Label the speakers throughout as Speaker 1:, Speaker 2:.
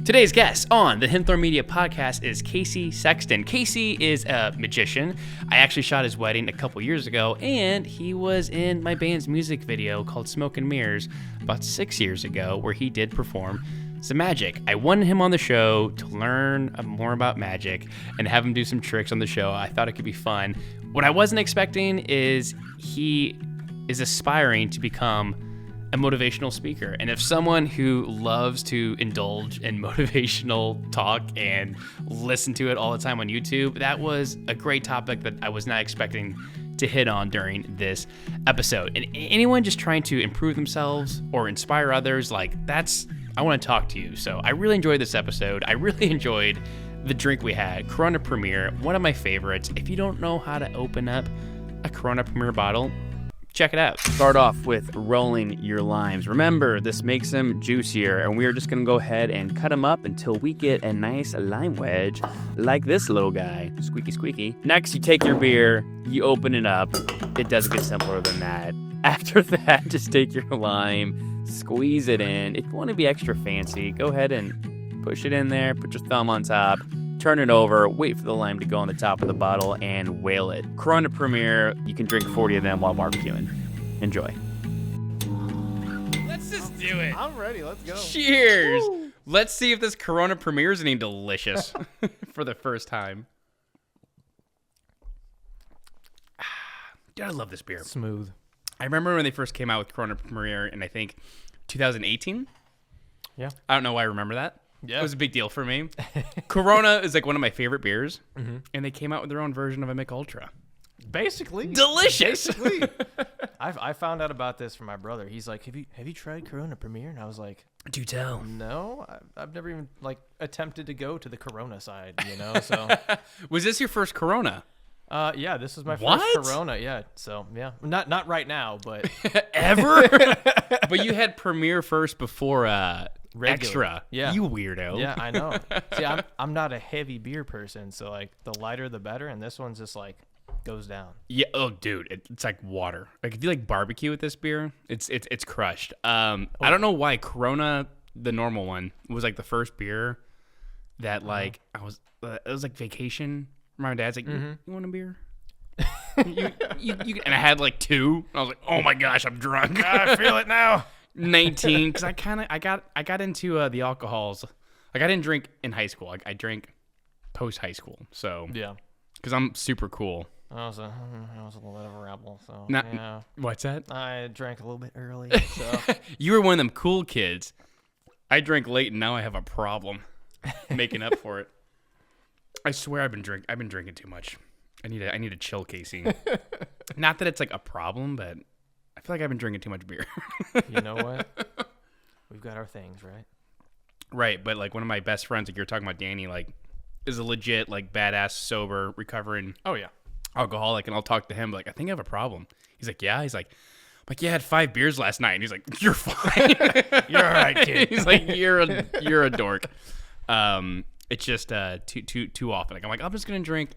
Speaker 1: Today's guest on the Henthorn Media Podcast is Casey Sexton. Casey is a magician. I actually shot his wedding a couple years ago, and he was in my band's music video called Smoke and Mirrors about 6 years ago, where he did perform some magic. I wanted him on the show to learn more about magic and have him do some tricks on the show. I thought it could be fun. What I wasn't expecting is he is aspiring to become a motivational speaker. And if someone who loves to indulge in motivational talk and listen to it all the time on YouTube, that was a great topic that I was not expecting to hit on during this episode. And anyone just trying to improve themselves or inspire others, I want to talk to you. So I really enjoyed this episode. I really enjoyed the drink we had, Corona Premier, one of my favorites. If you don't know how to open up a Corona Premier bottle, check it out. Start off with rolling your limes. Remember, this makes them juicier, and we are just going to go ahead and cut them up until we get a nice lime wedge like this little guy. Squeaky, squeaky. Next, you take your beer, you open it up. It doesn't get simpler than that. After that, just take your lime, squeeze it in. If you want to be extra fancy, go ahead and push it in there, put your thumb on top, turn it over, wait for the lime to go on the top of the bottle, and whale it. Corona Premier, you can drink 40 of them while barbecuing. Enjoy. Let's just do it.
Speaker 2: I'm ready. Let's go.
Speaker 1: Cheers. Woo. Let's see if this Corona Premier is any delicious for the first time. Dude, I love this beer.
Speaker 2: Smooth.
Speaker 1: I remember when they first came out with Corona Premier in, I think, 2018.
Speaker 2: Yeah.
Speaker 1: I don't know why I remember that.
Speaker 2: Yeah.
Speaker 1: It was a big deal for me. Corona is one of my favorite beers, and they came out with their own version of a Mich Ultra.
Speaker 2: Basically.
Speaker 1: Delicious.
Speaker 2: Basically. I found out about this from my brother. He's like, have you tried Corona Premier? And I was like,
Speaker 1: do tell.
Speaker 2: No, I've never even attempted to go to the Corona side, So
Speaker 1: Was this your first Corona?
Speaker 2: Yeah, this is my first Corona. Yeah, so yeah, not right now, but
Speaker 1: ever. But you had Premier first before Extra.
Speaker 2: Yeah,
Speaker 1: you weirdo.
Speaker 2: Yeah, I know. See, I'm not a heavy beer person, so the lighter the better, and this one's just goes down.
Speaker 1: Yeah. Oh, dude, it's like water. If you like barbecue with this beer, it's crushed. I don't know why Corona, the normal one, was the first beer that it was like vacation. My dad's like, you want a beer? you and I had two. And I was like, oh my gosh, I'm drunk.
Speaker 2: I feel it now.
Speaker 1: 19, because I got into the alcohols. I didn't drink in high school. I drank post high school. So
Speaker 2: yeah,
Speaker 1: because I'm super cool.
Speaker 2: I was a little bit of a rebel. So
Speaker 1: yeah. What's that?
Speaker 2: I drank a little bit early. So
Speaker 1: you were one of them cool kids. I drank late, and now I have a problem making up for it. I swear I've been drinking too much. I need to chill, Casey. Not that it's a problem, but I feel like I've been drinking too much beer.
Speaker 2: You know what? We've got our things, right?
Speaker 1: Right, but one of my best friends, you're talking about Danny, is a legit badass sober recovering.
Speaker 2: Oh yeah,
Speaker 1: alcoholic, and I'll talk to him I think I have a problem. He's like, yeah. He's like, yeah, I had 5 beers last night, and he's like, you're fine.
Speaker 2: You're all right, kid.
Speaker 1: He's like, you're a dork. It's just too often. I'm like, I'm just gonna drink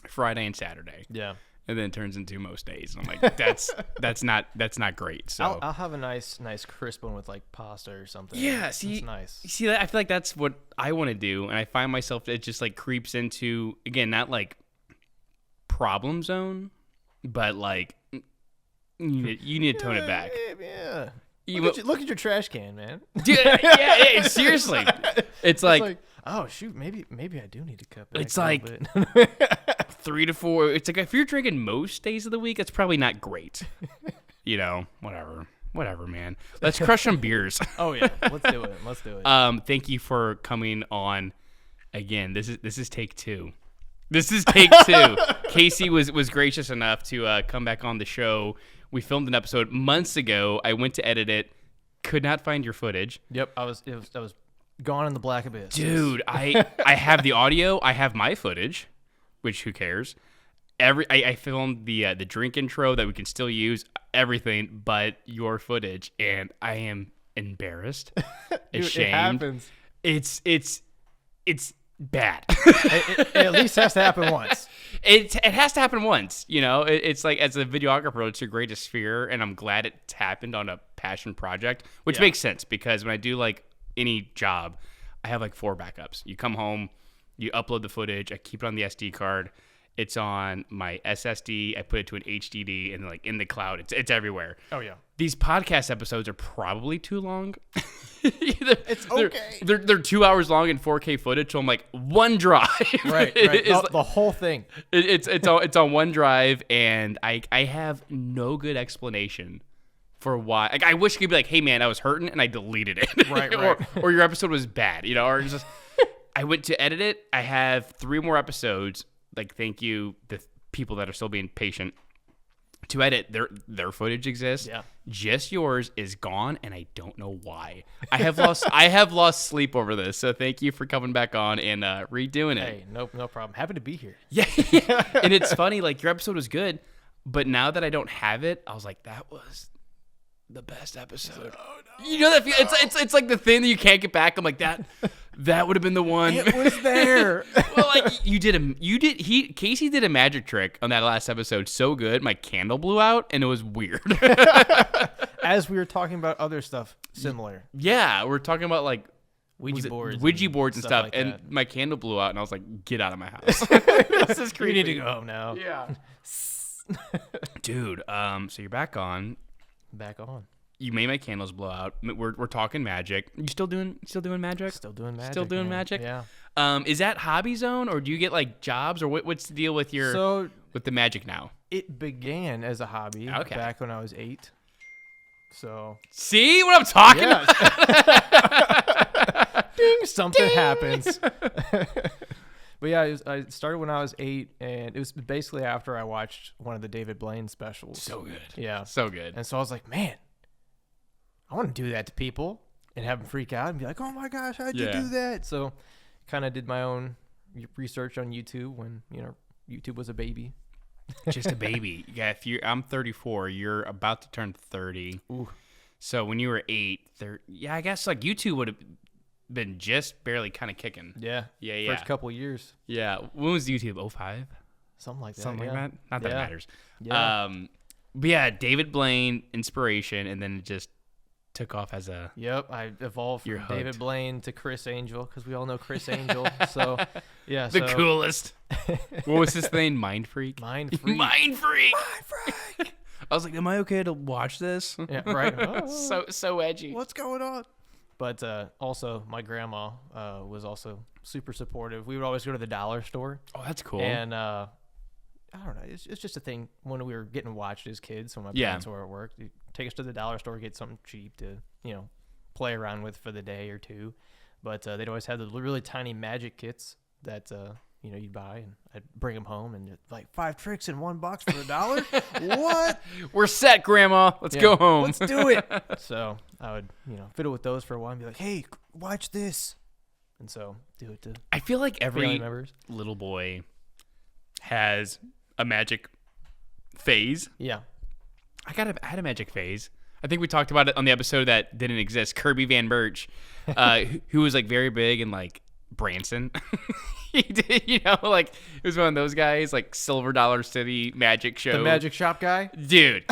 Speaker 1: Friday and Saturday.
Speaker 2: Yeah.
Speaker 1: And then it turns into most days. And I'm like, that's not great. So
Speaker 2: I'll have a nice crisp one with pasta or something.
Speaker 1: Yeah,
Speaker 2: it's nice.
Speaker 1: See, I feel like that's what I want to do, and I find myself it just creeps into, again, not problem zone, but you need to tone it back.
Speaker 2: Yeah. Look at your trash can, man.
Speaker 1: Dude, yeah, seriously. It's
Speaker 2: oh shoot, maybe I do need to cut back.
Speaker 1: It's 3 to 4. It's if you're drinking most days of the week, it's probably not great. Whatever, man. Let's crush some beers.
Speaker 2: Oh yeah, let's do it.
Speaker 1: Thank you for coming on again. This is take 2. This is take 2. Casey was gracious enough to come back on the show. We filmed an episode months ago. I went to edit it, could not find your footage.
Speaker 2: Yep, I was gone in the black abyss.
Speaker 1: Dude, I have the audio. I have my footage, which who cares? I filmed the drink intro that we can still use, everything but your footage, and I am embarrassed,
Speaker 2: Dude,
Speaker 1: ashamed.
Speaker 2: It happens.
Speaker 1: It's bad.
Speaker 2: It at least has to happen once.
Speaker 1: It has to happen once. It's as a videographer, it's your greatest fear, and I'm glad it's happened on a passion project, which makes sense because when I do any job, I have like 4 backups. You come home, you upload the footage. I keep it on the SD card. It's on my SSD. I put it to an HDD, and like in the cloud, it's everywhere.
Speaker 2: Oh yeah.
Speaker 1: These podcast episodes are probably too long.
Speaker 2: It's okay.
Speaker 1: They're 2 hours long in 4K footage. So I'm like OneDrive.
Speaker 2: Right. The whole thing.
Speaker 1: It's on OneDrive, and I have no good explanation for why. Like, I wish I could be like, hey man, I was hurting and I deleted it.
Speaker 2: Right.
Speaker 1: or your episode was bad, or just I went to edit it. I have 3 more episodes. Like, thank you, the people that are still being patient to edit. Their footage exists.
Speaker 2: Yeah.
Speaker 1: Just yours is gone, and I don't know why. I have lost sleep over this. So thank you for coming back on and redoing it.
Speaker 2: Hey, no problem. Happy to be here.
Speaker 1: Yeah. And it's funny, like, your episode was good, but now that I don't have it, I was like, that was the best episode. Oh, no, you know that feel? It's like the thing that you can't get back. I'm like, that would have been the one.
Speaker 2: It was there.
Speaker 1: Well, like Casey did a magic trick on that last episode so good, my candle blew out and it was weird.
Speaker 2: As we were talking about other stuff similar.
Speaker 1: Yeah, we're talking about like
Speaker 2: Ouija boards
Speaker 1: and stuff,
Speaker 2: like
Speaker 1: and
Speaker 2: that.
Speaker 1: my candle blew out and I was like, get out of my house. This is creepy.
Speaker 2: You need to go home now.
Speaker 1: Yeah. Dude, so you're back on.
Speaker 2: Back on.
Speaker 1: You made my candles blow out. We're talking magic. You still doing magic?
Speaker 2: Still doing magic.
Speaker 1: Still doing
Speaker 2: man.
Speaker 1: magic?
Speaker 2: Yeah.
Speaker 1: Is that hobby zone, or do you get like jobs, or what's the deal with with the magic now?
Speaker 2: It began as a hobby back when I was 8. So
Speaker 1: see what I'm talking about?
Speaker 2: Ding, something happens. But yeah, I started when I was 8, and it was basically after I watched one of the David Blaine specials.
Speaker 1: So good.
Speaker 2: Yeah.
Speaker 1: So good.
Speaker 2: And so I was like, man, I want to do that to people and have them freak out and be like, oh my gosh, how'd you do that? So kind of did my own research on YouTube when, YouTube was a baby.
Speaker 1: Just a baby. Yeah, I'm 34, you're about to turn 30.
Speaker 2: Ooh. So
Speaker 1: when you were 8, I guess like YouTube would have been just barely kind of kicking.
Speaker 2: Yeah. First couple of years.
Speaker 1: Yeah. When was YouTube? 05?
Speaker 2: Something like that.
Speaker 1: Something like that. Not that it matters.
Speaker 2: Yeah.
Speaker 1: But yeah, David Blaine inspiration, and then it just took off as a.
Speaker 2: Yep, I evolved from David Blaine to Chris Angel because we all know Chris Angel. So yeah,
Speaker 1: the coolest. What was his name? Mind Freak.
Speaker 2: Mind Freak.
Speaker 1: Mind Freak. I was like, am I okay to watch this?
Speaker 2: Yeah, right. Oh,
Speaker 1: so edgy.
Speaker 2: What's going on? But also, my grandma was also super supportive. We would always go to the dollar store.
Speaker 1: Oh, that's cool.
Speaker 2: And I don't know. It's just a thing when we were getting watched as kids. When my parents were at work, they'd take us to the dollar store, get something cheap to play around with for the day or two. But they'd always have the really tiny magic kits that you'd buy, and I'd bring them home, and like 5 tricks in one box for $1. What?
Speaker 1: We're set, Grandma. Let's go home.
Speaker 2: Let's do it. So I would fiddle with those for a while and be like, hey, watch this. And so do it to.
Speaker 1: I feel like every
Speaker 2: members.
Speaker 1: Little boy has a magic phase.
Speaker 2: Yeah.
Speaker 1: I had a magic phase. I think we talked about it on the episode that didn't exist. Kirby Van Birch, who was like very big in like Branson. He did, like it was one of those guys, like Silver Dollar City magic show.
Speaker 2: The magic shop guy?
Speaker 1: Dude,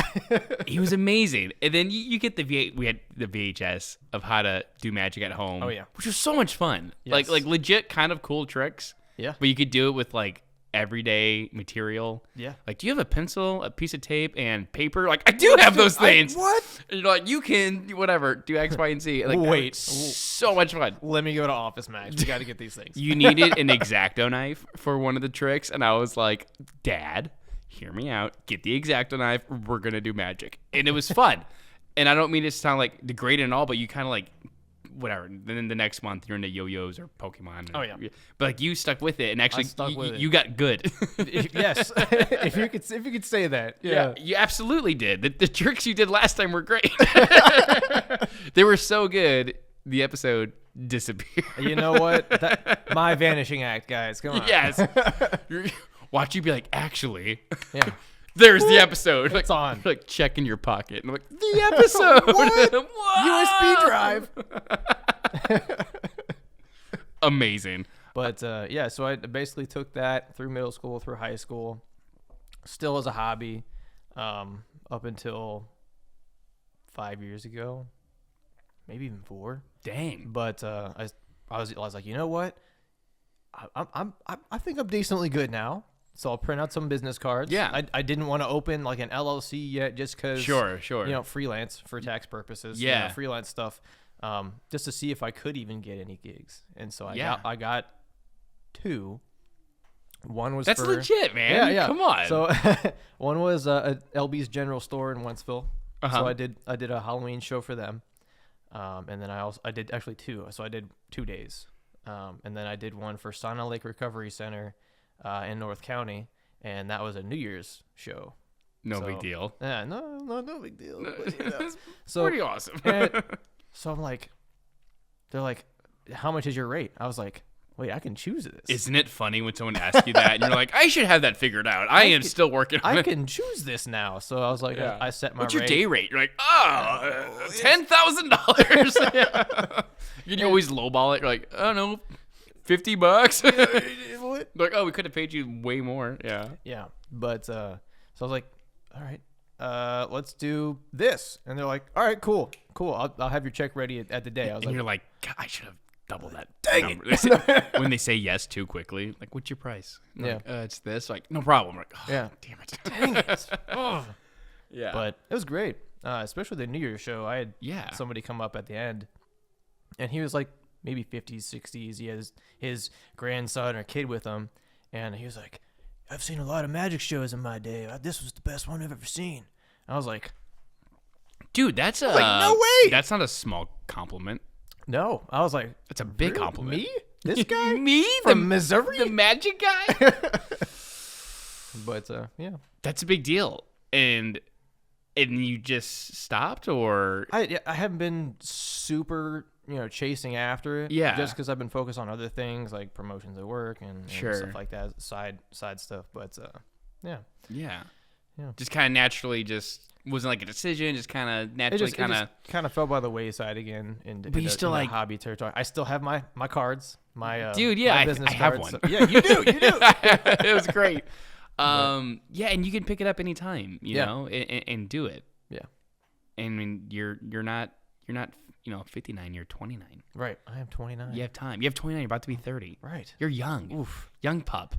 Speaker 1: he was amazing. And then you get we had the VHS of how to do magic at home.
Speaker 2: Oh, yeah.
Speaker 1: Which was so much fun.
Speaker 2: Yes.
Speaker 1: Like legit kind of cool tricks.
Speaker 2: Yeah.
Speaker 1: But you could do it with like everyday material.
Speaker 2: Yeah.
Speaker 1: Like, do you have a pencil, a piece of tape, and paper? Like, I do have those things.
Speaker 2: What?
Speaker 1: And you're like, you can whatever, do X, Y, and Z. Like,
Speaker 2: wait,
Speaker 1: so much fun.
Speaker 2: Let me go to Office Max. We got to get these things.
Speaker 1: You needed an X-Acto knife for one of the tricks, and I was like, Dad, hear me out. Get the X-Acto knife. We're gonna do magic, and it was fun. And I don't mean it to sound like degrading and all, but you kind of like. Whatever. Then the next month you're into yo-yos or Pokemon.
Speaker 2: Oh yeah.
Speaker 1: But like you stuck with it, and actually you got good.
Speaker 2: Yes. if you could say that. Yeah.
Speaker 1: You absolutely did. The tricks you did last time were great. They were so good. The episode disappeared.
Speaker 2: You know what? My vanishing act, guys. Come on.
Speaker 1: Yes. Watch you be like, actually.
Speaker 2: Yeah.
Speaker 1: There's the episode.
Speaker 2: It's on.
Speaker 1: Like check in your pocket. And I'm like, the episode.
Speaker 2: What?
Speaker 1: USB drive. Amazing.
Speaker 2: But so I basically took that through middle school, through high school, still as a hobby, up until 5 years ago, maybe even 4.
Speaker 1: Dang.
Speaker 2: But I I was like, you know what? I think I'm decently good now. So I'll print out some business cards.
Speaker 1: Yeah.
Speaker 2: I didn't want to open like an LLC yet, just because.
Speaker 1: Sure.
Speaker 2: Freelance for tax purposes.
Speaker 1: Yeah.
Speaker 2: Freelance stuff. Just to see if I could even get any gigs. And so I got 2. One was
Speaker 1: That's legit, man.
Speaker 2: Yeah.
Speaker 1: Come on.
Speaker 2: So one was a LB's General Store in Wentzville. So I did a Halloween show for them. And then I did actually 2. So I did 2 days. And then I did one for Sauna Lake Recovery Center in North County, and that was a New Year's show.
Speaker 1: No big deal.
Speaker 2: Yeah, no big deal. But,
Speaker 1: It's
Speaker 2: so
Speaker 1: pretty awesome.
Speaker 2: So I'm like, they're like, how much is your rate? I was like, wait, I can choose this.
Speaker 1: Isn't it funny when someone asks you that and you're like, I should have that figured out. I am still working on it.
Speaker 2: I can choose this now. So I was like, I set my
Speaker 1: What's
Speaker 2: rate.
Speaker 1: your day rate? You're like, $10,000. Yeah. You can always lowball it. You're like, I don't know, $50.
Speaker 2: What?
Speaker 1: Like, oh, we could have paid you way more. Yeah.
Speaker 2: Yeah. But so I was like, all right, let's do this. And they're like, all right, cool. I'll have your check ready at the day. I was
Speaker 1: And
Speaker 2: like,
Speaker 1: you're like, God, I should have doubled that.
Speaker 2: Dang
Speaker 1: it. When they say yes too quickly, like, what's your price? I'm
Speaker 2: Yeah.
Speaker 1: like, it's this. Like, no problem. I'm like, oh,
Speaker 2: Yeah.
Speaker 1: damn it.
Speaker 2: dang it. Oh.
Speaker 1: Yeah.
Speaker 2: But it was great, especially the New Year's show. I had somebody come up at the end, and he was like maybe 50s, 60s. He has his grandson or kid with him, and he was like, I've seen a lot of magic shows in my day. This was the best one I've ever seen. I was like,
Speaker 1: dude, that's
Speaker 2: no way.
Speaker 1: That's not a small compliment.
Speaker 2: No. I was like,
Speaker 1: That's a big
Speaker 2: really?
Speaker 1: compliment.
Speaker 2: Me? This guy?
Speaker 1: Me?
Speaker 2: From Missouri?
Speaker 1: The magic guy?
Speaker 2: But, yeah.
Speaker 1: That's a big deal. And you just stopped, or?
Speaker 2: I haven't been super, chasing after it.
Speaker 1: Yeah.
Speaker 2: Just because I've been focused on other things like promotions at work and stuff like that, side stuff. But yeah.
Speaker 1: Yeah.
Speaker 2: Yeah.
Speaker 1: Just kind of naturally, just wasn't like a decision. Just kind of naturally,
Speaker 2: kind of fell by the wayside again into hobby territory. I still have my cards, my
Speaker 1: dude. Yeah,
Speaker 2: my business
Speaker 1: I have
Speaker 2: cards.
Speaker 1: one.
Speaker 2: So, yeah, you do.
Speaker 1: It was great. Yeah, and you can pick it up anytime, you know, and do it.
Speaker 2: Yeah.
Speaker 1: I mean, you're not 59, you're 29.
Speaker 2: Right. I am 29.
Speaker 1: You have time. You have 29, you're about to be 30.
Speaker 2: Right.
Speaker 1: You're young.
Speaker 2: Oof.
Speaker 1: Young pup.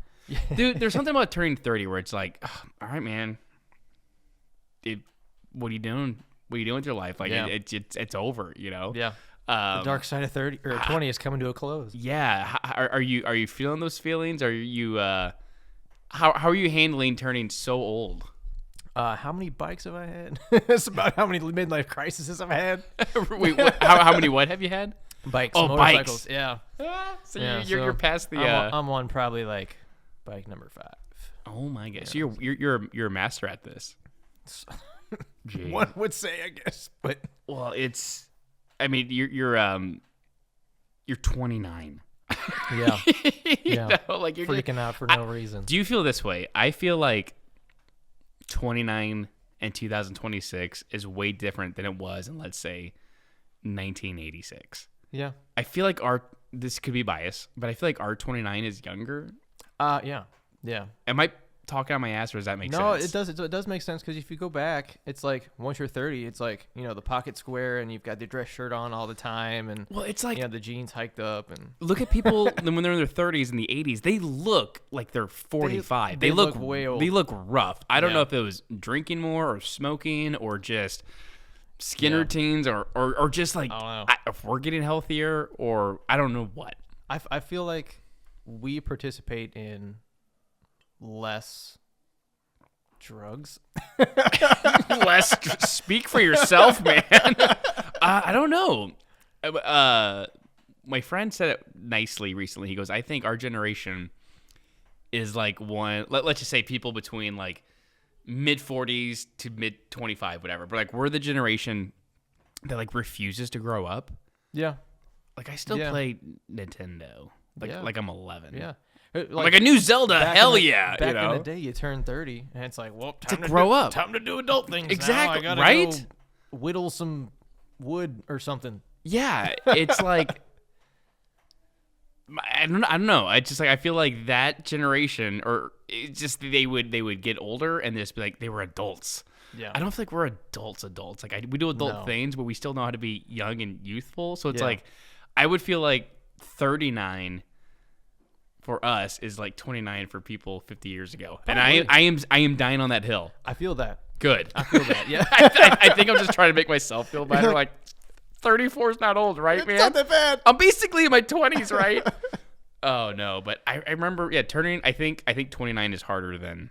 Speaker 1: Dude, there's something about turning 30 where it's like, all right, man. What are you doing? What are you doing with your life? Like, it's over, you know?
Speaker 2: Yeah. The dark side of 30 or 20 is coming to a close.
Speaker 1: Yeah. Are you feeling those feelings? Are you how are you handling turning so old?
Speaker 2: How many bikes have I had? It's about how many midlife crises I've had.
Speaker 1: Wait, how many what have you had?
Speaker 2: Bikes.
Speaker 1: Oh,
Speaker 2: motorcycles.
Speaker 1: bikes.
Speaker 2: Yeah.
Speaker 1: So you're past the.
Speaker 2: I'm on probably like bike number 5.
Speaker 1: Oh my gosh! So you're a master at this.
Speaker 2: One would say, I guess, but
Speaker 1: it's. I mean, you're 29.
Speaker 2: Yeah.
Speaker 1: Yeah. Like you're
Speaker 2: freaking out for no reason.
Speaker 1: Do you feel this way? I feel like 29 and 2026 is way different than it was in, let's say, 1986.
Speaker 2: Yeah.
Speaker 1: I feel like this could be bias, but I feel like our 29 is younger.
Speaker 2: Yeah.
Speaker 1: Am I talking on my ass, or does that make sense?
Speaker 2: No, it does. It does make sense, because if you go back, it's like once you're 30, it's like, the pocket square, and you've got the dress shirt on all the time, and
Speaker 1: it's like
Speaker 2: the jeans hiked up, and
Speaker 1: look at people when they're in their 30s and the 80s. They look like they're 45. They look
Speaker 2: way old.
Speaker 1: They look rough. I don't know if it was drinking more or smoking or just skin routines or just like,
Speaker 2: I don't know.
Speaker 1: If we're getting healthier, or I don't know what.
Speaker 2: I feel like we participate in less drugs.
Speaker 1: Speak for yourself, man. I don't know. My friend said it nicely recently. He goes, I think our generation is like let's just say people between like mid 40s to mid 25, whatever. But like, we're the generation that like refuses to grow up.
Speaker 2: Yeah.
Speaker 1: Like, I still play Nintendo. Like I'm 11.
Speaker 2: Yeah.
Speaker 1: Like a new Zelda. Hell yeah.
Speaker 2: Back in the day, you turn 30, and it's like, well, time
Speaker 1: to grow up.
Speaker 2: Time to do adult things.
Speaker 1: Exactly.
Speaker 2: Now. I gotta
Speaker 1: right?
Speaker 2: go whittle some wood or something.
Speaker 1: Yeah. It's like, I don't know. I just like, I feel like that generation, or it's just they would get older and just be like, they were adults.
Speaker 2: Yeah.
Speaker 1: I don't feel like we're adults. Like, we do adult things, but we still know how to be young and youthful. So it's like, I would feel like 39 for us is like 29 for people 50 years ago. And
Speaker 2: Probably.
Speaker 1: I am dying on that hill.
Speaker 2: I feel that.
Speaker 1: Good.
Speaker 2: I feel that. Yeah.
Speaker 1: I think I'm just trying to make myself feel better. Like 34 is not old, right, man?
Speaker 2: It's not that bad.
Speaker 1: I'm basically in my 20s, right? Oh no, but I remember, turning. I think 29 is harder than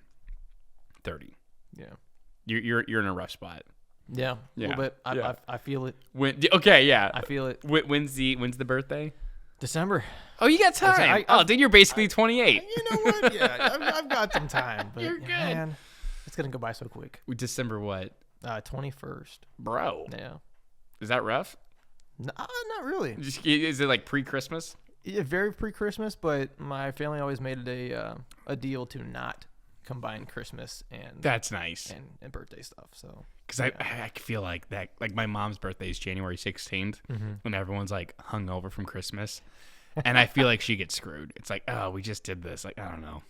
Speaker 1: 30.
Speaker 2: Yeah.
Speaker 1: You're in a rough spot.
Speaker 2: Yeah. A little bit. I feel it.
Speaker 1: Okay, yeah.
Speaker 2: I feel it.
Speaker 1: When's the birthday?
Speaker 2: December.
Speaker 1: Oh, you got time. Then you're basically 28.
Speaker 2: You know what? Yeah, I've got some time. But
Speaker 1: You're good.
Speaker 2: Man, it's gonna go by so quick.
Speaker 1: December what?
Speaker 2: 21st.
Speaker 1: Bro.
Speaker 2: Yeah.
Speaker 1: Is that rough?
Speaker 2: No, not really.
Speaker 1: Is it like pre-Christmas?
Speaker 2: Yeah, very pre-Christmas, but my family always made it a deal to not combine Christmas and
Speaker 1: That's nice.
Speaker 2: and birthday stuff. So
Speaker 1: because I feel like that, like my mom's birthday is January 16th, when everyone's like hungover from Christmas, and I feel like she gets screwed. It's like, oh, we just did this. Like, I don't know.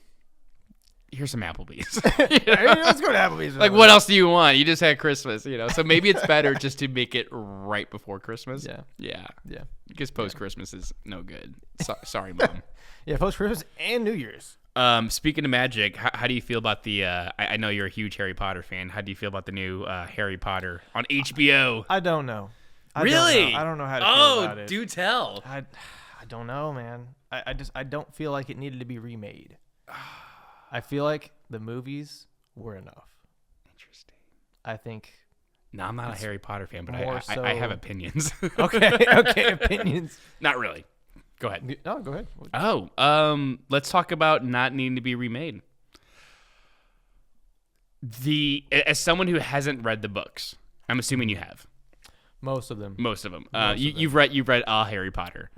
Speaker 1: Here's some Applebee's.
Speaker 2: Let's go to Applebee's.
Speaker 1: Like, what else do you want? You just had Christmas, So maybe it's better just to make it right before Christmas.
Speaker 2: Yeah.
Speaker 1: Because post-Christmas is no good. Sorry, Mom.
Speaker 2: Yeah, post-Christmas and New Year's.
Speaker 1: Speaking of magic, how do you feel about the? I know you're a huge Harry Potter fan. How do you feel about the new Harry Potter on HBO?
Speaker 2: I don't know.
Speaker 1: Really?
Speaker 2: I don't know how to feel about it.
Speaker 1: Do tell.
Speaker 2: I don't know, man. I don't feel like it needed to be remade. I feel like the movies were enough.
Speaker 1: Interesting.
Speaker 2: I think.
Speaker 1: No, I'm not a Harry Potter fan, but
Speaker 2: so...
Speaker 1: I have opinions.
Speaker 2: Okay, opinions.
Speaker 1: Not really. Go ahead.
Speaker 2: No, go ahead.
Speaker 1: Let's talk about not needing to be remade. As someone who hasn't read the books, I'm assuming you have.
Speaker 2: Most of them.
Speaker 1: You've read all Harry Potter.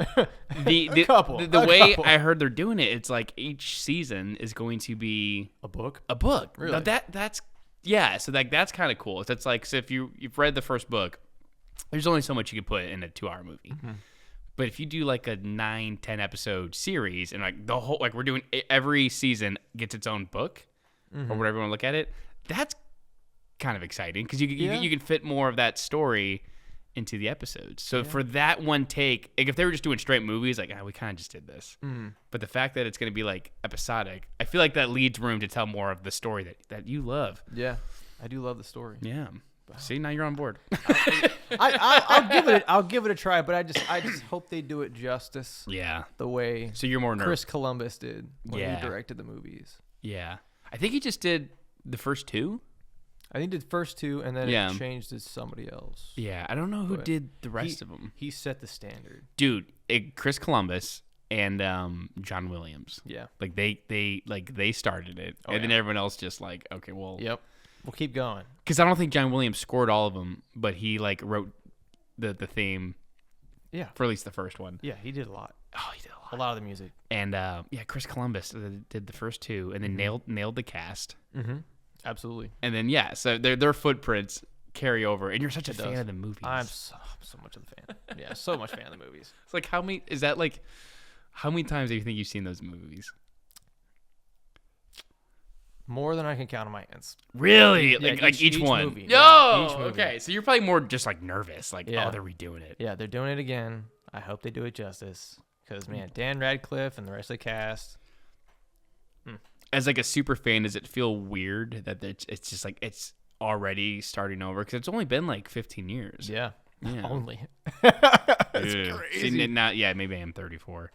Speaker 2: A couple.
Speaker 1: The way I heard they're doing it, it's like each season is going to be
Speaker 2: a book.
Speaker 1: Really? Now that's so that's kind of cool. It's like, so if you've read the first book, there's only so much you can put in a 2-hour movie. Mm-hmm. But if you do like a 9-10 episode series and like the whole, like we're doing every season gets its own book or whatever you want to look at it, that's kind of exciting because you can fit more of that story into the episodes. So for that one take, like if they were just doing straight movies, like we kind of just did this. But the fact that it's going to be like episodic, I feel like that leaves room to tell more of the story that you love.
Speaker 2: Yeah, I do love the story.
Speaker 1: Yeah. See, now you're on board.
Speaker 2: I'll give it a try, but I just hope they do it justice.
Speaker 1: Yeah.
Speaker 2: The way
Speaker 1: so you're more
Speaker 2: Chris Columbus did when he directed the movies.
Speaker 1: Yeah. I think he just did the first 2.
Speaker 2: I think he did the first 2, and then it changed to somebody else.
Speaker 1: Yeah, I don't know who did the rest of them.
Speaker 2: He set the standard.
Speaker 1: Dude, Chris Columbus and John Williams.
Speaker 2: Yeah.
Speaker 1: Like they started it, and then everyone else just like, okay, well.
Speaker 2: Yep. We'll keep going.
Speaker 1: Because I don't think John Williams scored all of them, but he like wrote the theme.
Speaker 2: Yeah.
Speaker 1: For at least the first one.
Speaker 2: Yeah, he did a lot.
Speaker 1: Oh, he did a lot.
Speaker 2: A lot of the music.
Speaker 1: And Chris Columbus did the first 2, and then nailed the cast.
Speaker 2: Mm-hmm. Absolutely.
Speaker 1: And then so their footprints carry over, and you're such a fan of the movies.
Speaker 2: I'm so much of the fan. Yeah, so much fan of the movies.
Speaker 1: It's like how many times do you think you've seen those movies?
Speaker 2: More than I can count on my hands.
Speaker 1: Really? Yeah, like each one?
Speaker 2: Movie.
Speaker 1: Yo!
Speaker 2: Each movie.
Speaker 1: Okay, so you're probably more just like nervous. Like, oh, they're redoing it.
Speaker 2: Yeah, they're doing it again. I hope they do it justice. Because, man, Dan Radcliffe and the rest of the cast.
Speaker 1: As like a super fan, does it feel weird that it's just like it's already starting over? Because it's only been like 15 years.
Speaker 2: Yeah. Only.
Speaker 1: That's crazy. Maybe I am 34.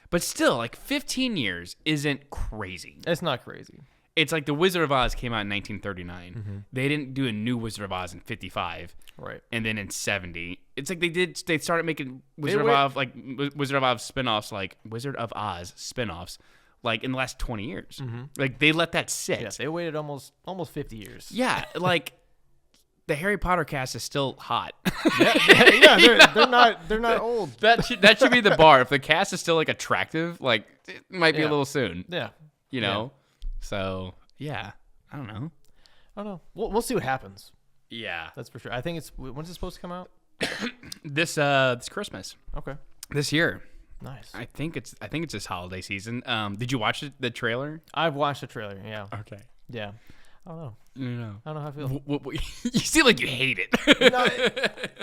Speaker 1: But still, like 15 years isn't crazy.
Speaker 2: It's not crazy.
Speaker 1: It's like The Wizard of Oz came out in 1939. Mm-hmm. They didn't do a new Wizard of Oz in 55.
Speaker 2: Right.
Speaker 1: And then in 70. It's like they started making Wizard of Oz spinoffs, like Wizard of Oz spinoffs, like in the last 20 years. Mm-hmm. Like they let that sit.
Speaker 2: Yeah, they waited almost 50 years.
Speaker 1: Yeah, like the Harry Potter cast is still hot.
Speaker 2: They're not old.
Speaker 1: That should be the bar. If the cast is still like attractive, like it might be a little soon.
Speaker 2: Yeah.
Speaker 1: You know? So, yeah. I don't know.
Speaker 2: We'll see what happens.
Speaker 1: Yeah.
Speaker 2: That's for sure. I think when's it supposed to come out?
Speaker 1: This Christmas.
Speaker 2: Okay.
Speaker 1: This year.
Speaker 2: Nice.
Speaker 1: I think it's this holiday season. Did you watch the trailer?
Speaker 2: I've watched the trailer, yeah.
Speaker 1: Okay.
Speaker 2: Yeah. I don't know.
Speaker 1: No.
Speaker 2: I don't know how I feel.
Speaker 1: You seem like you hate it.
Speaker 2: No,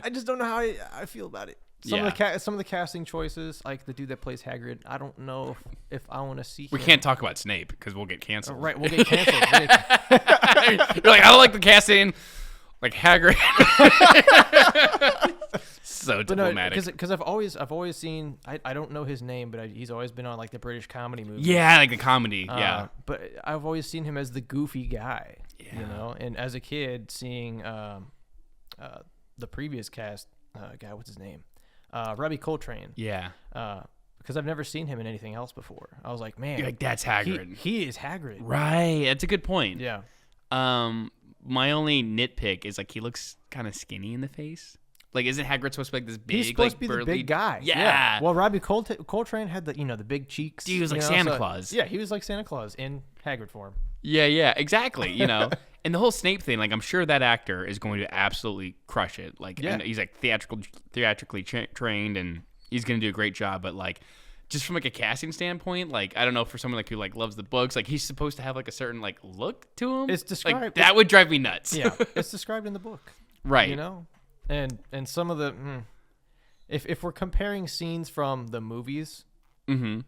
Speaker 2: I just don't know how I feel about it. Some of the casting choices, like the dude that plays Hagrid, I don't know if I want to see.
Speaker 1: We can't talk about Snape because we'll get canceled.
Speaker 2: Right, we'll get canceled.
Speaker 1: You're like, I don't like the casting, like Hagrid. So diplomatic.
Speaker 2: Because I've always seen. I don't know his name, but he's always been on like the British comedy movies.
Speaker 1: Yeah, like the comedy. Yeah.
Speaker 2: But I've always seen him as the goofy guy. Yeah. You know, and as a kid, seeing the previous cast guy, what's his name? Robbie Coltrane.
Speaker 1: Yeah.
Speaker 2: Because I've never seen him in anything else before. I was like, man,
Speaker 1: you're like, that's Hagrid.
Speaker 2: He is Hagrid.
Speaker 1: Right. That's a good point.
Speaker 2: Yeah.
Speaker 1: My only nitpick is like he looks kind of skinny in the face. Like, isn't Hagrid supposed to be like this big,
Speaker 2: he's supposed to be
Speaker 1: burly,
Speaker 2: the big guy?
Speaker 1: Yeah.
Speaker 2: Well, Robbie Coltrane had the big cheeks.
Speaker 1: Dude, he was like Santa Claus.
Speaker 2: Yeah, he was like Santa Claus in Hagrid form.
Speaker 1: Yeah, exactly. And the whole Snape thing, like, I'm sure that actor is going to absolutely crush it. Like, and he's like theatrically trained, and he's going to do a great job. But like, just from like a casting standpoint, like, I don't know, for someone like who like loves the books, like he's supposed to have like a certain like look to him.
Speaker 2: It's described.
Speaker 1: Like, that would drive me nuts.
Speaker 2: Yeah, it's described in the book.
Speaker 1: Right.
Speaker 2: You know, and some of the if we're comparing scenes from the movies, in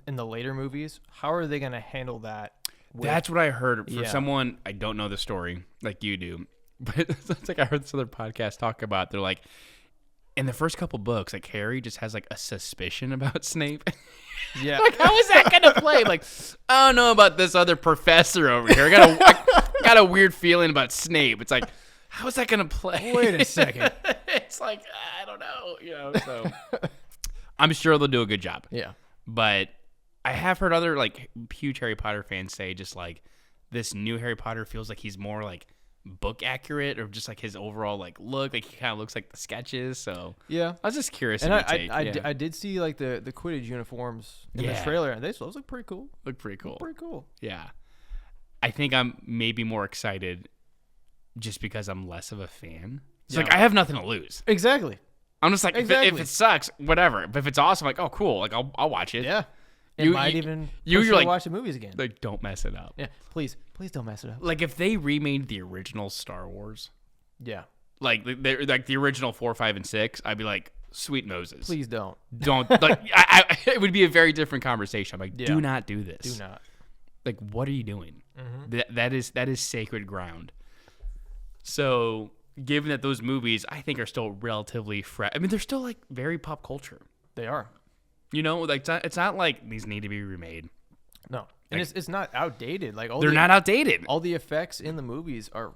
Speaker 2: the later movies, how are they going to handle that?
Speaker 1: That's what I heard for someone. I don't know the story like you do, but it's like I heard this other podcast talk about. They're like, in the first couple books, like Harry just has like a suspicion about Snape.
Speaker 2: Yeah,
Speaker 1: like how is that gonna play? Like, I don't know about this other professor over here. I got a weird feeling about Snape. It's like, how is that gonna play?
Speaker 2: Wait a second.
Speaker 1: It's like, I don't know. So I'm sure they'll do a good job.
Speaker 2: Yeah,
Speaker 1: but I have heard other like huge Harry Potter fans say just like this new Harry Potter feels like he's more like book accurate, or just like his overall like look, like he kind of looks like the sketches. So
Speaker 2: yeah,
Speaker 1: I was just curious.
Speaker 2: And I did see like the Quidditch uniforms in the trailer, and those look pretty cool.
Speaker 1: Pretty cool. Yeah, I think I'm maybe more excited just because I'm less of a fan. It's like I have nothing to lose.
Speaker 2: Exactly.
Speaker 1: I'm just like if it sucks, whatever. But if it's awesome, like, oh cool, like I'll watch it.
Speaker 2: Yeah. It might even push you to watch the movies again.
Speaker 1: Like, don't mess it up.
Speaker 2: Yeah, please don't mess it up.
Speaker 1: Like, if they remade the original Star Wars, like the original 4, 5, and 6, I'd be like, sweet Moses,
Speaker 2: please don't.
Speaker 1: Like, it would be a very different conversation. I'm like, do not do this.
Speaker 2: Do not.
Speaker 1: Like, what are you doing? That is sacred ground. So, given that those movies, I think, are still relatively fresh. I mean, they're still like very pop culture.
Speaker 2: They are.
Speaker 1: You know, like it's not like these need to be remade.
Speaker 2: No, and
Speaker 1: like,
Speaker 2: it's not outdated. Like
Speaker 1: they're not outdated.
Speaker 2: All the effects in the movies are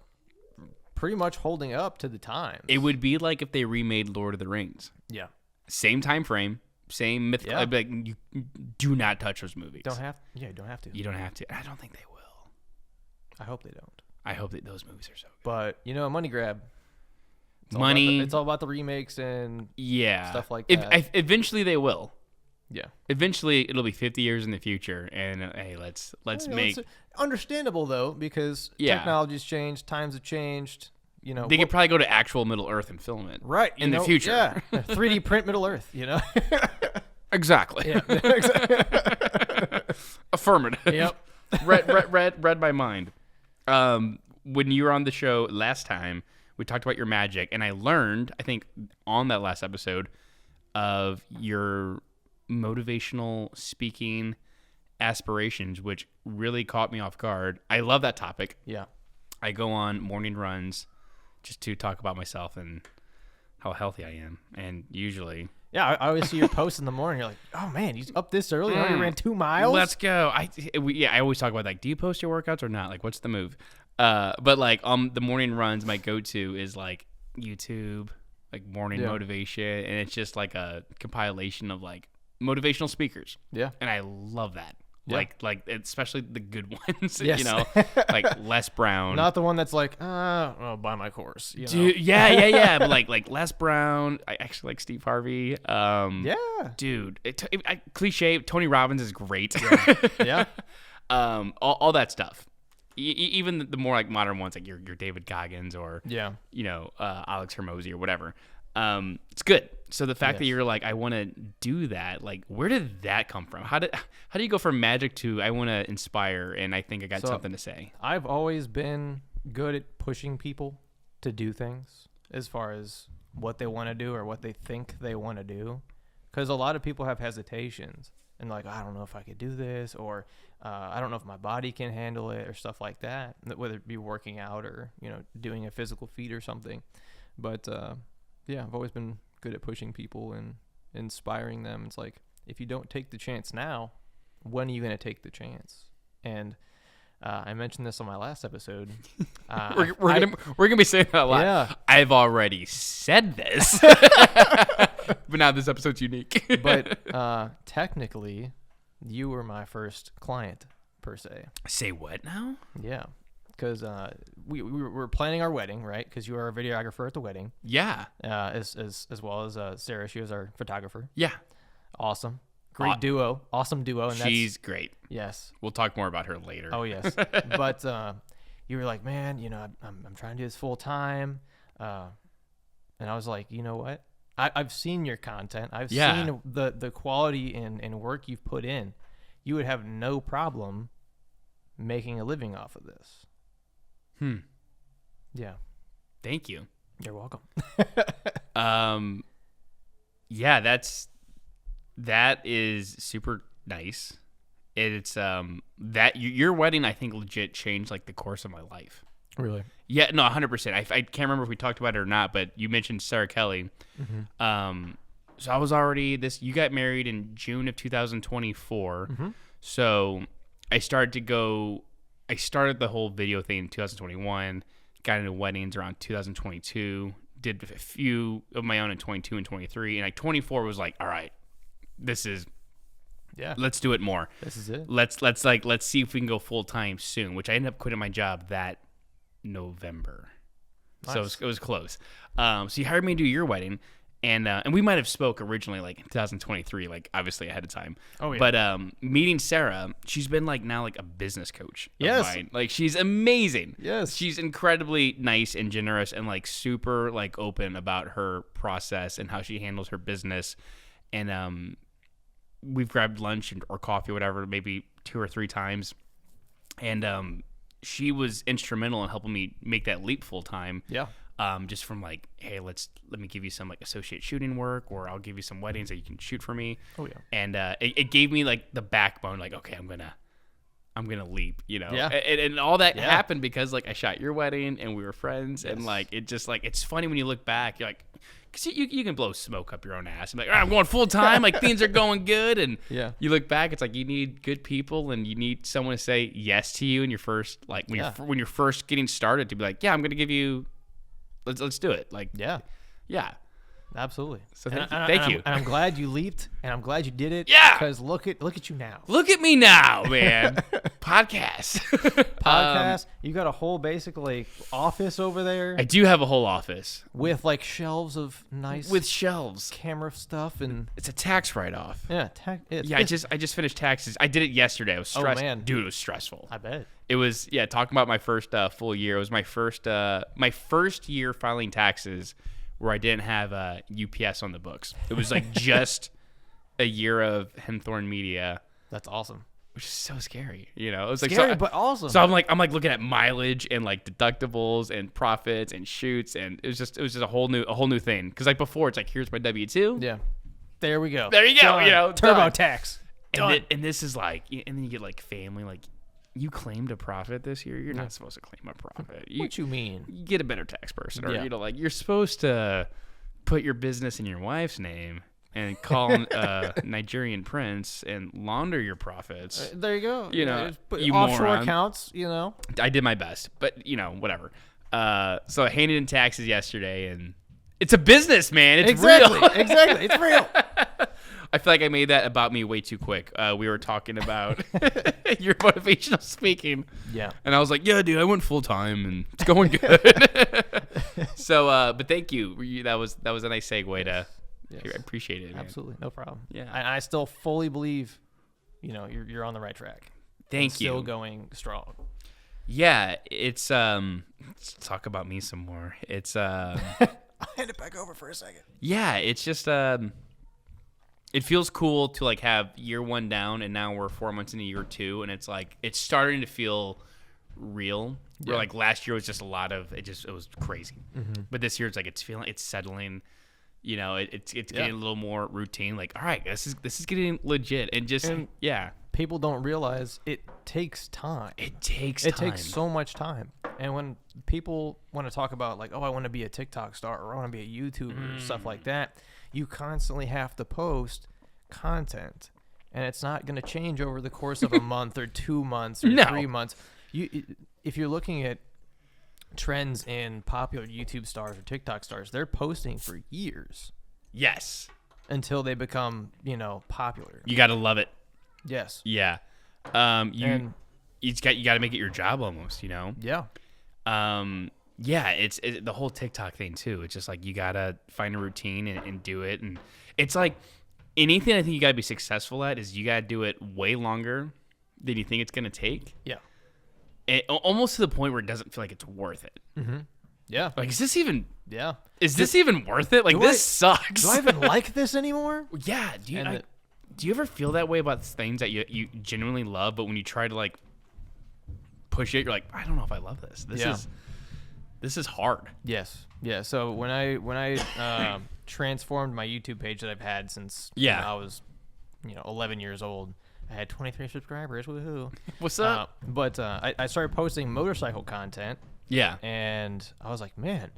Speaker 2: pretty much holding up to the time.
Speaker 1: It would be like if they remade Lord of the Rings.
Speaker 2: Yeah,
Speaker 1: same time frame, same myth. Yeah. Like, you do not touch those movies.
Speaker 2: You don't have to.
Speaker 1: You don't have to. I don't think they will.
Speaker 2: I hope they don't.
Speaker 1: I hope that those movies are so good.
Speaker 2: But a money grab. It's all about the remakes and stuff like that.
Speaker 1: Eventually they will.
Speaker 2: Yeah.
Speaker 1: Eventually, it'll be 50 years in the future, and hey, let's make.
Speaker 2: It's understandable though, because technology's changed, times have changed. You know,
Speaker 1: they could probably go to actual Middle Earth and film it in the future.
Speaker 2: Yeah, 3D print Middle Earth. You know.
Speaker 1: Exactly.
Speaker 2: Yeah.
Speaker 1: Affirmative.
Speaker 2: Yep.
Speaker 1: read my mind. When you were on the show last time, we talked about your magic, and I learned, I think, on that last episode, of your motivational speaking aspirations, which really caught me off guard. I love that topic.
Speaker 2: Yeah.
Speaker 1: I go on morning runs just to talk about myself and how healthy I am. And usually...
Speaker 2: Yeah, I always see your posts in the morning. You're like, oh, man, you up this early? You already ran 2 miles?
Speaker 1: Let's go. I always talk about, like, do you post your workouts or not? Like, what's the move? But, like, the morning runs, my go-to is, like, YouTube, like, morning motivation. And it's just, like, a compilation of, like, motivational speakers.
Speaker 2: Yeah.
Speaker 1: And I love that. Yeah. Like especially the good ones.
Speaker 2: Yes.
Speaker 1: You know, like Les Brown.
Speaker 2: Not the one that's like, I'll buy my course. You know?
Speaker 1: Dude, yeah. But like Les Brown. I actually like Steve Harvey.
Speaker 2: Yeah.
Speaker 1: Dude, cliche. Tony Robbins is great.
Speaker 2: Yeah.
Speaker 1: All that stuff. Even the more like modern ones, like your David Goggins or Alex Hormozy or whatever. It's good. So the fact that you're like, I want to do that, like, where did that come from? How do you go from magic to I want to inspire and I think I got something to say?
Speaker 2: I've always been good at pushing people to do things as far as what they want to do or what they think they want to do. Because a lot of people have hesitations and like, I don't know if I could do this, or I don't know if my body can handle it, or stuff like that, whether it be working out or, doing a physical feat or something. But yeah, I've always been good at pushing people and inspiring them. It's like, if you don't take the chance now, when are you going to take the chance? And I mentioned this on my last episode.
Speaker 1: We're gonna be saying that a lot.
Speaker 2: Yeah.
Speaker 1: I've already said this, but now this episode's unique.
Speaker 2: But technically, you were my first client, per se.
Speaker 1: Say what now?
Speaker 2: Yeah, because we were planning our wedding, right? Because you were our videographer at the wedding.
Speaker 1: Yeah.
Speaker 2: As well as Sarah, she was our photographer.
Speaker 1: Yeah.
Speaker 2: Awesome. Great duo. Awesome duo. And
Speaker 1: she's great.
Speaker 2: Yes.
Speaker 1: We'll talk more about her later.
Speaker 2: Oh, yes. But you were like, man, I'm trying to do this full time. And I was like, you know what? I've seen your content. I've seen the quality and work you've put in. You would have no problem making a living off of this. Yeah.
Speaker 1: Thank you.
Speaker 2: You're welcome.
Speaker 1: Yeah, that is super nice. It's that your wedding, I think, legit changed like the course of my life.
Speaker 2: Really?
Speaker 1: Yeah, no, 100%. I can't remember if we talked about it or not, but you mentioned Sarah Kelly.
Speaker 2: Mm-hmm.
Speaker 1: So I was already you got married in June of 2024.
Speaker 2: Mm-hmm.
Speaker 1: So I started the whole video thing in 2021, got into weddings around 2022, did a few of my own in 22 and 23, and like 24 was like, all right, let's do it more.
Speaker 2: This is it.
Speaker 1: Let's see if we can go full time soon, which I ended up quitting my job that November. Nice. So it was close. So you hired me to do your wedding, and we might have spoke originally like in 2023, like obviously ahead of time.
Speaker 2: Oh yeah.
Speaker 1: But meeting Sarah, she's been like now like a business coach.
Speaker 2: Yes.
Speaker 1: Of mine. Like she's amazing.
Speaker 2: Yes.
Speaker 1: She's incredibly nice and generous and like super like open about her process and how she handles her business. And we've grabbed lunch or coffee or whatever, maybe 2 or 3 times. And she was instrumental in helping me make that leap full time.
Speaker 2: Yeah.
Speaker 1: Just from like, hey, let me give you some like associate shooting work, or I'll give you some weddings that you can shoot for me.
Speaker 2: Oh yeah.
Speaker 1: And it gave me like the backbone, like, okay, I'm gonna leap,
Speaker 2: Yeah.
Speaker 1: And all that happened because like I shot your wedding and we were friends. Yes. And like it just like it's funny when you look back, you're like, because you can blow smoke up your own ass. I'm like, all right, I'm going full time, like things are going good, and you look back, it's like you need good people and you need someone to say yes to you in your first like when you're first getting started, to be like, yeah, I'm gonna give you, let's do it, like yeah.
Speaker 2: Absolutely.
Speaker 1: So thank you.
Speaker 2: And I'm glad you leaped, and I'm glad you did it.
Speaker 1: Yeah.
Speaker 2: Because look at you now.
Speaker 1: Look at me now, man. Podcast.
Speaker 2: You got a whole basically office over there.
Speaker 1: I do have a whole office
Speaker 2: with like shelves of nice
Speaker 1: shelves,
Speaker 2: camera stuff, and
Speaker 1: it's a tax write-off.
Speaker 2: Yeah,
Speaker 1: I just finished taxes. I did it yesterday. I was stressed. Oh man, dude, it was stressful.
Speaker 2: I bet.
Speaker 1: It was talking about my first full year. It was my first year filing taxes where I didn't have UPS on the books. It was like just a year of Henthorn Media.
Speaker 2: That's awesome.
Speaker 1: Which is so scary, It was like
Speaker 2: scary, but awesome.
Speaker 1: So I'm like looking at mileage and like deductibles and profits and shoots, and it was just a whole new thing. Because like before, it's like, here's my W-2.
Speaker 2: Yeah. There we go.
Speaker 1: There you go.
Speaker 2: Done. TurboTax.
Speaker 1: And this is like, and then you get like family, like, you claimed a profit this year. You're not supposed to claim a profit.
Speaker 2: What you mean?
Speaker 1: You get a better tax person, or like you're supposed to put your business in your wife's name and call Nigerian prince and launder your profits.
Speaker 2: There you go.
Speaker 1: You
Speaker 2: offshore
Speaker 1: moron.
Speaker 2: Accounts.
Speaker 1: I did my best, but whatever. So I handed in taxes yesterday, and it's a business, man. It's real.
Speaker 2: Exactly. It's real.
Speaker 1: I feel like I made that about me way too quick. We were talking about your motivational speaking. Yeah. And I was like, yeah, dude, I went full time and it's going good. So, but thank you. That was a nice segue to, I appreciate it, man.
Speaker 2: Absolutely. No problem.
Speaker 1: Yeah.
Speaker 2: And I still fully believe, you're on the right track.
Speaker 1: Thank you.
Speaker 2: Still going strong.
Speaker 1: Yeah. It's, let's talk about me some more. It's,
Speaker 2: I'll hand it back over for a second.
Speaker 1: Yeah. It's just, it feels cool to like have year 1 down, and now we're 4 months into year 2, and it's like it's starting to feel real. Where like last year was just a lot of it was crazy. But this year it's settling. You know, it's getting a little more routine. Like, all right, this is getting legit, and
Speaker 2: people don't realize it takes time.
Speaker 1: It takes
Speaker 2: so much time. And when people want to talk about like, oh, I want to be a TikTok star or I want to be a YouTuber or stuff like that, you constantly have to post content, and it's not going to change over the course of a month or 2 months or 3 months. If you're looking at trends in popular YouTube stars or TikTok stars, they're posting for years.
Speaker 1: Yes.
Speaker 2: Until they become, popular.
Speaker 1: You got to love it.
Speaker 2: Yes.
Speaker 1: Yeah. You got to make it your job almost, Yeah. Yeah, it's the whole TikTok thing too. It's just like you got to find a routine and do it, and it's like anything I think you got to be successful at is you got to do it way longer than you think it's going to take.
Speaker 2: Yeah.
Speaker 1: Almost to the point where it doesn't feel like it's worth it.
Speaker 2: Mm-hmm. Yeah.
Speaker 1: Like, is this even worth it? Like, this sucks.
Speaker 2: Do I even like this anymore?
Speaker 1: Yeah. Do you ever feel that way about things that you genuinely love, but when you try to, like, push it, you're like, I don't know if I love this. This is hard.
Speaker 2: Yes. Yeah. So when I transformed my YouTube page that I've had since I was, 11 years old, I had 23 subscribers. Woohoo!
Speaker 1: What's up?
Speaker 2: But I started posting motorcycle content.
Speaker 1: Yeah.
Speaker 2: And I was like, man,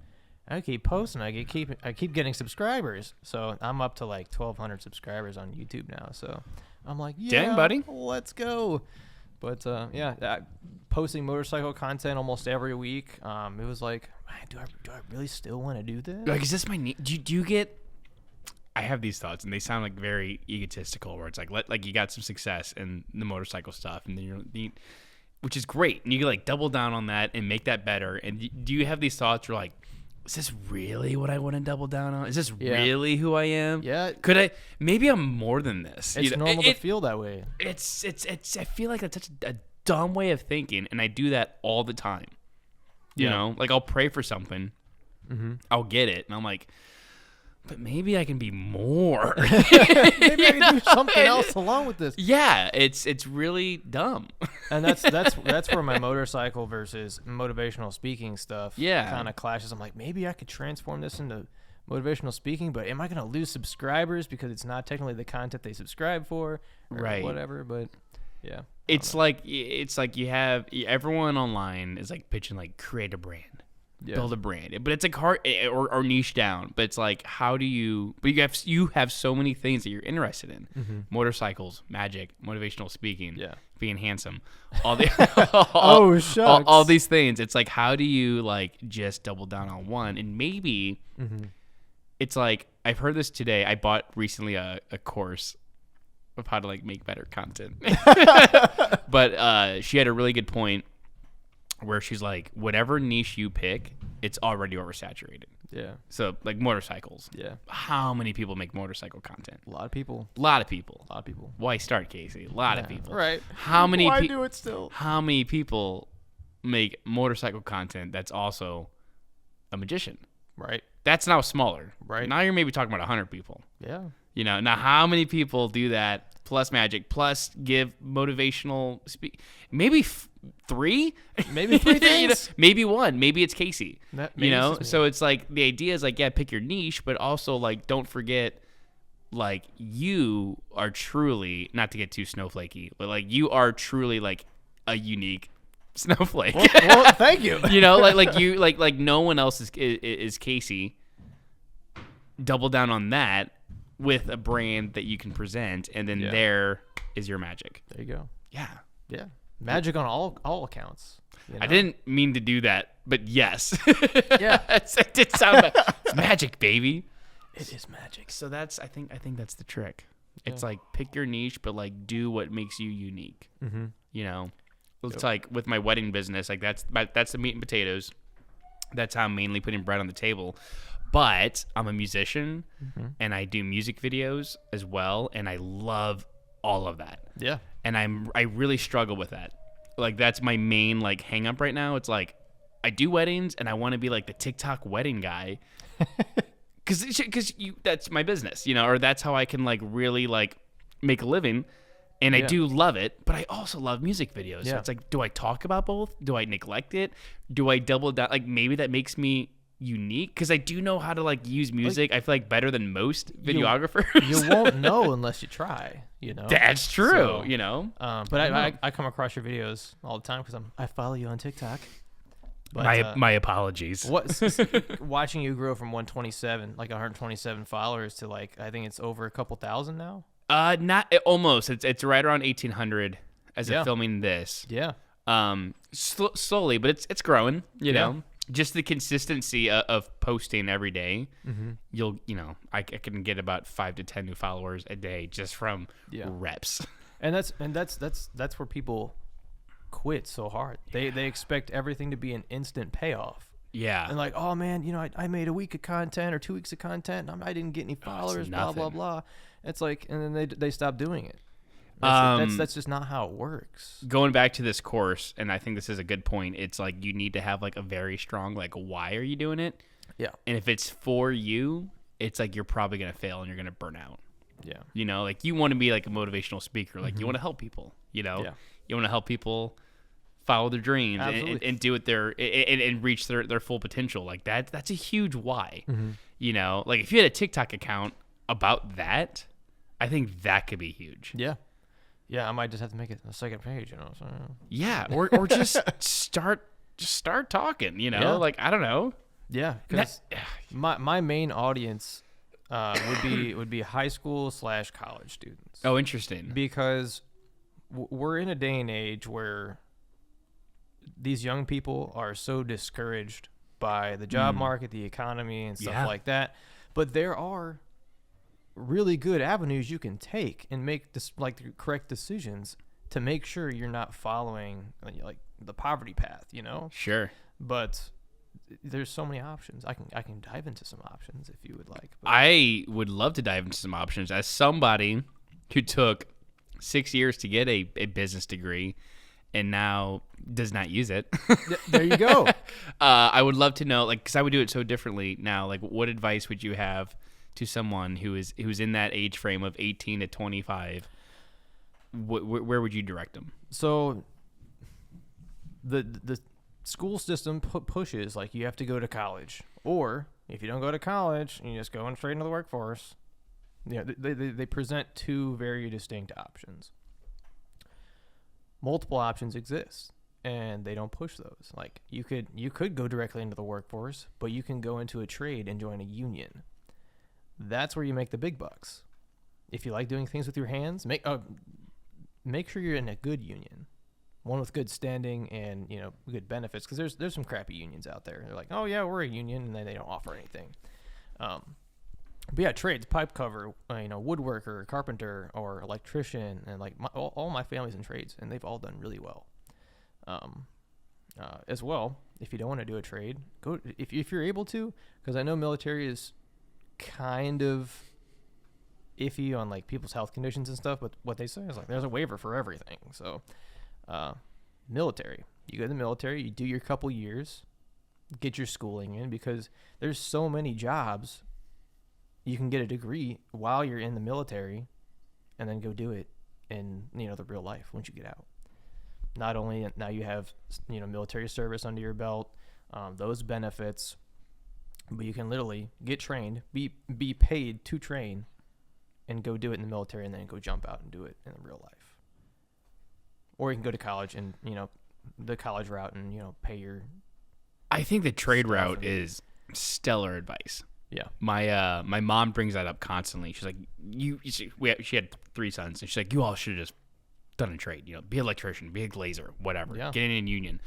Speaker 2: I keep posting. I keep getting subscribers. So I'm up to like 1,200 subscribers on YouTube now. So I'm like, yeah,
Speaker 1: dang, buddy,
Speaker 2: let's go. But posting motorcycle content almost every week. It was like, man, do I really still want to do this?
Speaker 1: Like, is this my need? Do you get? I have these thoughts, and they sound like very egotistical. Where it's like you got some success in the motorcycle stuff, and then which is great, and you can like double down on that and make that better. And do you have these thoughts? You're like, is this really what I want to double down on? Is this really who I am?
Speaker 2: Yeah.
Speaker 1: Could I? Maybe I'm more than this.
Speaker 2: It's normal to feel that way.
Speaker 1: It's. I feel like that's such a dumb way of thinking, and I do that all the time. You know, like I'll pray for something, I'll get it, and I'm like, but maybe I can be more.
Speaker 2: Maybe I can do something else along with this.
Speaker 1: Yeah, it's really dumb.
Speaker 2: And that's where my motorcycle versus motivational speaking stuff kind of clashes. I'm like, maybe I could transform this into motivational speaking, but am I going to lose subscribers because it's not technically the content they subscribe for, or whatever? But yeah,
Speaker 1: it's like you have everyone online is like pitching like create a brand. Build a brand, but it's like hard or niche down. But it's like, how do you? But you have so many things that you're interested in: motorcycles, magic, motivational speaking, being handsome, all the all these things. It's like, how do you like just double down on one? And maybe it's like, I've heard this today. I bought recently a course of how to like make better content, but she had a really good point. Where she's like, whatever niche you pick, it's already oversaturated.
Speaker 2: Yeah.
Speaker 1: So, like motorcycles.
Speaker 2: Yeah.
Speaker 1: How many people make motorcycle content?
Speaker 2: A lot of people.
Speaker 1: Why start, Casey? A lot of people.
Speaker 2: Right.
Speaker 1: Why
Speaker 2: do it still?
Speaker 1: How many people make motorcycle content that's also a magician?
Speaker 2: Right.
Speaker 1: That's now smaller.
Speaker 2: Right.
Speaker 1: Now you're maybe talking about 100 people.
Speaker 2: Yeah.
Speaker 1: Now how many people do that plus magic plus give motivational maybe 3?
Speaker 2: Maybe 3 things?
Speaker 1: Maybe 1. Maybe it's Casey. So it's like the idea is like, pick your niche, but also like don't forget like you are truly, not to get too snowflakey, but like you are truly like a unique snowflake.
Speaker 2: Well, thank you.
Speaker 1: like you like no one else is Casey. Double down on that with a brand that you can present, and then there is your magic.
Speaker 2: There you go.
Speaker 1: Yeah.
Speaker 2: Magic on all accounts.
Speaker 1: I didn't mean to do that, but yes.
Speaker 2: Yeah.
Speaker 1: It did sound like it's magic, baby.
Speaker 2: It is magic.
Speaker 1: So I think that's the trick. Yeah. It's like pick your niche, but like do what makes you unique. It's like with my wedding business, like that's the meat and potatoes. That's how I'm mainly putting bread on the table. But I'm a musician, and I do music videos as well, and I love all of that.
Speaker 2: Yeah.
Speaker 1: And I really struggle with that. Like that's my main like hang up right now. It's like I do weddings, and I want to be like the TikTok wedding guy, because that's my business, or that's how I can like really like make a living. And I do love it, but I also love music videos.
Speaker 2: Yeah.
Speaker 1: So it's like, do I talk about both? Do I neglect it? Do I double down? Like, maybe that makes me unique because I do know how to like use music. I feel like better than most videographers.
Speaker 2: You won't know unless you try.
Speaker 1: That's true.
Speaker 2: So, but I come across your videos all the time because I follow you on TikTok. But,
Speaker 1: my apologies.
Speaker 2: Watching you grow from 127 followers to like I think it's over a couple thousand now.
Speaker 1: Almost. It's right around 1,800 as of filming this.
Speaker 2: Yeah.
Speaker 1: Slowly, but it's growing. You know, just the consistency of posting every day. Mm-hmm. I can get about 5 to 10 new followers a day just from reps. And
Speaker 2: that's where people quit so hard. They expect everything to be an instant payoff.
Speaker 1: Yeah.
Speaker 2: And like, oh man, I made a week of content or 2 weeks of content and I didn't get any followers, blah, blah, blah. It's like, and then they stop doing it. That's just not how it works.
Speaker 1: Going back to this course, and I think this is a good point, it's like you need to have like a very strong, like, why are you doing it?
Speaker 2: Yeah.
Speaker 1: And if it's for you, it's like you're probably going to fail and you're going to burn out.
Speaker 2: Yeah.
Speaker 1: Like you want to be like a motivational speaker. Like you want to help people, You want to help people follow their dreams and do it and reach their full potential. Like that's a huge why. Mm-hmm. Like if you had a TikTok account about that, I think that could be huge.
Speaker 2: Yeah. Yeah, I might just have to make it a second page, So.
Speaker 1: Yeah, or just start talking,
Speaker 2: Yeah.
Speaker 1: Like I don't know.
Speaker 2: Yeah, because my main audience would be high school / college students.
Speaker 1: Oh, interesting.
Speaker 2: Because we're in a day and age where these young people are so discouraged by the job market, the economy, and stuff like that. But there are really good avenues you can take and make the correct decisions to make sure you're not following like the poverty path,
Speaker 1: Sure.
Speaker 2: But there's so many options. I can dive into some options if you would like. But
Speaker 1: I would love to dive into some options as somebody who took 6 years to get a business degree and now does not use it.
Speaker 2: There you go.
Speaker 1: I would love to know, like, because I would do it so differently now. Like, what advice would you have to someone who's in that age frame of 18 to 25? Where would you direct them?
Speaker 2: So the school system pushes like you have to go to college, or if you don't go to college, you just go straight into the workforce. They present two very distinct options. Multiple options exist, and they don't push those. Like you could go directly into the workforce, but you can go into a trade and join a union. That's where you make the big bucks. If you like doing things with your hands, make sure you're in a good union, one with good standing and good benefits. Because there's some crappy unions out there. They're like, oh yeah, we're a union, and then they don't offer anything. But yeah, trades, pipe cover, woodworker, carpenter, or electrician, and like all my family's in trades, and they've all done really well. As well, if you don't want to do a trade, go if you're able to, because I know military is kind of iffy on like people's health conditions and stuff, but what they say is like there's a waiver for everything. So military, you go to the military, you do your couple years, get your schooling in, because there's so many jobs you can get a degree while you're in the military and then go do it in the real life once you get out. Not only now you have military service under your belt, those benefits, but you can literally get trained, be paid to train, and go do it in the military, and then go jump out and do it in real life. Or you can go to college and the college route and she your.
Speaker 1: I think the trade route is stellar advice.
Speaker 2: Yeah.
Speaker 1: My mom brings that up constantly. She's like, she had 3 sons, and she's like, you all should have just done a trade. Be an electrician, be a glazer, whatever. Yeah. Get in a union,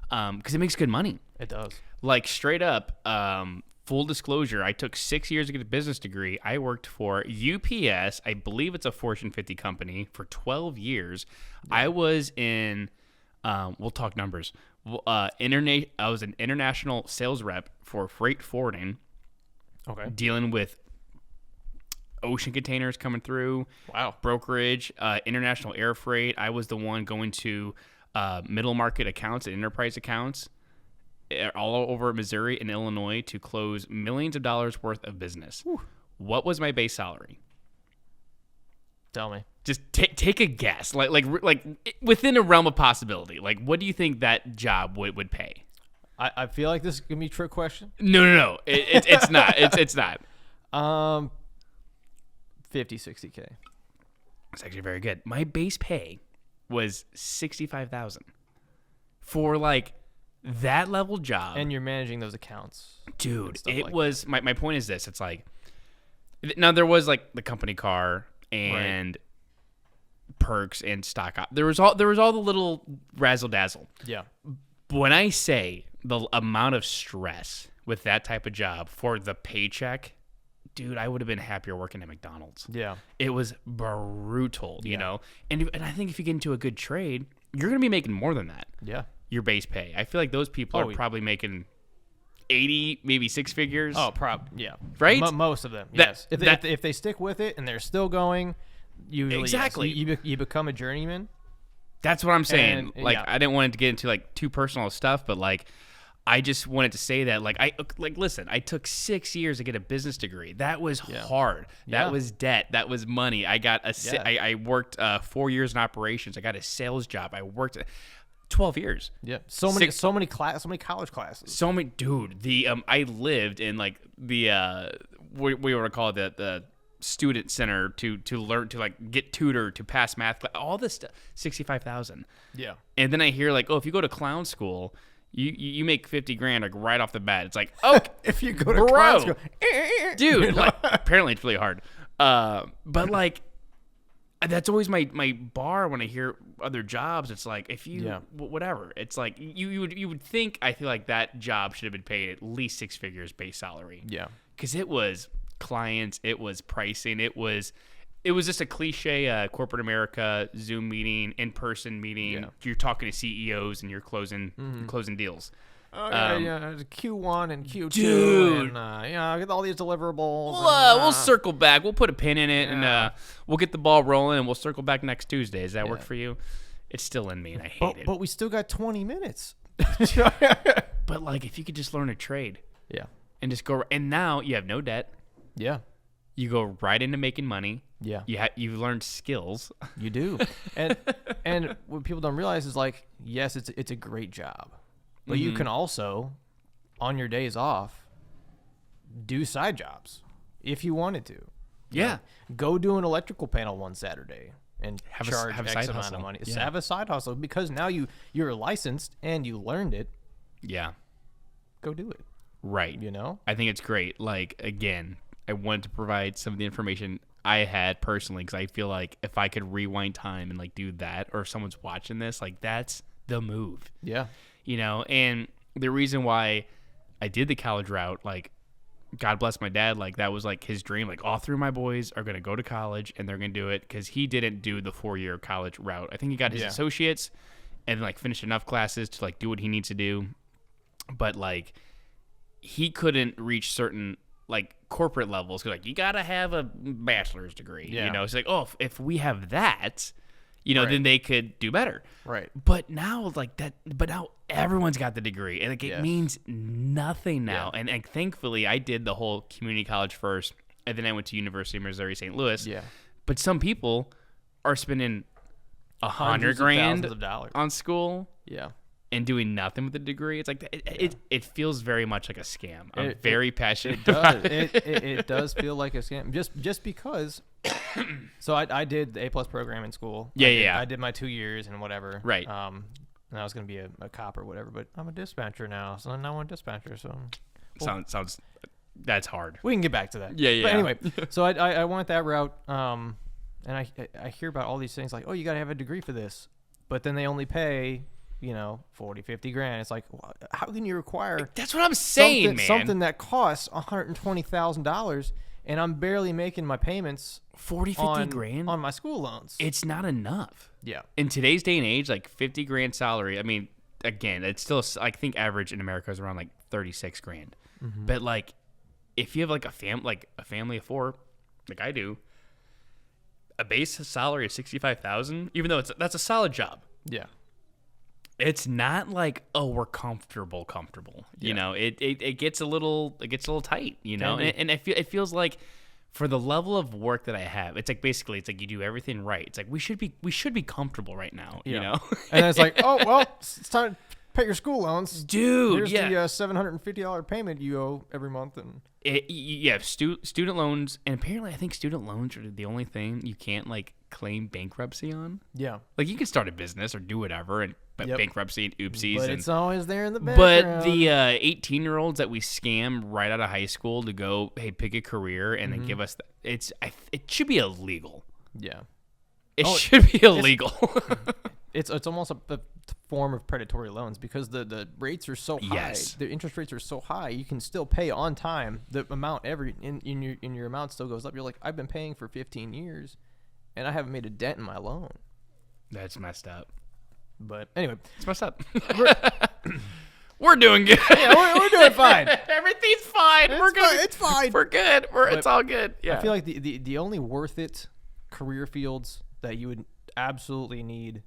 Speaker 1: because it makes good money.
Speaker 2: It does. Like
Speaker 1: straight up. Full disclosure, I took 6 years to get a business degree. I worked for UPS. I believe it's a Fortune 50 company for 12 years. Yeah. I was in, we'll talk numbers. I was an international sales rep for freight forwarding.
Speaker 2: Okay.
Speaker 1: Dealing with ocean containers coming through.
Speaker 2: Wow.
Speaker 1: Brokerage, international air freight. I was the one going to middle market accounts and enterprise accounts all over Missouri and Illinois to close millions of dollars worth of business. Whew. What was my base salary?
Speaker 2: Tell me.
Speaker 1: Just take a guess, like within a realm of possibility. Like, what do you think that job would pay?
Speaker 2: I feel like this is gonna be a trick question.
Speaker 1: No. It's not. It's not.
Speaker 2: 50, 60K.
Speaker 1: It's actually very good. My base pay was $65,000 for like that level job.
Speaker 2: And you're managing those accounts,
Speaker 1: dude. It was my point is this. It's like, now there was like the company car and perks and stock op. There was all the little razzle dazzle.
Speaker 2: Yeah.
Speaker 1: When I say the amount of stress with that type of job for the paycheck, dude, I would have been happier working at McDonald's.
Speaker 2: Yeah.
Speaker 1: It was brutal, you know? And I think if you get into a good trade, you're going to be making more than that.
Speaker 2: Yeah.
Speaker 1: Your base pay. I feel like those people are probably making 80, maybe six figures.
Speaker 2: Oh, yeah.
Speaker 1: Right?
Speaker 2: Most of them, yes. If they stick with it and they're still going, usually,
Speaker 1: exactly.
Speaker 2: Yes, you become a journeyman.
Speaker 1: That's what I'm saying.
Speaker 2: And,
Speaker 1: like, I didn't want it to get into like too personal stuff, but like, I just wanted to say that, listen, I took 6 years to get a business degree. That was hard. That was debt. That was money. I got I worked 4 years in operations. I got a sales job. I worked 12 years.
Speaker 2: Yeah. So many college classes.
Speaker 1: Dude, I lived in like the, we were to call it the student center to learn, to like get tutored, to pass math, all this stuff, $65,000.
Speaker 2: Yeah.
Speaker 1: And then I hear like, oh, if you go to clown school, you make $50,000 like right off the bat. It's like, oh,
Speaker 2: if you go to clown school,
Speaker 1: dude, like, apparently it's really hard. But like, that's always my bar when I hear other jobs. It's like, if you whatever, it's like you would think, I feel like that job should have been paid at least six figures base salary.
Speaker 2: Yeah.
Speaker 1: Because it was clients, it was pricing, it was just a cliche corporate America Zoom meeting, in-person meeting. Yeah. You're talking to CEOs and you're closing deals.
Speaker 2: Oh, yeah. Q1 and Q2.
Speaker 1: Dude.
Speaker 2: And, get all these deliverables.
Speaker 1: We'll circle back. We'll put a pin in it, and we'll get the ball rolling, and we'll circle back next Tuesday. Does that work for you? It's still in me, and I hate it.
Speaker 2: But we still got 20 minutes.
Speaker 1: But, like, if you could just learn a trade.
Speaker 2: Yeah.
Speaker 1: And just go, and now you have no debt.
Speaker 2: Yeah.
Speaker 1: You go right into making money.
Speaker 2: Yeah.
Speaker 1: You've learned skills.
Speaker 2: You do. And what people don't realize is, like, yes, it's a great job. But you can also, on your days off, do side jobs if you wanted to.
Speaker 1: Yeah.
Speaker 2: Know, go do an electrical panel one Saturday and charge X amount of money.
Speaker 1: Yeah.
Speaker 2: Have a side hustle, because now you're licensed and you learned it.
Speaker 1: Yeah.
Speaker 2: Go do it.
Speaker 1: Right.
Speaker 2: You know?
Speaker 1: I think it's great. Like, again, I wanted to provide some of the information I had personally, because I feel like if I could rewind time and like do that, or if someone's watching this, like, that's the move.
Speaker 2: Yeah.
Speaker 1: You know, and the reason why I did the college route, like, God bless my dad, like, that was like his dream. Like, all three of my boys are going to go to college and they're going to do it, because he didn't do the 4-year college route. I think he got his associates and like finished enough classes to like do what he needs to do. But like, he couldn't reach certain like corporate levels, because like, you got to have a bachelor's degree. You know, it's like, oh, if we have that, you know, then they could do better.
Speaker 2: Right.
Speaker 1: But now, like that, now everyone's got the degree, and like, it means nothing now.
Speaker 2: Yeah.
Speaker 1: And thankfully, I did the whole community college first, and then I went to University of Missouri St. Louis.
Speaker 2: Yeah.
Speaker 1: But some people are spending $100,000 on school.
Speaker 2: Yeah.
Speaker 1: And doing nothing with the degree. It's like it feels very much like a scam. I'm very passionate.
Speaker 2: It does feel like a scam. Just because. So I did the A+ program in school. I did my 2 years and whatever.
Speaker 1: Right.
Speaker 2: And I was gonna be a cop or whatever, but I'm a dispatcher now, so I'm now a dispatcher. So
Speaker 1: sounds that's hard.
Speaker 2: We can get back to that.
Speaker 1: Yeah.
Speaker 2: But anyway, so I went that route. And I hear about all these things like, oh, you gotta have a degree for this, but then they only pay, you know, 40, 50 grand. It's like, how can you require?
Speaker 1: That's what I'm saying, man.
Speaker 2: Something that costs $120,000, and I'm barely making my payments.
Speaker 1: 40, 50 grand
Speaker 2: on my school loans.
Speaker 1: It's not enough.
Speaker 2: Yeah.
Speaker 1: In today's day and age, like 50 grand salary. I mean, again, it's still, I think average in America is around like 36 grand. Mm-hmm. But like, if you have like a family of four, like I do, a base salary of 65,000, even though that's a solid job.
Speaker 2: Yeah.
Speaker 1: It's not like, oh, we're comfortable. You know, it gets a little tight, you know, and it feels like for the level of work that I have, it's like basically it's like you do everything right. It's like we should be comfortable right now, you know.
Speaker 2: And then it's like, oh well, it's time to pay your school loans,
Speaker 1: dude.
Speaker 2: Here's the $750 payment you owe every month, and
Speaker 1: student loans, and apparently I think student loans are the only thing you can't like claim bankruptcy on.
Speaker 2: Yeah,
Speaker 1: like you can start a business or do whatever, but bankruptcy and oopsies,
Speaker 2: but it's always there in the background.
Speaker 1: But the 18-year-olds that we scam right out of high school to go, hey, pick a career and then give us it should be illegal.
Speaker 2: Yeah,
Speaker 1: it should be illegal.
Speaker 2: It's almost a form of predatory loans because the rates are so high.
Speaker 1: Yes.
Speaker 2: The interest rates are so high. You can still pay on time. The amount in your amount still goes up. You're like, I've been paying for 15 years, and I haven't made a dent in my loan.
Speaker 1: That's messed up.
Speaker 2: But anyway,
Speaker 1: it's messed up. We're doing good.
Speaker 2: Yeah, we're doing fine.
Speaker 1: Everything's fine. We're good.
Speaker 2: It's fine.
Speaker 1: We're good. It's all good. Yeah.
Speaker 2: I feel like the only worth it career fields that you would absolutely need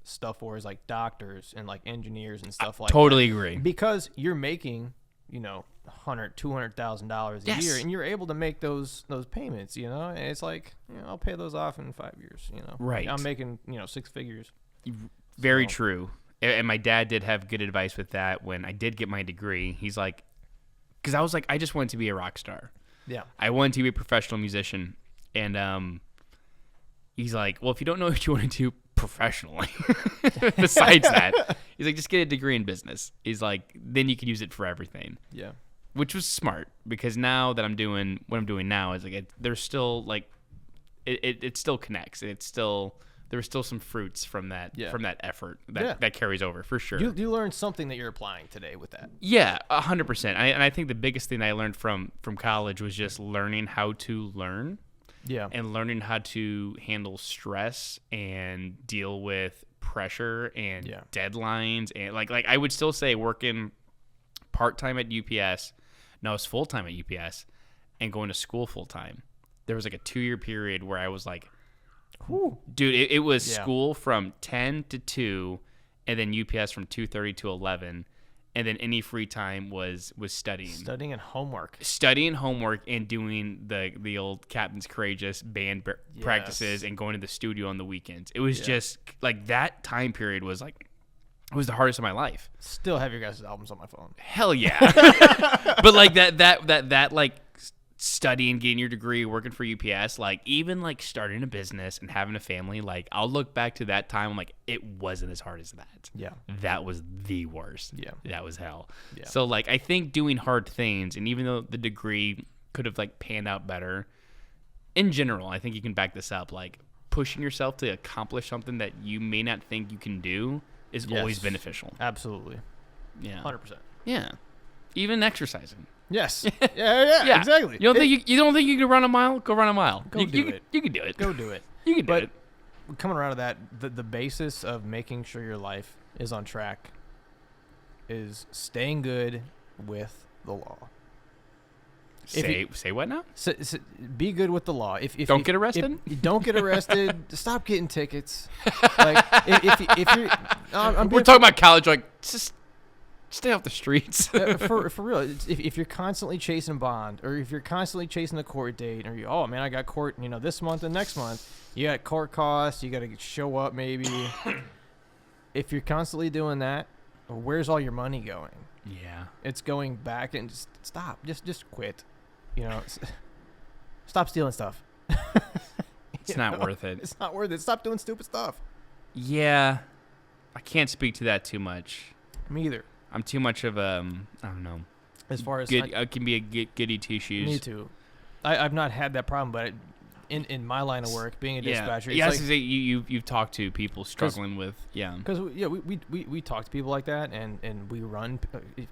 Speaker 2: stuff for is like doctors and like engineers and stuff like
Speaker 1: totally
Speaker 2: that.
Speaker 1: Agree.
Speaker 2: Because you're making, $100,000-$200,000 a year, and you're able to make those payments, and it's like, I'll pay those off in 5 years,
Speaker 1: Right.
Speaker 2: I'm making, 6 figures.
Speaker 1: Very true. And my dad did have good advice with that when I did get my degree. He's like, because I was like, I just wanted to be a rock star.
Speaker 2: Yeah.
Speaker 1: I wanted to be a professional musician. And he's like, well, if you don't know what you want to do professionally, besides that, he's like, just get a degree in business. He's like, then you can use it for everything.
Speaker 2: Yeah.
Speaker 1: Which was smart, because now that I'm doing what I'm doing now is like, there's still like, it still connects. There's still some fruits from that effort that carries over for sure.
Speaker 2: You learned something that you're applying today with that.
Speaker 1: Yeah, 100%. And I think the biggest thing I learned from college was just learning how to learn.
Speaker 2: Yeah.
Speaker 1: And learning how to handle stress and deal with pressure and deadlines, and like I would still say working part-time at UPS. No, I was full-time at UPS and going to school full-time. There was like a 2-year period where I was like,
Speaker 2: whew.
Speaker 1: Dude, it was school from 10 to 2, and then UPS from 2:30 to 11, and then any free time was studying.
Speaker 2: Studying and homework.
Speaker 1: Studying homework and doing the old Captain's Courageous band practices and going to the studio on the weekends. It was just like that time period was like, it was the hardest of my life.
Speaker 2: Still have your guys' albums on my phone.
Speaker 1: Hell yeah. But like that like studying, getting your degree, working for UPS, like even like starting a business and having a family, like I'll look back to that time, I'm like, it wasn't as hard as that.
Speaker 2: Yeah.
Speaker 1: That was the worst.
Speaker 2: Yeah.
Speaker 1: That was hell.
Speaker 2: Yeah.
Speaker 1: So like I think doing hard things, and even though the degree could have like panned out better, in general, I think you can back this up, like pushing yourself to accomplish something that you may not think you can do is always beneficial.
Speaker 2: Absolutely.
Speaker 1: Yeah.
Speaker 2: 100%.
Speaker 1: Yeah. Even exercising.
Speaker 2: Yes. Yeah, exactly.
Speaker 1: You don't think you can run a mile? Go run a mile.
Speaker 2: Do it.
Speaker 1: You can do it.
Speaker 2: Go do it.
Speaker 1: You can do it.
Speaker 2: But coming around to that, the basis of making sure your life is on track is staying good with the law.
Speaker 1: Say what now?
Speaker 2: Be good with the law. If
Speaker 1: don't get arrested.
Speaker 2: If you don't get arrested. Stop getting tickets. Like if you're,
Speaker 1: we're talking about college. Like just stay off the streets.
Speaker 2: for real. If you're constantly chasing a bond, or if you're constantly chasing a court date, or I got court, this month and next month, you got court costs, you got to show up maybe. If you're constantly doing that, where's all your money going?
Speaker 1: Yeah,
Speaker 2: it's going back, and just stop. Just quit. Stop stealing stuff.
Speaker 1: It's not worth it.
Speaker 2: It's not worth it. Stop doing stupid stuff.
Speaker 1: Yeah, I can't speak to that too much.
Speaker 2: Me either.
Speaker 1: I'm too much of I don't know.
Speaker 2: As far as
Speaker 1: I can be a goody two shoes.
Speaker 2: Me too. I've not had that problem, but in my line of work, being a dispatcher,
Speaker 1: yeah, like, you've talked to people struggling with
Speaker 2: because we talk to people like that, and we run.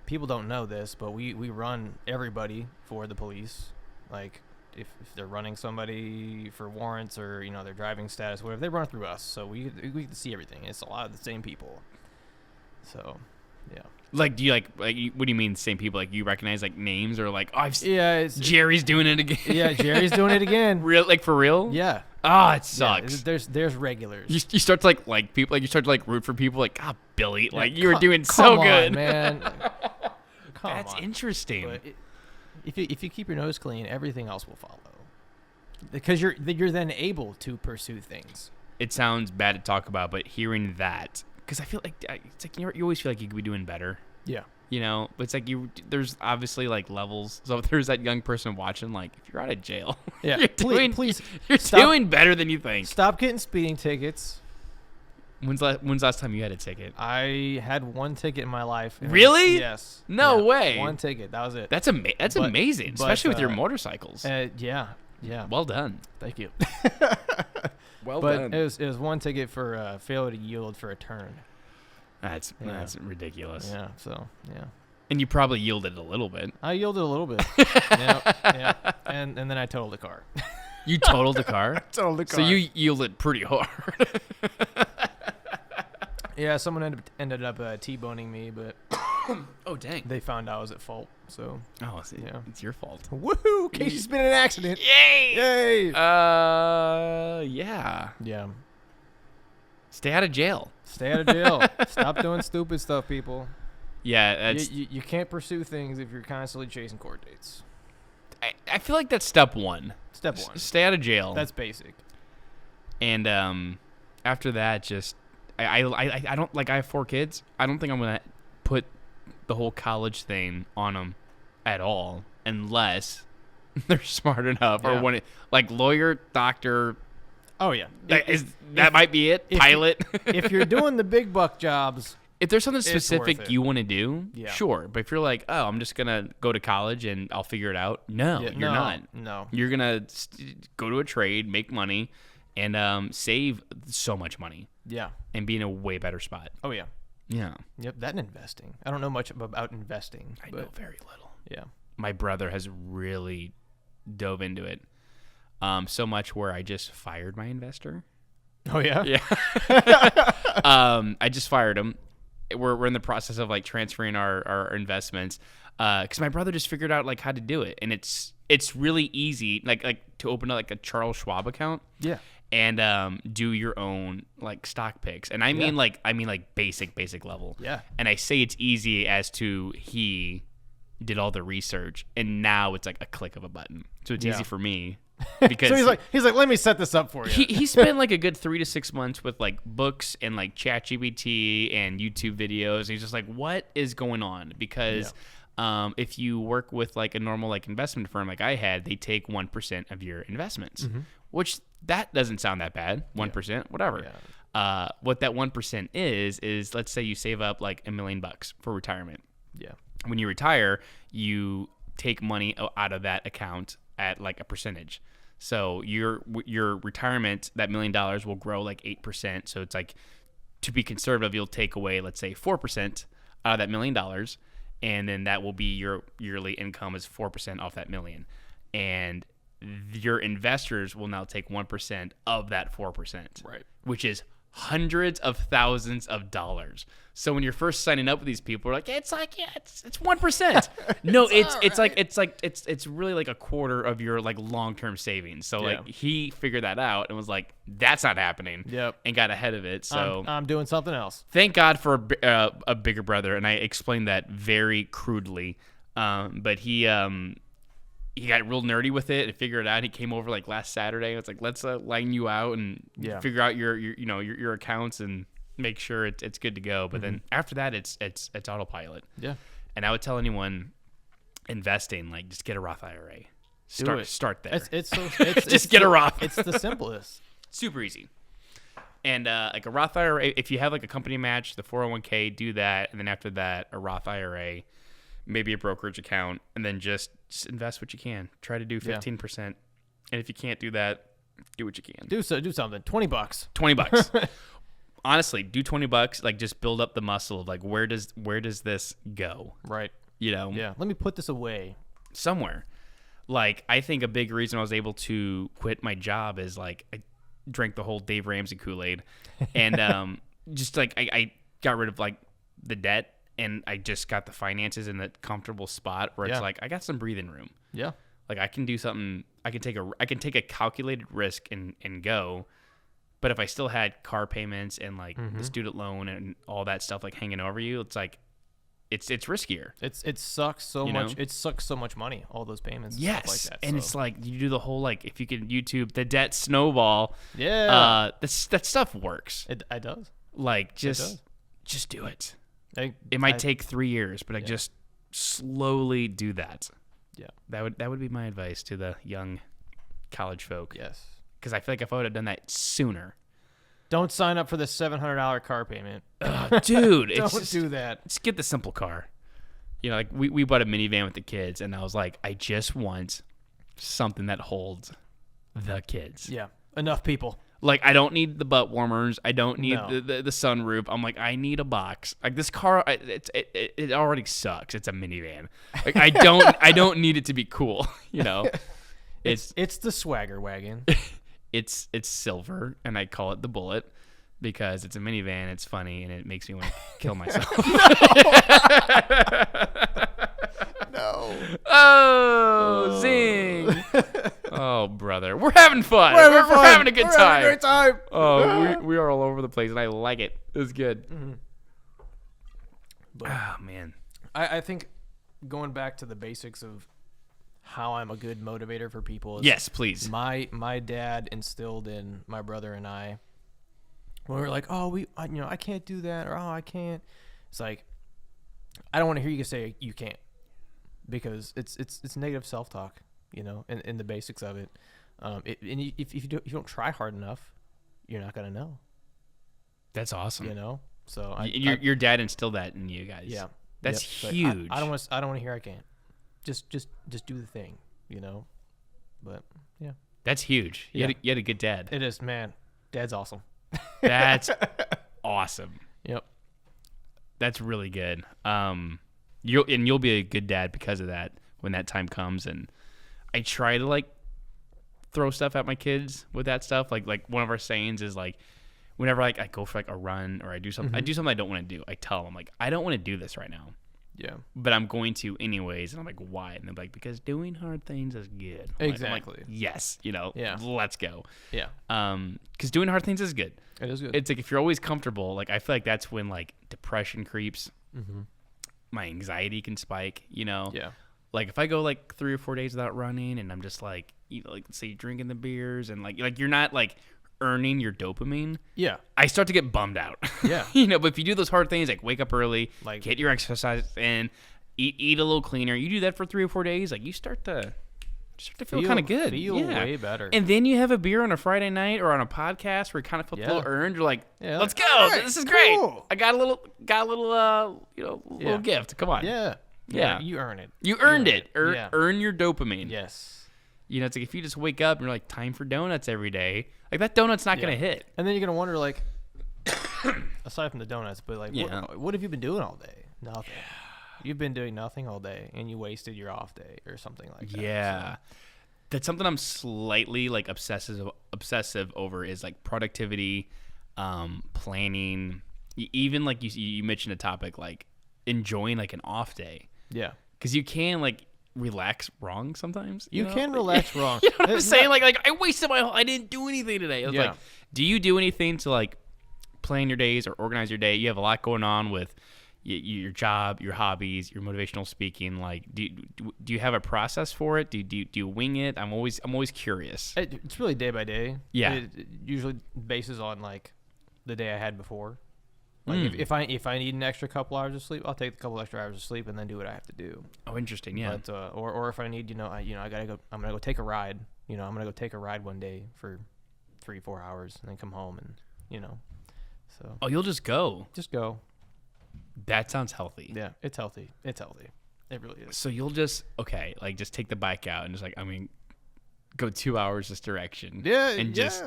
Speaker 2: People don't know this, but we run everybody for the police. Like if they're running somebody for warrants or their driving status, whatever, they run through us, so we get to see everything. It's a lot of the same people. So yeah.
Speaker 1: Like, do you like what do you mean same people? Like, you recognize like names, or like, Jerry's doing it again.
Speaker 2: Yeah, Jerry's doing it again.
Speaker 1: Real, like for real?
Speaker 2: Yeah.
Speaker 1: It sucks.
Speaker 2: Yeah, there's regulars.
Speaker 1: You start to like people, like you start to like root for people, like Billy, like you were doing so good,
Speaker 2: man.
Speaker 1: That's interesting.
Speaker 2: But if you keep your nose clean, everything else will follow. Because you're then able to pursue things.
Speaker 1: It sounds bad to talk about, but hearing that, because I feel like it's like you always feel like you could be doing better.
Speaker 2: Yeah.
Speaker 1: You know, but it's like there's obviously like levels. So if there's that young person watching, like if you're out of jail,
Speaker 2: yeah,
Speaker 1: you're doing better than you think.
Speaker 2: Stop getting speeding tickets.
Speaker 1: When's last time you had a ticket?
Speaker 2: I had one ticket in my life.
Speaker 1: Really?
Speaker 2: Yes.
Speaker 1: No way.
Speaker 2: One ticket. That was it.
Speaker 1: That's amazing, especially with your motorcycles.
Speaker 2: Yeah.
Speaker 1: Well done.
Speaker 2: Thank you.
Speaker 1: Well
Speaker 2: done.
Speaker 1: But
Speaker 2: it was one ticket for failure to yield for a turn.
Speaker 1: That's ridiculous.
Speaker 2: Yeah. So yeah.
Speaker 1: And you probably yielded a little bit.
Speaker 2: I yielded a little bit. Yeah. And then I totaled the car.
Speaker 1: You totaled the car?
Speaker 2: Totaled the car.
Speaker 1: So you yielded pretty hard.
Speaker 2: Yeah, someone ended up T-boning me, but
Speaker 1: oh dang,
Speaker 2: they found I was at fault. So
Speaker 1: it's your fault.
Speaker 2: Woohoo! Casey's been in an accident.
Speaker 1: Yay!
Speaker 2: Yeah.
Speaker 1: Stay out of jail.
Speaker 2: Stop doing stupid stuff, people.
Speaker 1: Yeah,
Speaker 2: you can't pursue things if you're constantly chasing court dates.
Speaker 1: I feel like that's step one. Stay out of jail.
Speaker 2: That's basic.
Speaker 1: And after that, just I don't like. I have 4 kids. I don't think I'm gonna put the whole college thing on them at all, unless they're smart enough or want it, like lawyer, doctor.
Speaker 2: Oh yeah,
Speaker 1: that might be it. Pilot.
Speaker 2: If you're doing the big buck jobs,
Speaker 1: if there's something specific you want to do, sure. But if you're like, oh, I'm just gonna go to college and I'll figure it out. No, you're not.
Speaker 2: No,
Speaker 1: you're gonna go to a trade, make money, and save so much money.
Speaker 2: Yeah,
Speaker 1: and be in a way better spot.
Speaker 2: Oh yeah.
Speaker 1: Yeah.
Speaker 2: Yep. That and investing. I don't know much about investing.
Speaker 1: I know very little.
Speaker 2: Yeah. My
Speaker 1: brother has really dove into it. So much where I just fired my investor.
Speaker 2: Oh yeah.
Speaker 1: Yeah. I just fired him. We're in the process of like transferring our investments. Because my brother just figured out like how to do it, and it's really easy. Like to open up like a Charles Schwab account.
Speaker 2: Yeah.
Speaker 1: And do your own like stock picks, and I mean like basic level.
Speaker 2: Yeah.
Speaker 1: And I say it's easy as to he did all the research, and now it's like a click of a button, so it's easy for me. Because
Speaker 2: so he's like, let me set this up for you.
Speaker 1: He spent like a good 3 to 6 months with like books and like ChatGPT and YouTube videos. And he's just like, what is going on? Because if you work with like a normal like investment firm like I had, they take 1% of your investments, which that doesn't sound that bad. 1%, whatever. Yeah. What that 1% is let's say you save up like $1 million for retirement.
Speaker 2: Yeah.
Speaker 1: When you retire, you take money out of that account at like a percentage. So your retirement, that $1 million will grow like 8%. So it's like, to be conservative, you'll take away, let's say 4% out of that $1 million. And then that will be your yearly income is 4% off that $1 million. And your investors will now take 1% of that 4%. Right. Which is hundreds of thousands of dollars. So when you're first signing up with these people, we're like, it's 1%. No, it's really like a quarter of your like long-term savings. So like he figured that out and was like, that's not happening.
Speaker 2: Yep.
Speaker 1: And got ahead of it. So
Speaker 2: I'm doing something else.
Speaker 1: Thank God for a bigger brother, and I explained that very crudely. But he got real nerdy with it and figured it out. He came over like last Saturday. It's like, let's line you out and figure out your accounts and make sure it's good to go. But then after that, it's autopilot.
Speaker 2: Yeah.
Speaker 1: And I would tell anyone investing, like, just get a Roth IRA. Start there.
Speaker 2: It's
Speaker 1: get a Roth.
Speaker 2: It's the simplest.
Speaker 1: Super easy. And like a Roth IRA, if you have like a company match, the 401k, do that. And then after that, a Roth IRA, maybe a brokerage account, and then just invest what you can. Try to do 15%. And if you can't do that, do what you can.
Speaker 2: Do something. $20.
Speaker 1: $20. Honestly, do $20. Like, just build up the muscle of like, where does this go?
Speaker 2: Right.
Speaker 1: You know?
Speaker 2: Yeah. Let me put this away
Speaker 1: somewhere. Like, I think a big reason I was able to quit my job is like I drank the whole Dave Ramsey Kool-Aid, and just like I got rid of like the debt. And I just got the finances in a comfortable spot where it's like I got some breathing room.
Speaker 2: Yeah,
Speaker 1: like I can do something. I can take a calculated risk and go. But if I still had car payments and like the student loan and all that stuff like hanging over you, it's like it's riskier.
Speaker 2: It sucks so much.
Speaker 1: Know?
Speaker 2: It sucks so much money. All those payments. And
Speaker 1: yes,
Speaker 2: stuff like that.
Speaker 1: And it's like you do the whole like if you can YouTube the debt snowball.
Speaker 2: Yeah.
Speaker 1: That stuff works.
Speaker 2: It does.
Speaker 1: Like just do it. It might take 3 years, but like just slowly do that.
Speaker 2: Yeah.
Speaker 1: That would be my advice to the young college folk.
Speaker 2: Yes.
Speaker 1: Because I feel like if I would have done that sooner.
Speaker 2: Don't sign up for the $700 car payment.
Speaker 1: Dude,
Speaker 2: Don't do that.
Speaker 1: Just get the simple car. You know, like we bought a minivan with the kids, and I was like, I just want something that holds the kids.
Speaker 2: Yeah, enough people.
Speaker 1: Like, I don't need the butt warmers. I don't need the sunroof. I'm like, I need a box. Like this car, it already sucks. It's a minivan. Like I don't need it to be cool. You know,
Speaker 2: it's the swagger wagon.
Speaker 1: It's silver, and I call it the Bullet because it's a minivan. It's funny, and it makes me want to kill myself.
Speaker 2: No.
Speaker 1: Oh, zing. Oh, brother. We're having fun. We're having a good time.
Speaker 2: Having a great time.
Speaker 1: Oh, we are all over the place, and I like it. It's good.
Speaker 2: Mm-hmm. But
Speaker 1: oh, man.
Speaker 2: I think going back to the basics of how I'm a good motivator for people is
Speaker 1: yes, please.
Speaker 2: My dad instilled in my brother and I when we were like, I can't do that, or I can't. It's like, I don't want to hear you say you can't, because it's negative self-talk, in the basics of it. If you don't try hard enough, you're not gonna know.
Speaker 1: That's awesome.
Speaker 2: So
Speaker 1: your dad instilled that in you guys.
Speaker 2: Yeah,
Speaker 1: that's huge.
Speaker 2: I don't want to hear I can't. Just do the thing, But yeah,
Speaker 1: that's huge. You had a good dad.
Speaker 2: It is, man. Dad's awesome.
Speaker 1: That's awesome.
Speaker 2: Yep.
Speaker 1: That's really good. You'll be a good dad because of that when that time comes. And I try to like throw stuff at my kids with that stuff. Like one of our sayings is like, whenever like I go for like a run or I do something, I do something I don't want to do. I tell them like, I don't want to do this right now.
Speaker 2: Yeah.
Speaker 1: But I'm going to anyways. And I'm like, why? And they're like, because doing hard things is good.
Speaker 2: Exactly.
Speaker 1: I'm like, yes.
Speaker 2: Yeah.
Speaker 1: Let's go.
Speaker 2: Yeah.
Speaker 1: Because doing hard things is good.
Speaker 2: It is good.
Speaker 1: It's like if you're always comfortable, like I feel like that's when like depression creeps.
Speaker 2: Mm-hmm.
Speaker 1: My anxiety can spike,
Speaker 2: Yeah.
Speaker 1: Like if I go like 3 or 4 days without running and I'm just like, like say drinking the beers and like you're not like earning your dopamine.
Speaker 2: Yeah.
Speaker 1: I start to get bummed out.
Speaker 2: Yeah.
Speaker 1: But if you do those hard things, like wake up early,
Speaker 2: like
Speaker 1: get your exercise in, eat a little cleaner. You do that for 3 or 4 days, like you start to feel kind of good.
Speaker 2: Feel way better.
Speaker 1: And then you have a beer on a Friday night or on a podcast where you kind of feel a little earned. You're like, let's go.
Speaker 2: Right,
Speaker 1: this is great.
Speaker 2: cool.
Speaker 1: I got a little little gift. Come on.
Speaker 2: Yeah.
Speaker 1: Yeah.
Speaker 2: You earn it.
Speaker 1: You earned it. Earn your dopamine.
Speaker 2: Yes.
Speaker 1: It's like if you just wake up and you're like, time for donuts every day, like that donut's not going to hit.
Speaker 2: And then you're going to wonder, like, aside from the donuts, but like, what have you been doing all day? Nothing. You've been doing nothing all day and you wasted your off day or something like that.
Speaker 1: Yeah.
Speaker 2: So.
Speaker 1: That's something I'm slightly like obsessive over is like productivity, planning, even like you mentioned a topic like enjoying like an off day.
Speaker 2: Yeah.
Speaker 1: Because you can like relax wrong sometimes.
Speaker 2: You can relax wrong.
Speaker 1: You know what I'm saying? Like I wasted I didn't do anything today. It's like, do you do anything to like plan your days or organize your day? You have a lot going on with your job, your hobbies, your motivational speaking. Like, do you have a process for it? Do you wing it? I'm always curious.
Speaker 2: It's really day by day.
Speaker 1: Yeah.
Speaker 2: It usually bases on like the day I had before. Like if I need an extra couple hours of sleep, I'll take a couple extra hours of sleep and then do what I have to do.
Speaker 1: Oh, interesting. Yeah.
Speaker 2: But or if I need, I gotta go. I'm gonna go take a ride. I'm gonna go take a ride one day for 3-4 hours and then come home and So.
Speaker 1: Oh, you'll just go.
Speaker 2: Just go.
Speaker 1: That sounds healthy.
Speaker 2: Yeah, it's healthy. It's healthy. It really is.
Speaker 1: So you'll just just take the bike out and just like go 2 hours this direction.
Speaker 2: Yeah.
Speaker 1: And just.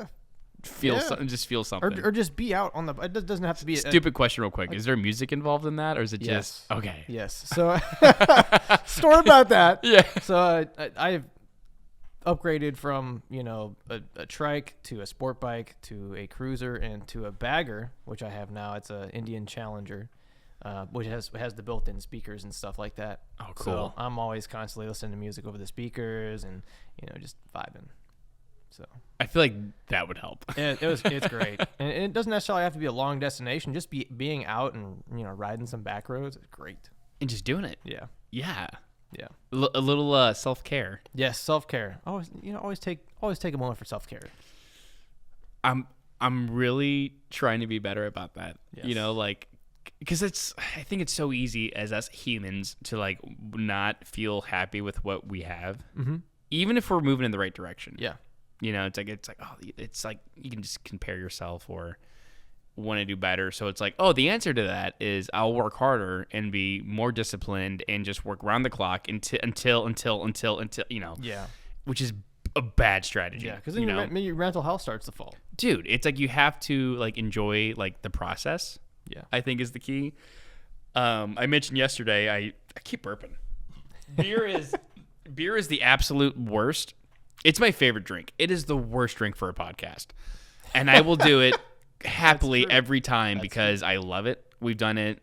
Speaker 1: Feel something,
Speaker 2: or just be out on the. It doesn't have to be.
Speaker 1: Stupid question, real quick. Is there music involved in that, or is it just okay?
Speaker 2: Yes. So, story about that.
Speaker 1: Yeah.
Speaker 2: So I've upgraded from a trike to a sport bike to a cruiser and to a bagger, which I have now. It's a Indian Challenger, which has the built-in speakers and stuff like that.
Speaker 1: Oh, cool.
Speaker 2: So I'm always constantly listening to music over the speakers and just vibing. So
Speaker 1: I feel like that would help.
Speaker 2: It's great, and it doesn't necessarily have to be a long destination. Just being out and riding some back roads is great.
Speaker 1: and just doing it.
Speaker 2: Yeah.
Speaker 1: Yeah.
Speaker 2: Yeah.
Speaker 1: A little self-care.
Speaker 2: Yes, self-care. Always take a moment for self-care.
Speaker 1: I'm really trying to be better about that.
Speaker 2: Yes.
Speaker 1: You know, like, because I think it's so easy as us humans to like not feel happy with what we have, even if we're moving in the right direction.
Speaker 2: Yeah.
Speaker 1: You know, it's like you can just compare yourself or want to do better. So it's like, oh, the answer to that is I'll work harder and be more disciplined and just work round the clock until you know.
Speaker 2: Yeah.
Speaker 1: Which is a bad strategy.
Speaker 2: Yeah, because then your mental health starts to fall.
Speaker 1: Dude, it's like you have to like enjoy like the process.
Speaker 2: Yeah,
Speaker 1: I think is the key. I mentioned yesterday. I keep burping. Beer is the absolute worst. It's my favorite drink. It is the worst drink for a podcast, and I will do it happily every time because I love it. We've done it.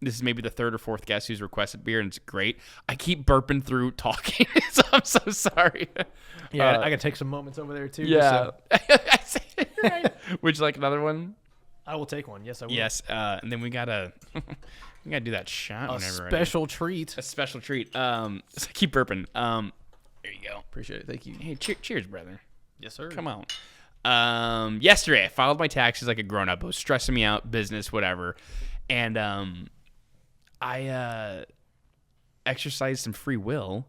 Speaker 1: This is maybe the third or fourth guest who's requested beer, and it's great. I keep burping through talking, so I'm so sorry.
Speaker 2: Yeah, I gotta take some moments over there too.
Speaker 1: Yeah. Would you like another one?
Speaker 2: I will take one. Yes, I will.
Speaker 1: Yes, and then we gotta do that shot.
Speaker 2: A special treat.
Speaker 1: A special treat. So I keep burping. There you go.
Speaker 2: Appreciate it. Thank you.
Speaker 1: Hey, cheers, brother.
Speaker 2: Yes, sir.
Speaker 1: Come on. Yesterday I filed my taxes like a grown up. It was stressing me out, business, whatever, and I exercised some free will.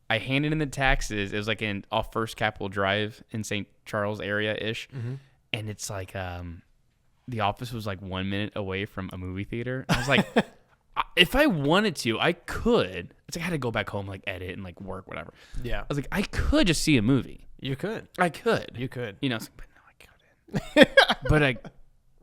Speaker 1: I handed in the taxes. It was like off First Capitol Drive in St. Charles area-ish. And it's like the office was like 1 minute away from a movie theater. I was like, if I wanted to, I could. It's like I had to go back home, like edit and like work, whatever.
Speaker 2: Yeah.
Speaker 1: I was like, I could just see a movie.
Speaker 2: You could.
Speaker 1: I could.
Speaker 2: You could.
Speaker 1: You know, but no, I couldn't.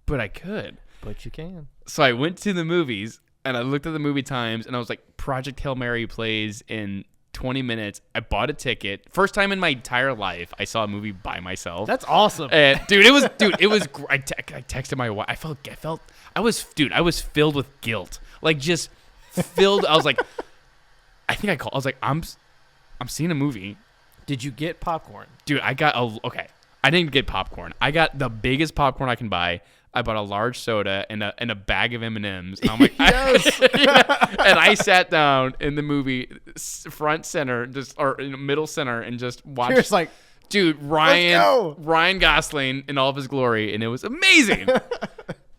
Speaker 1: but I could.
Speaker 2: But you can.
Speaker 1: So I went to the movies and I looked at the movie times and I was like, Project Hail Mary plays in 20 minutes. I bought a ticket. First time in my entire life I saw a movie by myself.
Speaker 2: That's awesome.
Speaker 1: And it was I texted my wife. I was filled with guilt. Like just filled. I was like, I was like, I'm seeing a movie.
Speaker 2: Did you get popcorn?
Speaker 1: Dude, I didn't get popcorn. I got the biggest popcorn I can buy. I bought a large soda and a bag of M&Ms. And I'm like, yes. And I sat down in the movie front center, middle center, and just watched.
Speaker 2: You're just like,
Speaker 1: dude, Ryan Gosling in all of his glory, and it was amazing.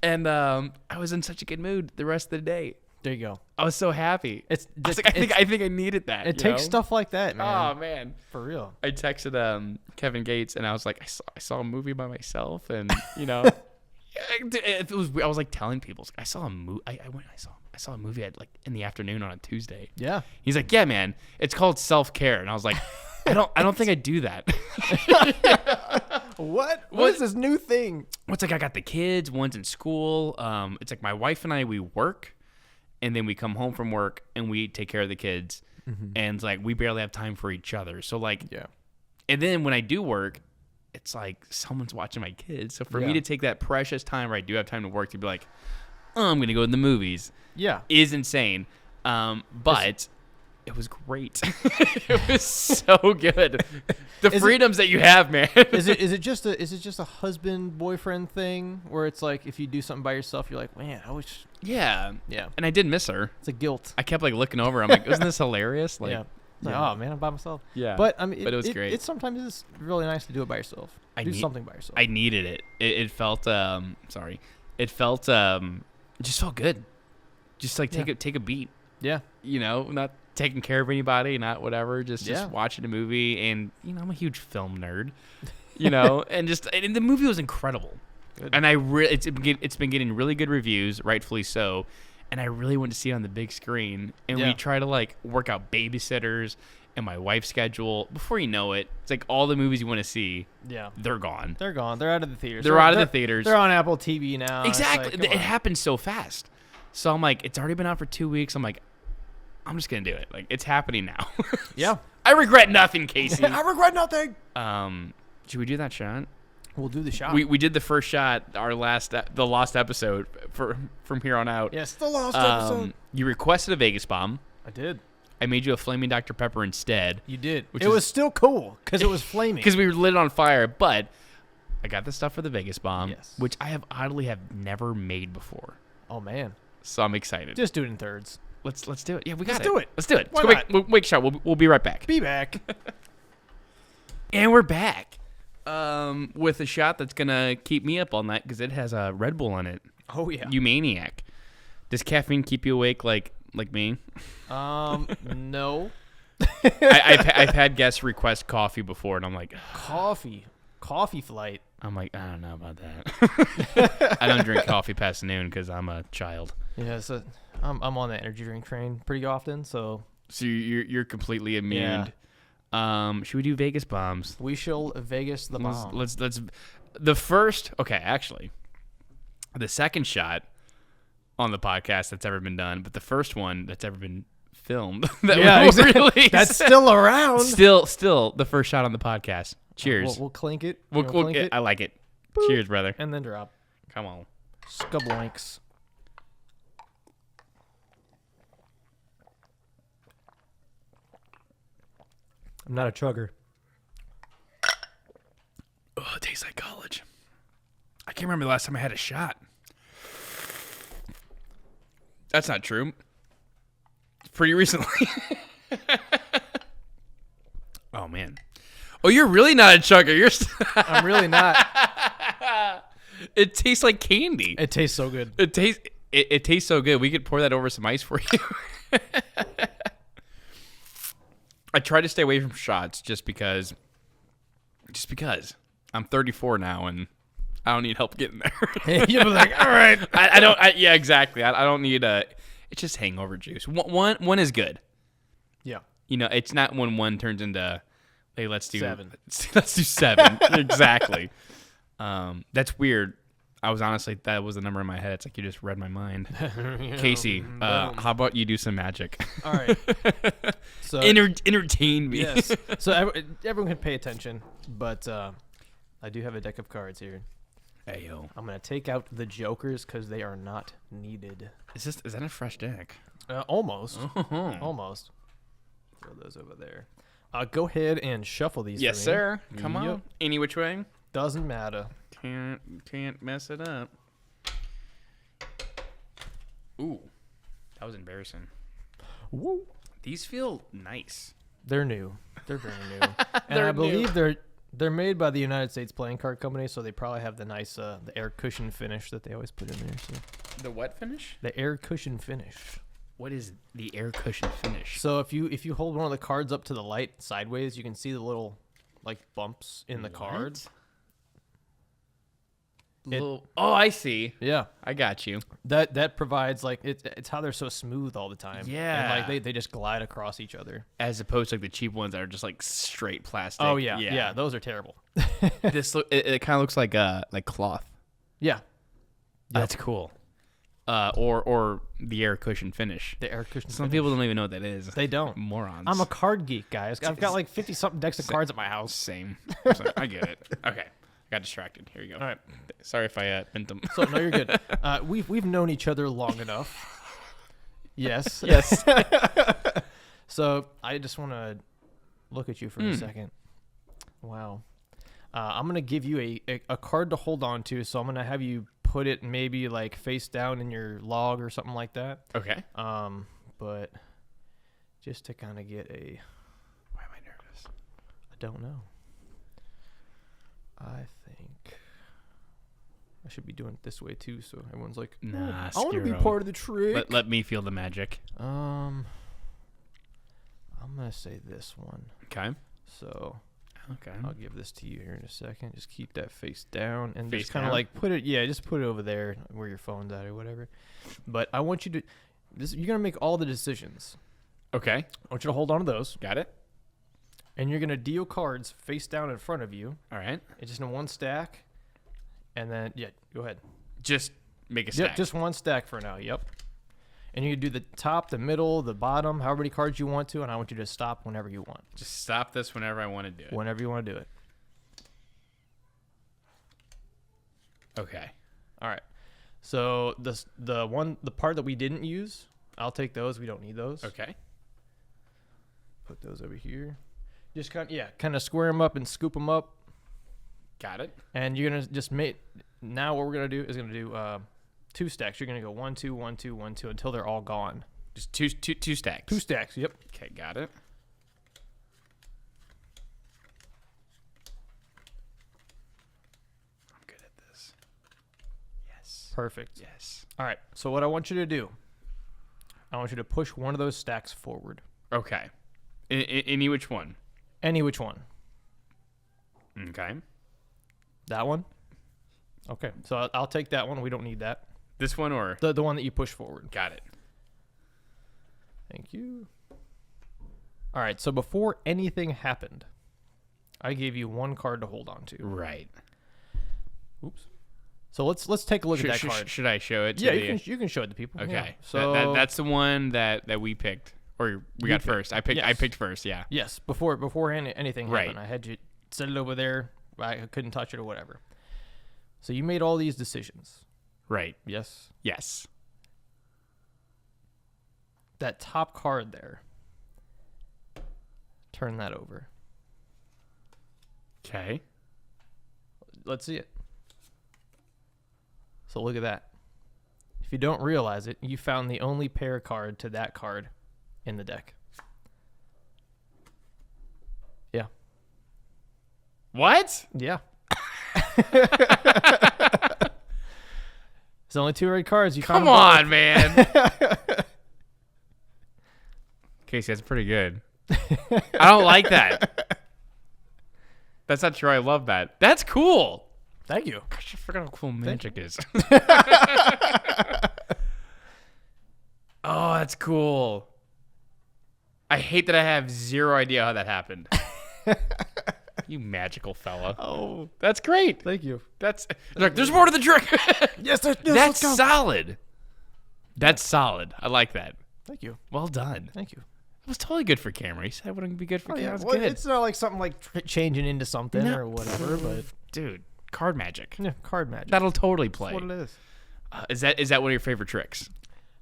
Speaker 1: And I was in such a good mood the rest of the day.
Speaker 2: There you go.
Speaker 1: I was so happy. I think I needed that.
Speaker 2: It takes stuff like that, man.
Speaker 1: Oh man,
Speaker 2: for real.
Speaker 1: I texted Kevin Gates, and I was like, I saw a movie by myself, and you know. It was. I was like telling people, I saw a movie. I saw a movie at like in the afternoon on a Tuesday.
Speaker 2: Yeah.
Speaker 1: He's like, yeah, man, it's called self-care, and I was like, I don't think I do that.
Speaker 2: What is this new thing?
Speaker 1: It's like I got the kids. One's in school. It's like my wife and I, we work, and then we come home from work and we take care of the kids, and it's like we barely have time for each other. So like,
Speaker 2: yeah.
Speaker 1: And then when I do work, it's like someone's watching my kids. So for me to take that precious time where I do have time to work to be like, oh, I'm going to go to the movies.
Speaker 2: Yeah.
Speaker 1: Is insane. But it was great. It was so good. The freedoms that you have, man.
Speaker 2: Is it just a husband boyfriend thing where it's like if you do something by yourself, you're like, man, I wish.
Speaker 1: Yeah. And I did miss her.
Speaker 2: It's a guilt.
Speaker 1: I kept like looking over. I'm like, isn't this hilarious? Like,
Speaker 2: yeah. Like, oh man, I'm by myself.
Speaker 1: Yeah,
Speaker 2: but I mean,
Speaker 1: it was great.
Speaker 2: It sometimes is really nice to do it by yourself. Do something by yourself.
Speaker 1: I needed it. It felt It felt just felt good. Just like take a beat.
Speaker 2: Yeah,
Speaker 1: you know, not taking care of anybody, not whatever. Just watching a movie, and you know, I'm a huge film nerd. You know, and the movie was incredible. Good. And it's been getting really good reviews, rightfully so. And I really want to see it on the big screen. And we try to like work out babysitters and my wife's schedule. Before you know it, it's like all the movies you want to see. Yeah, they're gone.
Speaker 2: They're gone. They're out of the theaters.
Speaker 1: They're out of the theaters.
Speaker 2: They're on Apple TV now.
Speaker 1: Exactly. Like, it happens so fast. So I'm like, it's already been out for 2 weeks. I'm like, I'm just gonna do it. Like it's happening now.
Speaker 2: Yeah.
Speaker 1: I regret nothing, Casey.
Speaker 2: I regret nothing.
Speaker 1: Should we do that shot?
Speaker 2: We'll do the shot.
Speaker 1: We did the first shot, the lost episode from here on out.
Speaker 2: Yes, the lost episode.
Speaker 1: You requested a Vegas bomb.
Speaker 2: I did.
Speaker 1: I made you a flaming Dr. Pepper instead.
Speaker 2: You did. It was still cool because it was flaming.
Speaker 1: Because we lit it on fire. But I got the stuff for the Vegas bomb, which I have oddly never made before.
Speaker 2: Oh man.
Speaker 1: So I'm excited.
Speaker 2: Just do it in thirds.
Speaker 1: Let's do it. Yeah, we got
Speaker 2: Let's do it.
Speaker 1: Let's do it.
Speaker 2: Why
Speaker 1: Let's go
Speaker 2: not?
Speaker 1: wake shot. We'll be right back.
Speaker 2: Be back.
Speaker 1: And we're back. With a shot that's gonna keep me up all night because it has a Red Bull in it.
Speaker 2: Oh yeah.
Speaker 1: You maniac. Does caffeine keep you awake like me?
Speaker 2: No.
Speaker 1: I've had guests request coffee before, and I'm like,
Speaker 2: Coffee flight.
Speaker 1: I'm like, I don't know about that. I don't drink coffee past noon because I'm a child.
Speaker 2: Yeah, so I'm on the energy drink train pretty often. So
Speaker 1: you're completely immune. Yeah. Should we do Vegas bombs?
Speaker 2: We shall Vegas the bomb.
Speaker 1: Let's the first. Okay, actually, the second shot on the podcast that's ever been done, but the first one that's ever been filmed that
Speaker 2: exactly. Release. That's still around.
Speaker 1: Still the first shot on the podcast. Cheers.
Speaker 2: We'll clink it.
Speaker 1: We'll clink it. I like it. Boop. Cheers, brother.
Speaker 2: And then drop.
Speaker 1: Come on.
Speaker 2: Skabloinks. I'm not a chugger.
Speaker 1: Oh, it tastes like college. I can't remember the last time I had a shot. That's not true. Pretty recently. Oh, man. Oh, you're really not a chugger.
Speaker 2: I'm really not.
Speaker 1: It tastes like candy.
Speaker 2: It tastes so good.
Speaker 1: It tastes so good. We could pour that over some ice for you. I try to stay away from shots just because I'm 34 now and I don't need help getting there.
Speaker 2: You'll be like, all right.
Speaker 1: I don't. Yeah, exactly. I don't need it's just hangover juice. One is good.
Speaker 2: Yeah.
Speaker 1: You know, it's not when one turns into, hey, let's do
Speaker 2: 7.
Speaker 1: Let's do 7. Exactly. That's weird. I was honestly, that was the number in my head. It's like you just read my mind. Casey, how about you do some magic?
Speaker 2: All right. So
Speaker 1: entertain me.
Speaker 2: Yes. So everyone can pay attention, but I do have a deck of cards here.
Speaker 1: Hey, yo.
Speaker 2: I'm going to take out the jokers because they are not needed.
Speaker 1: Is that a fresh deck?
Speaker 2: Almost. Almost. Throw those over there. Go ahead and shuffle these.
Speaker 1: Yes, sir. Come on. Any which way.
Speaker 2: Doesn't matter.
Speaker 1: Can't mess it up. Ooh, that was embarrassing.
Speaker 2: Woo.
Speaker 1: These feel nice.
Speaker 2: They're new. They're very new. And I believe they're made by the United States Playing Card Company, so they probably have the nice the air cushion finish that they always put in there. So.
Speaker 1: The what finish?
Speaker 2: The air cushion finish.
Speaker 1: What is the air cushion finish?
Speaker 2: So if you hold one of the cards up to the light sideways, you can see the little like bumps in the cards.
Speaker 1: Oh, I see.
Speaker 2: Yeah,
Speaker 1: I got you.
Speaker 2: That provides like it's how they're so smooth all the time.
Speaker 1: Yeah,
Speaker 2: and like they just glide across each other,
Speaker 1: as opposed to like the cheap ones that are just like straight plastic.
Speaker 2: Oh yeah, those are terrible.
Speaker 1: It kind of looks like cloth.
Speaker 2: Yeah,
Speaker 1: that's cool. Or the air cushion finish.
Speaker 2: The air cushion.
Speaker 1: Some people don't even know what that is.
Speaker 2: They don't.
Speaker 1: Morons.
Speaker 2: I'm a card geek, guys. I've got like 50 something decks of cards at my house.
Speaker 1: Same. I get it. Okay. Got distracted. Here you go.
Speaker 2: All right.
Speaker 1: Sorry if I bent them.
Speaker 2: So no, you're good. We've known each other long enough. Yes.
Speaker 1: Yes.
Speaker 2: So I just want to look at you for a second. Wow. I'm gonna give you a card to hold on to. So I'm gonna have you put it maybe like face down in your log or something like that.
Speaker 1: Okay.
Speaker 2: But just to kind of get a.
Speaker 1: Why am I nervous?
Speaker 2: I don't know. I think I should be doing it this way too, so everyone's like,
Speaker 1: "Nah,
Speaker 2: I want to be part of the trick."
Speaker 1: Let me feel the magic.
Speaker 2: I'm gonna say this one.
Speaker 1: Okay.
Speaker 2: So,
Speaker 1: okay,
Speaker 2: I'll give this to you here in a second. Just keep that face down and
Speaker 1: face
Speaker 2: just kind of like put it. Yeah, just put it over there where your phone's at or whatever. But I want you to. You're gonna make all the decisions.
Speaker 1: Okay.
Speaker 2: I want you to hold on to those.
Speaker 1: Got it.
Speaker 2: And you're going to deal cards face down in front of you.
Speaker 1: All right.
Speaker 2: It's just in one stack. And then, go ahead.
Speaker 1: Just make a stack.
Speaker 2: Yep, just one stack for now. Yep. And you can do the top, the middle, the bottom, however many cards you want to. And I want you to stop whenever you want.
Speaker 1: Just stop this whenever I want to do it.
Speaker 2: Whenever you want to do it.
Speaker 1: Okay.
Speaker 2: All right. So the part that we didn't use, I'll take those. We don't need those.
Speaker 1: Okay.
Speaker 2: Put those over here. Just kind of square them up and scoop them up.
Speaker 1: Got it.
Speaker 2: And you're gonna just make. Now what we're gonna do is 2 stacks. You're gonna go 1, 2, 1, 2, 1, 2 until they're all gone.
Speaker 1: Just two stacks.
Speaker 2: 2 stacks. Yep.
Speaker 1: Okay, got it. I'm good at this. Yes.
Speaker 2: Perfect.
Speaker 1: Yes.
Speaker 2: All right. So what I want you to do, I want you to push one of those stacks forward.
Speaker 1: Okay. Any which one?
Speaker 2: Any which one.
Speaker 1: Okay.
Speaker 2: That one? Okay. So I'll take that one. We don't need that.
Speaker 1: This one or?
Speaker 2: The one that you push forward.
Speaker 1: Got it.
Speaker 2: Thank you. All right. So before anything happened, I gave you 1 card to hold on to.
Speaker 1: Right.
Speaker 2: Oops. So let's take a look at that card.
Speaker 1: Should I show it to
Speaker 2: you can show it to people.
Speaker 1: Okay.
Speaker 2: Yeah. So
Speaker 1: that's the one that we picked. Or we got first. I picked first, yeah.
Speaker 2: Yes, before anything happened.
Speaker 1: Right.
Speaker 2: I had you set it over there. I couldn't touch it or whatever. So you made all these decisions.
Speaker 1: Right.
Speaker 2: Yes.
Speaker 1: Yes.
Speaker 2: That top card there. Turn that over.
Speaker 1: Okay.
Speaker 2: Let's see it. So look at that. If you don't realize it, you found the only pair card to that card in the deck. Yeah.
Speaker 1: What?
Speaker 2: Yeah. There's only 2 red cards. You
Speaker 1: Come on, man. Casey, that's pretty good. I don't like that. That's not true. I love that. That's cool.
Speaker 2: Thank you.
Speaker 1: Gosh, I forgot how cool magic is. Oh, that's cool. I hate that I have zero idea how that happened. You magical fella.
Speaker 2: Oh,
Speaker 1: that's great.
Speaker 2: Thank you.
Speaker 1: There's more to the trick.
Speaker 2: Yes,
Speaker 1: that's solid. That's solid. I like that.
Speaker 2: Thank you.
Speaker 1: Well done.
Speaker 2: Thank you.
Speaker 1: It was totally good for camera. You said it wouldn't be good for camera.
Speaker 2: Yeah.
Speaker 1: It was
Speaker 2: Well,
Speaker 1: good.
Speaker 2: it's not like something like changing into something or whatever, but
Speaker 1: dude, card magic.
Speaker 2: yeah, card magic.
Speaker 1: That'll totally play.
Speaker 2: That's what it is.
Speaker 1: Is that one of your favorite tricks?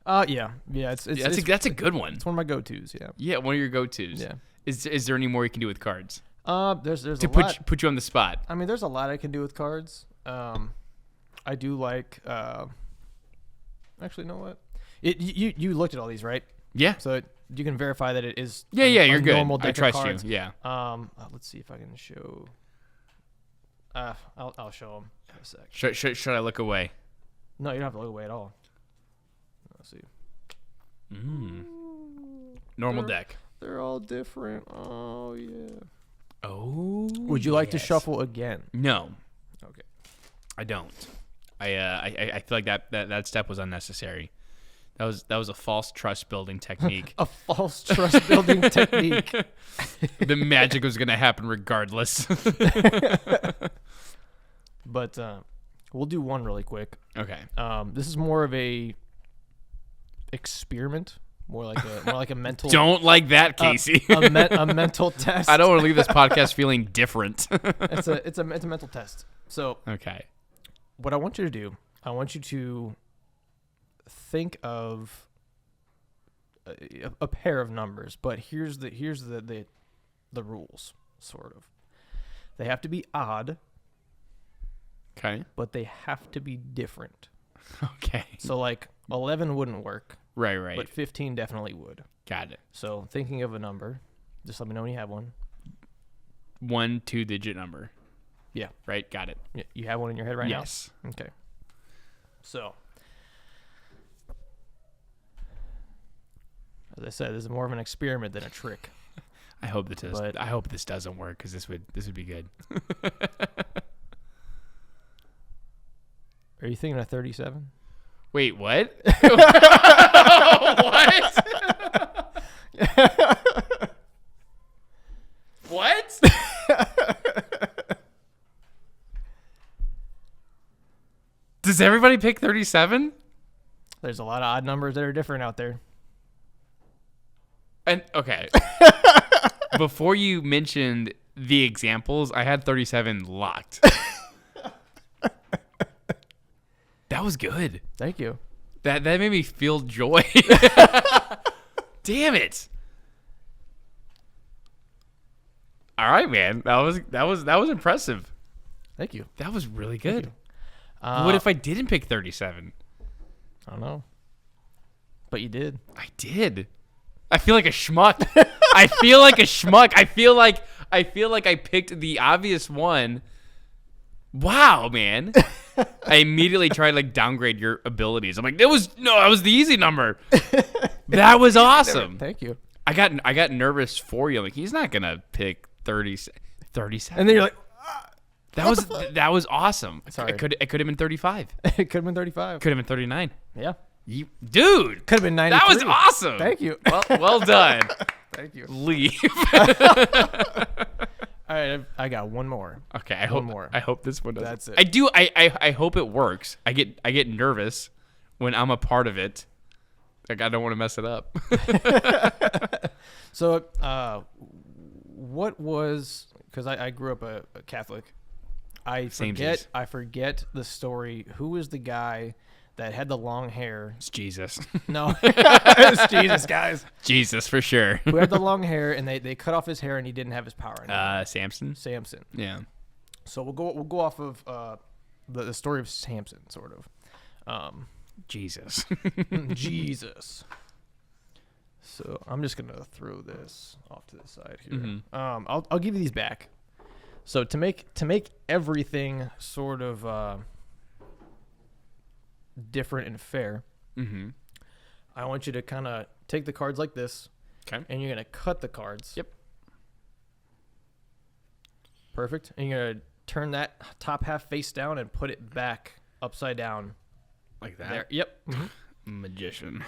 Speaker 2: Yeah.
Speaker 1: That's a good one.
Speaker 2: It's one of my go-tos. Yeah.
Speaker 1: Yeah, one of your go-tos.
Speaker 2: Yeah.
Speaker 1: Is there any more you can do with cards?
Speaker 2: There's
Speaker 1: To
Speaker 2: a lot.
Speaker 1: put you on the spot.
Speaker 2: I mean, there's a lot I can do with cards. I do like. Actually, you know what? You looked at all these, right?
Speaker 1: Yeah.
Speaker 2: So you can verify that it is.
Speaker 1: Yeah, you're good.
Speaker 2: Normal deck
Speaker 1: I trust
Speaker 2: of cards.
Speaker 1: you. Yeah.
Speaker 2: Let's see if I can show. I'll show them in a sec.
Speaker 1: Should I look away?
Speaker 2: No, you don't have to look away at all. Let's see.
Speaker 1: Normal deck.
Speaker 2: They're all different. Oh yeah.
Speaker 1: Oh.
Speaker 2: Would you like to shuffle again?
Speaker 1: No,
Speaker 2: Okay.
Speaker 1: I don't. I feel like that step was unnecessary. That was a false trust building technique.
Speaker 2: A false trust building technique.
Speaker 1: The magic was gonna happen regardless.
Speaker 2: But we'll do one really quick.
Speaker 1: Okay.
Speaker 2: This is more of a experiment, more like a mental.
Speaker 1: Don't like that, Casey.
Speaker 2: a mental test.
Speaker 1: I don't want to leave this podcast feeling different.
Speaker 2: It's a mental test. So
Speaker 1: okay.
Speaker 2: what I want you to do, I want you to think of a pair of numbers, but here's the rules, sort of. They have to be odd.
Speaker 1: Okay.
Speaker 2: But they have to be different.
Speaker 1: Okay.
Speaker 2: So like 11 wouldn't work.
Speaker 1: Right.
Speaker 2: But 15 definitely would.
Speaker 1: Got it.
Speaker 2: So thinking of a number, just let me know when you have one.
Speaker 1: 1 2-digit number.
Speaker 2: Yeah.
Speaker 1: Right. Got it.
Speaker 2: You have one in your head right now?
Speaker 1: Yes.
Speaker 2: Okay. So, as I said, this is more of an experiment than a trick.
Speaker 1: I hope this doesn't work because this would be good.
Speaker 2: Are you thinking of 37?
Speaker 1: Wait, what? What? What? Does everybody pick 37?
Speaker 2: There's a lot of odd numbers that are different out there.
Speaker 1: And okay. Before you mentioned the examples, I had 37 locked. That was good.
Speaker 2: Thank you.
Speaker 1: That made me feel joy. Damn it. All right, man. That was impressive.
Speaker 2: Thank you.
Speaker 1: That was really good. What if I didn't pick 37?
Speaker 2: I don't know. But you did.
Speaker 1: I did. I feel like a schmuck. I feel like I picked the obvious one. Wow, man. I immediately tried to like downgrade your abilities. I'm like, that was the easy number. That was awesome.
Speaker 2: Thank you.
Speaker 1: I got nervous for you. I'm like, he's not gonna pick 37.
Speaker 2: And then you're like,
Speaker 1: that was awesome.
Speaker 2: Sorry.
Speaker 1: It could have been 35.
Speaker 2: it could have been 35.
Speaker 1: Could have been 39.
Speaker 2: Yeah.
Speaker 1: Dude.
Speaker 2: Could have been 93.
Speaker 1: That was awesome.
Speaker 2: Thank you.
Speaker 1: Well done.
Speaker 2: Thank you.
Speaker 1: Leave.
Speaker 2: All right, I got one more.
Speaker 1: Okay, I hope this one does.
Speaker 2: That's it.
Speaker 1: I do. I hope it works. I get nervous when I'm a part of it. Like I don't want to mess it up.
Speaker 2: So, what was, because I grew up a Catholic. I forget the story. Who was the guy that had the long hair?
Speaker 1: It's Jesus.
Speaker 2: No, it's Jesus, guys.
Speaker 1: Jesus for sure.
Speaker 2: Who had the long hair, and they cut off his hair, and he didn't have his power anymore.
Speaker 1: Samson. Yeah.
Speaker 2: So we'll go off of the story of Samson, sort of.
Speaker 1: Jesus.
Speaker 2: Jesus. So I'm just gonna throw this off to the side here.
Speaker 1: Mm-hmm.
Speaker 2: I'll give you these back. So to make everything sort of different and fair, I want you to kind of take the cards like this,
Speaker 1: okay,
Speaker 2: and you're gonna cut the cards.
Speaker 1: Yep.
Speaker 2: Perfect. And you're gonna turn that top half face down and put it back upside down.
Speaker 1: Like that?
Speaker 2: There. Yep.
Speaker 1: Magician.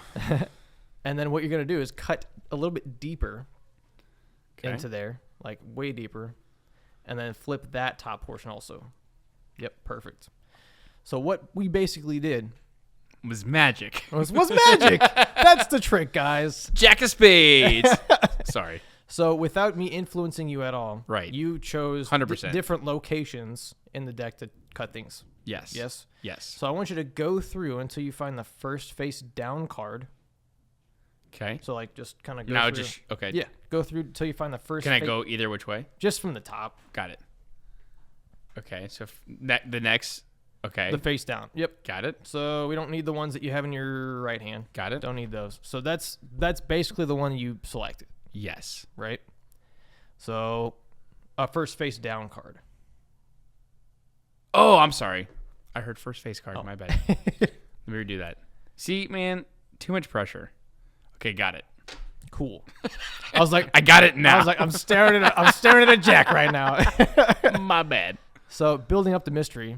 Speaker 2: And then what you're going to do is cut a little bit deeper into there, like way deeper, and then flip that top portion also. Yep, perfect. So what we basically did
Speaker 1: was magic.
Speaker 2: Was magic. That's the trick, guys.
Speaker 1: Jack of spades. Sorry.
Speaker 2: So without me influencing you at all,
Speaker 1: right?
Speaker 2: You chose
Speaker 1: 100%
Speaker 2: different locations in the deck to cut things.
Speaker 1: Yes.
Speaker 2: Yes?
Speaker 1: Yes.
Speaker 2: So I want you to go through until you find the first face down card.
Speaker 1: Okay.
Speaker 2: So like just kind of go
Speaker 1: now
Speaker 2: through.
Speaker 1: Okay.
Speaker 2: Yeah. Go through until you find the first.
Speaker 1: Can I go either which way?
Speaker 2: Just from the top.
Speaker 1: Got it. Okay. So the next. Okay.
Speaker 2: The face down. Yep.
Speaker 1: Got it.
Speaker 2: So we don't need the ones that you have in your right hand.
Speaker 1: Got it.
Speaker 2: Don't need those. So that's basically the one you selected.
Speaker 1: Yes.
Speaker 2: Right. So a first face down card.
Speaker 1: Oh, I'm sorry. I heard first face card.
Speaker 2: Oh.
Speaker 1: My bad. Let me redo that. See, man, too much pressure. Okay, got it.
Speaker 2: Cool. I was like,
Speaker 1: I got it now.
Speaker 2: I was like, I'm staring at a jack right now.
Speaker 1: My bad.
Speaker 2: So building up the mystery,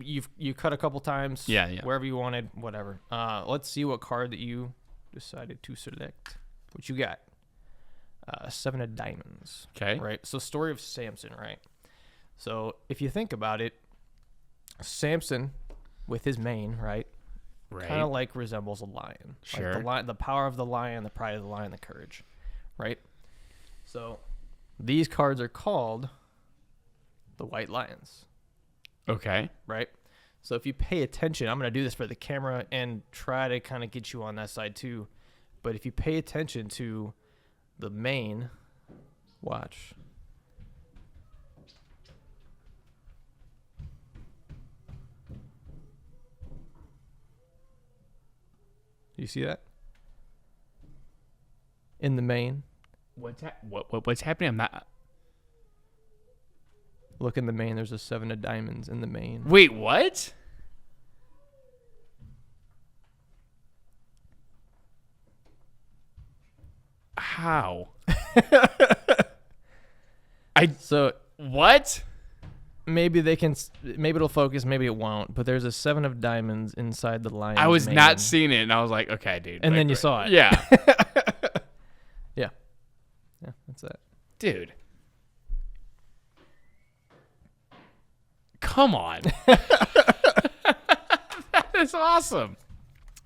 Speaker 2: you cut a couple times.
Speaker 1: Yeah.
Speaker 2: Wherever you wanted, whatever. Let's see what card that you decided to select. What you got? 7 of diamonds.
Speaker 1: Okay.
Speaker 2: Right. So story of Samson. Right. So if you think about it, Samson with his mane, right?
Speaker 1: Right.
Speaker 2: Kind of like resembles a lion.
Speaker 1: Sure.
Speaker 2: Like the power of the lion, the pride of the lion, the courage. Right? So these cards are called the white lions.
Speaker 1: Okay.
Speaker 2: Right? So if you pay attention, I'm going to do this for the camera and try to kind of get you on that side too. But if you pay attention to the mane, watch. You see that? In the mane.
Speaker 1: What's happening? I'm not.
Speaker 2: Look in the mane. There's a 7 of diamonds in the mane.
Speaker 1: Wait, what? How?
Speaker 2: So
Speaker 1: what?
Speaker 2: maybe it'll focus, maybe it won't. But there's a 7 of diamonds inside the lion.
Speaker 1: I was not seeing it, and I was like, okay, dude.
Speaker 2: And then you saw it.
Speaker 1: Yeah.
Speaker 2: Yeah, that's it.
Speaker 1: Dude. Come on. That is awesome.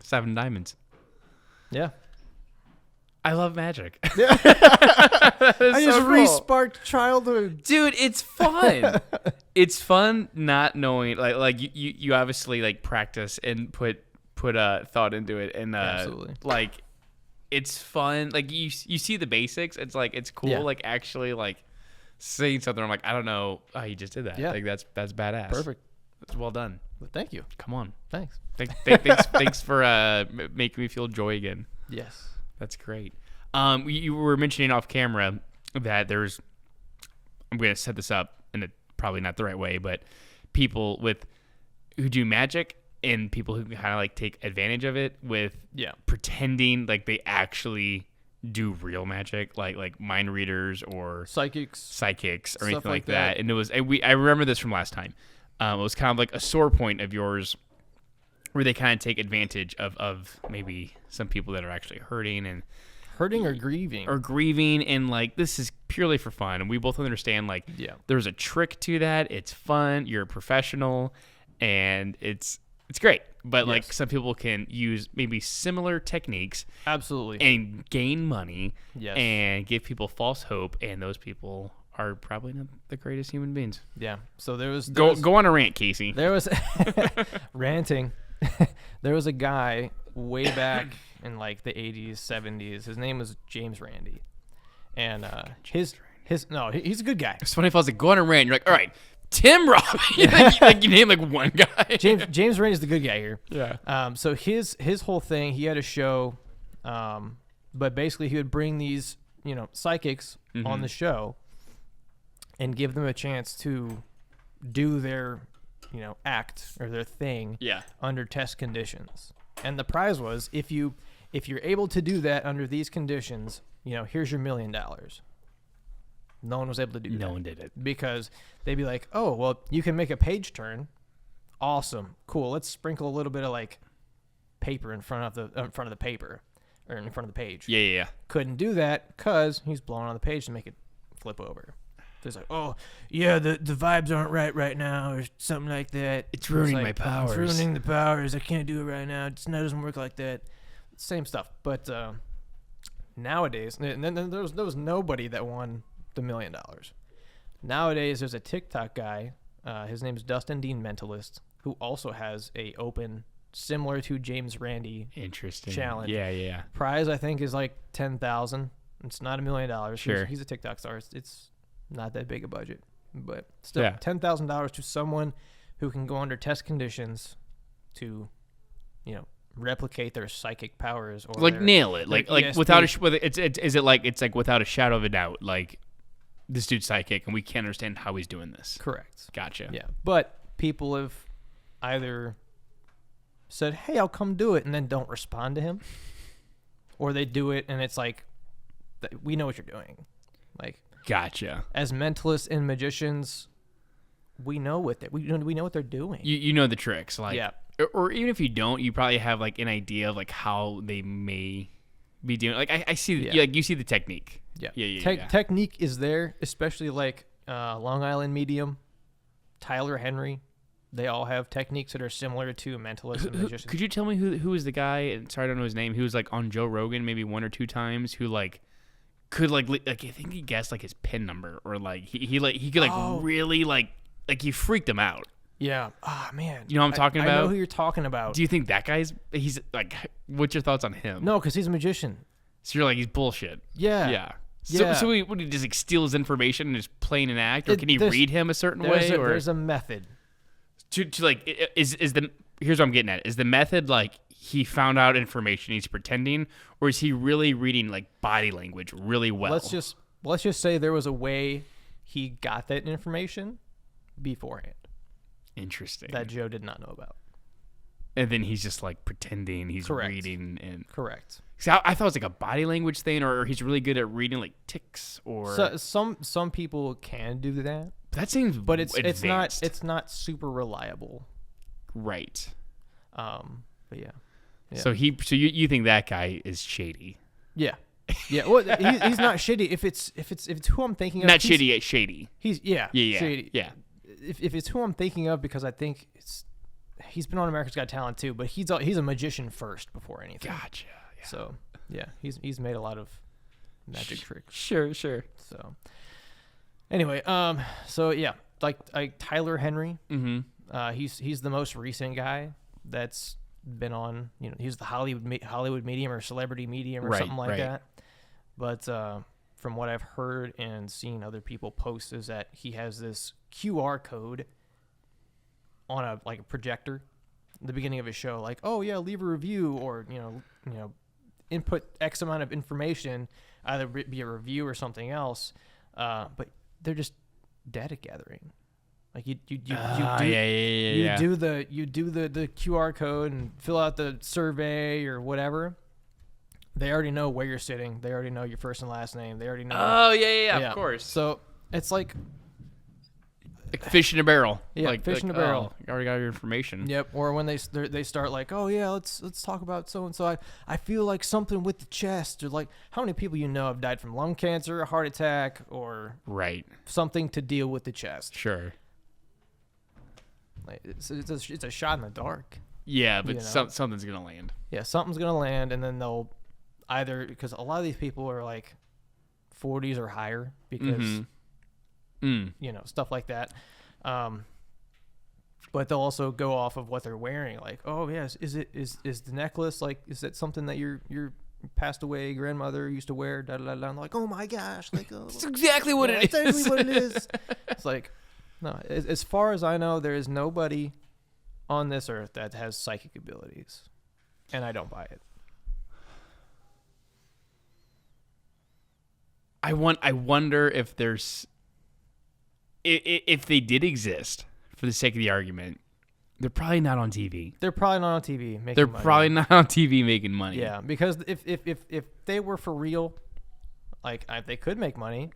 Speaker 1: 7 diamonds.
Speaker 2: Yeah.
Speaker 1: I love magic.
Speaker 2: I just re-sparked childhood.
Speaker 1: Dude, it's fun. It's fun not knowing, like you obviously like practice and put thought into it, and
Speaker 2: Absolutely.
Speaker 1: like it's fun. Like you see the basics. It's like it's cool.
Speaker 2: Yeah.
Speaker 1: Like actually like saying something. I'm like, I don't know how you just did that.
Speaker 2: Yeah.
Speaker 1: Like that's badass.
Speaker 2: Perfect.
Speaker 1: That's well done.
Speaker 2: Well, thank you.
Speaker 1: Come on.
Speaker 2: Thanks.
Speaker 1: Thanks for making me feel joy again.
Speaker 2: Yes.
Speaker 1: That's great. You were mentioning off camera that there's, I'm going to set this up in probably not the right way, but people who do magic and people who kind of like take advantage of it with pretending like they actually do real magic, like mind readers or psychics or anything like that. And I remember this from last time. It was kind of like a sore point of yours where they kind of take advantage of maybe some people that are actually hurting or grieving, and like this is purely for fun, and we both understand like there's a trick to that. It's fun, you're a professional, and it's great, but like some people can use maybe similar techniques and gain money and give people false hope, and those people are probably not the greatest human beings.
Speaker 2: So there was
Speaker 1: go on a rant, Casey.
Speaker 2: There was ranting. There was a guy way back in like the 80s, 70s. His name was James Randi, and he's a good guy.
Speaker 1: It's funny if I was like, go on a rant, you're like, all right, Tim Robbins. you name like one guy.
Speaker 2: James Randi is the good guy here.
Speaker 1: Yeah.
Speaker 2: So his whole thing, he had a show, but basically he would bring these psychics on the show and give them a chance to do their act or their thing under test conditions. And the prize was if you're able to do that under these conditions, here's your $1 million. No one was able to do that.
Speaker 1: No one did it.
Speaker 2: Because they'd be like, oh, well, you can make a page turn. Awesome. Cool. Let's sprinkle a little bit of like paper in front of the paper or in front of the page.
Speaker 1: Yeah.
Speaker 2: Couldn't do that because he's blowing on the page to make it flip over. There's like, oh, yeah, the vibes aren't right now or something like that.
Speaker 1: It's ruining my powers.
Speaker 2: It's ruining the powers. I can't do it right now. It doesn't work like that. Same stuff. But nowadays, and then there was nobody that won the $1 million. Nowadays, there's a TikTok guy. His name is Dustin Dean Mentalist, who also has a open, similar to James Randi challenge.
Speaker 1: Yeah.
Speaker 2: Prize, I think, is like $10,000. It's not $1 million.
Speaker 1: Sure.
Speaker 2: He's a TikTok star. It's not that big a budget, but still $10,000 to someone who can go under test conditions to, replicate their psychic powers or
Speaker 1: like nail it, like
Speaker 2: ESP.
Speaker 1: without it's like without a shadow of a doubt, like this dude's psychic and we can't understand how he's doing this.
Speaker 2: Correct.
Speaker 1: Gotcha.
Speaker 2: Yeah, but people have either said, "Hey, I'll come do it," and then don't respond to him, or they do it and it's like, we know what you're doing, like.
Speaker 1: Gotcha.
Speaker 2: As mentalists and magicians, we know what we know what they're doing.
Speaker 1: You know the tricks, like or even if you don't, you probably have like an idea of like how they may be doing. Like I see, like you see the technique. Yeah.
Speaker 2: Technique is there, especially like Long Island Medium, Tyler Henry. They all have techniques that are similar to mentalists and magicians.
Speaker 1: Could you tell me who was the guy? Sorry, I don't know his name. He was like on Joe Rogan maybe 1 or 2 times. Who like. Could like I think he guessed like his PIN number or like he could like really like he freaked him out.
Speaker 2: Yeah. Ah, man.
Speaker 1: You know what I'm talking about?
Speaker 2: I know who you're talking about.
Speaker 1: Do you think that he's like? What's your thoughts on him?
Speaker 2: No, because he's a magician.
Speaker 1: So you're like he's bullshit.
Speaker 2: Yeah.
Speaker 1: So he would he just like steal his information and just play an act, or can he read him a certain way? Or
Speaker 2: there's a method.
Speaker 1: To like is the here's what I'm getting at. Is the method like he found out information, he's pretending, or is he really reading like body language really well?
Speaker 2: Let's just say there was a way he got that information beforehand.
Speaker 1: Interesting.
Speaker 2: That Joe did not know about.
Speaker 1: And then he's just like pretending he's reading and
Speaker 2: correct.
Speaker 1: See, I thought it was like a body language thing, or he's really good at reading like ticks, or
Speaker 2: some people can do that.
Speaker 1: That seems,
Speaker 2: but it's
Speaker 1: advanced.
Speaker 2: it's not super reliable.
Speaker 1: Right.
Speaker 2: But yeah.
Speaker 1: So you think that guy is shady?
Speaker 2: Yeah. Well, he's not shady. If it's who I'm thinking of,
Speaker 1: not shady. Shady.
Speaker 2: He's shady.
Speaker 1: Yeah.
Speaker 2: If it's who I'm thinking of, because I think he's been on America's Got Talent too, but he's a magician first before anything.
Speaker 1: Gotcha. Yeah.
Speaker 2: So yeah, he's made a lot of magic tricks.
Speaker 1: Sure.
Speaker 2: So anyway, so yeah, like Tyler Henry.
Speaker 1: Mm-hmm.
Speaker 2: He's the most recent guy that's been on. He's the Hollywood medium or celebrity medium or something like that. But from what I've heard and seen other people post is that he has this QR code on a projector at the beginning of a show, like, oh yeah, leave a review, or input X amount of information, either be a review or something else. But they're just data gathering. Like you do the QR code and fill out the survey or whatever. They already know where you're sitting. They already know your first and last name. They already know.
Speaker 1: Oh yeah, of course.
Speaker 2: So it's like
Speaker 1: fish in a barrel.
Speaker 2: Yeah, fish in a barrel.
Speaker 1: You already got your information.
Speaker 2: Yep. Or when they start like, oh yeah, let's talk about so and so. I feel like something with the chest, or like how many people have died from lung cancer, a heart attack, or something to deal with the chest.
Speaker 1: Sure.
Speaker 2: Like it's a shot in the dark.
Speaker 1: Yeah, but something's gonna land.
Speaker 2: Yeah, something's gonna land, and then they'll either, because a lot of these people are like 40s or higher, because stuff like that. But they'll also go off of what they're wearing. Like, oh yes, is the necklace, like, is that something that your passed away grandmother used to wear? Da da da. I'm like, oh my gosh, like,
Speaker 1: that's exactly what it is.
Speaker 2: Exactly what it is. It's like, no. As far as I know, there is nobody on this earth that has psychic abilities, and I don't buy it.
Speaker 1: I wonder if there's, if they did exist, for the sake of the argument, they're probably not on TV.
Speaker 2: They're probably not on TV making money.
Speaker 1: They're probably not on TV making money.
Speaker 2: Yeah, because if they were for real, like, they could make money,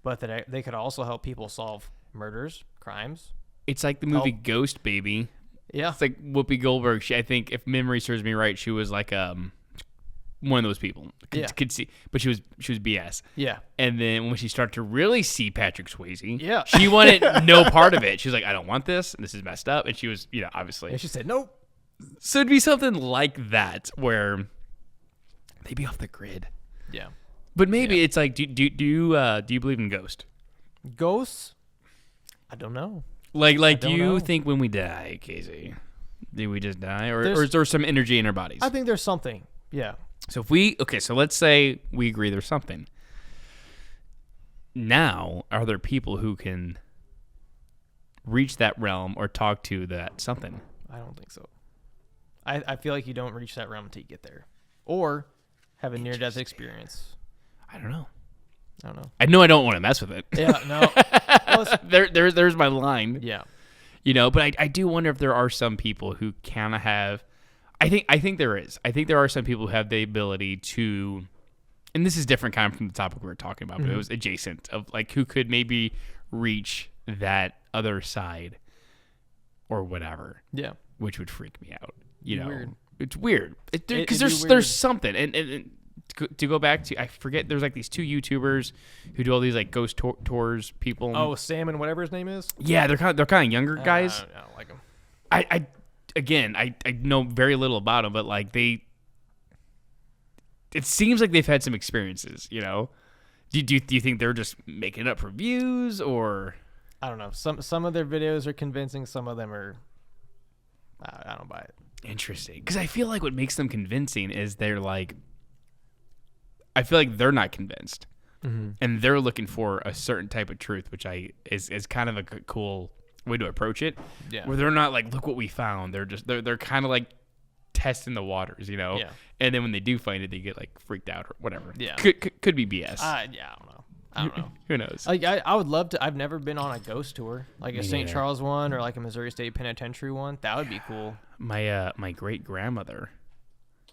Speaker 2: but that they could also help people solve murders, crimes.
Speaker 1: It's like the movie Ghost Baby.
Speaker 2: Yeah.
Speaker 1: It's like Whoopi Goldberg. I think, if memory serves me right, she was like one of those people. Could see, but she was BS.
Speaker 2: Yeah.
Speaker 1: And then when she started to really see Patrick Swayze,
Speaker 2: yeah,
Speaker 1: she wanted no part of it. She was like, I don't want this, and this is messed up. And she was, obviously.
Speaker 2: And she said, nope.
Speaker 1: So it'd be something like that, where they'd be off the grid.
Speaker 2: Yeah.
Speaker 1: But maybe it's like, do you believe in ghosts?
Speaker 2: Ghosts? I don't know.
Speaker 1: Like, do you think when we die, Casey, do we just die, or is there some energy in our bodies?
Speaker 2: I think there's something. Yeah.
Speaker 1: So so let's say we agree there's something. Now, are there people who can reach that realm or talk to that something?
Speaker 2: I don't think so. I feel like you don't reach that realm until you get there, or have a near-death experience.
Speaker 1: I don't know.
Speaker 2: I
Speaker 1: know I don't want to mess with it.
Speaker 2: Yeah, no. Well,
Speaker 1: there's my line.
Speaker 2: Yeah.
Speaker 1: But I do wonder if there are some people who kind of have. I think there is. I think there are some people who have the ability to, and this is different kind of from the topic we were talking about, but it was adjacent, of like who could maybe reach that other side or whatever.
Speaker 2: Yeah.
Speaker 1: Which would freak me out.
Speaker 2: Weird.
Speaker 1: It's weird. Because there's something. And to go back to, I forget, there's like these two YouTubers who do all these like ghost tours people.
Speaker 2: Oh, Sam and whatever his name is?
Speaker 1: Yeah, they're kind of younger guys.
Speaker 2: I don't like them.
Speaker 1: I know very little about them, but like it seems like they've had some experiences, Do you think they're just making it up for views, or?
Speaker 2: I don't know. Some of their videos are convincing. Some of them are, I don't buy it.
Speaker 1: Interesting. Because I feel like what makes them convincing is they're like, I feel like they're not convinced, and they're looking for a certain type of truth, which is kind of a cool way to approach it.
Speaker 2: Yeah.
Speaker 1: Where they're not like, look what we found. They're kind of like testing the waters,
Speaker 2: Yeah.
Speaker 1: And then when they do find it, they get like freaked out or whatever.
Speaker 2: Yeah.
Speaker 1: Could be BS.
Speaker 2: Yeah, I don't know.
Speaker 1: Who knows?
Speaker 2: Like, I would love to. I've never been on a ghost tour, like a St. Charles one or like a Missouri State Penitentiary one. That would be cool.
Speaker 1: My great grandmother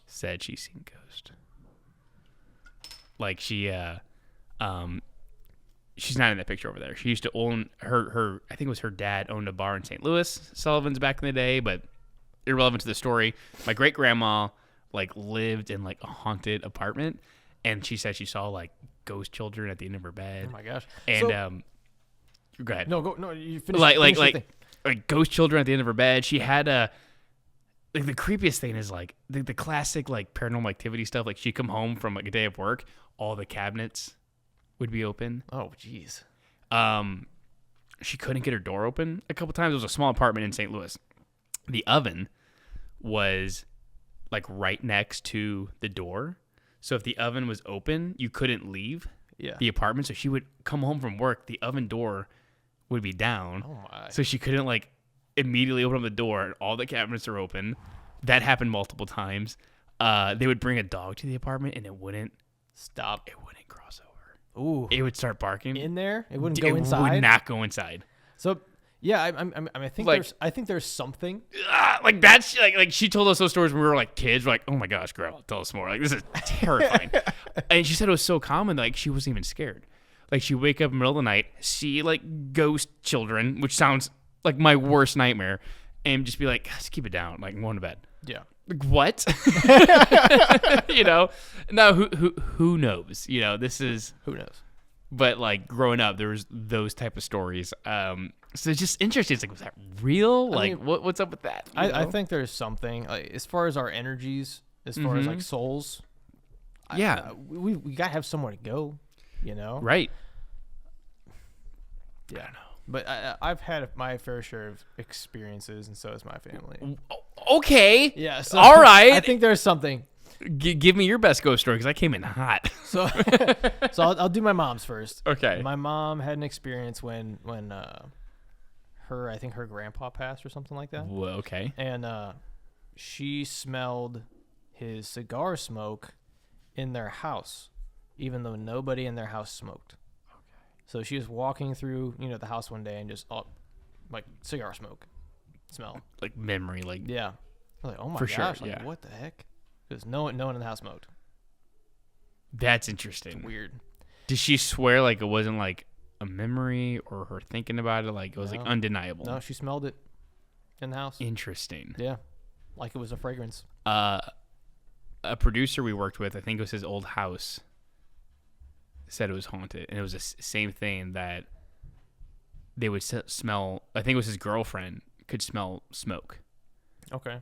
Speaker 1: said she's seen ghosts. Like she she's not in that picture over there. She used to own her I think it was her dad owned a bar in St. Louis, Sullivan's, back in the day, but irrelevant to the story. My great grandma like lived in like a haunted apartment, and she said she saw like ghost children at the end of her bed.
Speaker 2: Oh my gosh.
Speaker 1: And go ahead.
Speaker 2: No, you finish.
Speaker 1: Like ghost children at the end of her bed. She had like the creepiest thing is like the classic like Paranormal Activity stuff. Like she'd come home from like a day of work, all the cabinets would be open.
Speaker 2: Oh jeez.
Speaker 1: She couldn't get her door open a couple times. It was a small apartment in St. Louis. The oven was like right next to the door. So if the oven was open, you couldn't leave the apartment. So she would come home from work, the oven door would be down.
Speaker 2: Oh my.
Speaker 1: So she couldn't like immediately open up the door and all the cabinets are open. That happened multiple times. They would bring a dog to the apartment and it wouldn't
Speaker 2: stop.
Speaker 1: It wouldn't cross over.
Speaker 2: Ooh.
Speaker 1: It would start barking.
Speaker 2: In there? It wouldn't go inside?
Speaker 1: It would not go inside.
Speaker 2: So, yeah, I think there's something.
Speaker 1: Like that's like she told us those stories when we were like kids. We're like, oh my gosh, girl, tell us more. Like this is terrifying. And she said it was so common, like she wasn't even scared. Like she'd wake up in the middle of the night, see like ghost children, which sounds like my worst nightmare, and just be like, just keep it down, like I'm going to bed.
Speaker 2: Yeah.
Speaker 1: Like, what? You know? Now who knows? You know, this is
Speaker 2: who knows.
Speaker 1: But like growing up, there was those type of stories. So it's just interesting. It's like, was that real? Like, I mean, what's up with that?
Speaker 2: I think there's something like, as far as our energies, as far as like souls.
Speaker 1: Yeah,
Speaker 2: we gotta have somewhere to go. You know,
Speaker 1: right?
Speaker 2: Yeah, I don't know. But I've had my fair share of experiences, and so has my family.
Speaker 1: Okay.
Speaker 2: Yeah. So
Speaker 1: all right.
Speaker 2: I think there's something.
Speaker 1: Give me your best ghost story because I came in hot.
Speaker 2: So I'll do my mom's first.
Speaker 1: Okay.
Speaker 2: My mom had an experience when I think her grandpa passed or something like that.
Speaker 1: Well, okay.
Speaker 2: And she smelled his cigar smoke in their house, even though nobody in their house smoked. Okay. So she was walking through, the house one day and just like cigar smoke smell.
Speaker 1: Like memory, like
Speaker 2: yeah. Like, oh my
Speaker 1: for
Speaker 2: gosh,
Speaker 1: sure,
Speaker 2: like,
Speaker 1: yeah.
Speaker 2: what the heck? Because no one in the house smoked.
Speaker 1: That's interesting.
Speaker 2: It's weird.
Speaker 1: Did she swear like it wasn't like a memory or her thinking about it, like it was like undeniable?
Speaker 2: No, she smelled it in the house.
Speaker 1: Interesting.
Speaker 2: Yeah, like it was a fragrance.
Speaker 1: A producer we worked with, I think it was his old house, said it was haunted, and it was the same thing that they would smell. I think it was his girlfriend could smell smoke.
Speaker 2: Okay.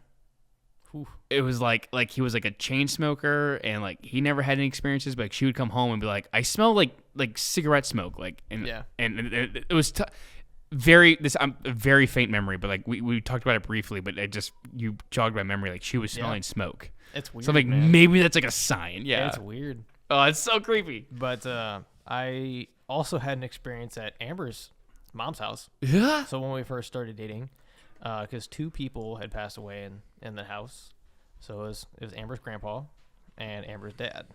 Speaker 2: Whew.
Speaker 1: It was like he was like a chain smoker, and like he never had any experiences, but like, she would come home and be like, I smell like cigarette smoke, like, and
Speaker 2: yeah,
Speaker 1: and it was a very faint memory, but like we talked about it briefly, but you jogged my memory, like she was smelling smoke.
Speaker 2: It's weird.
Speaker 1: So I'm like,
Speaker 2: man.
Speaker 1: maybe that's like a sign. Yeah,
Speaker 2: it's weird.
Speaker 1: Oh, it's so creepy.
Speaker 2: But I also had an experience at Amber's mom's house.
Speaker 1: Yeah.
Speaker 2: So when we first started dating, because 2 people had passed away in the house. So it was Amber's grandpa and Amber's dad.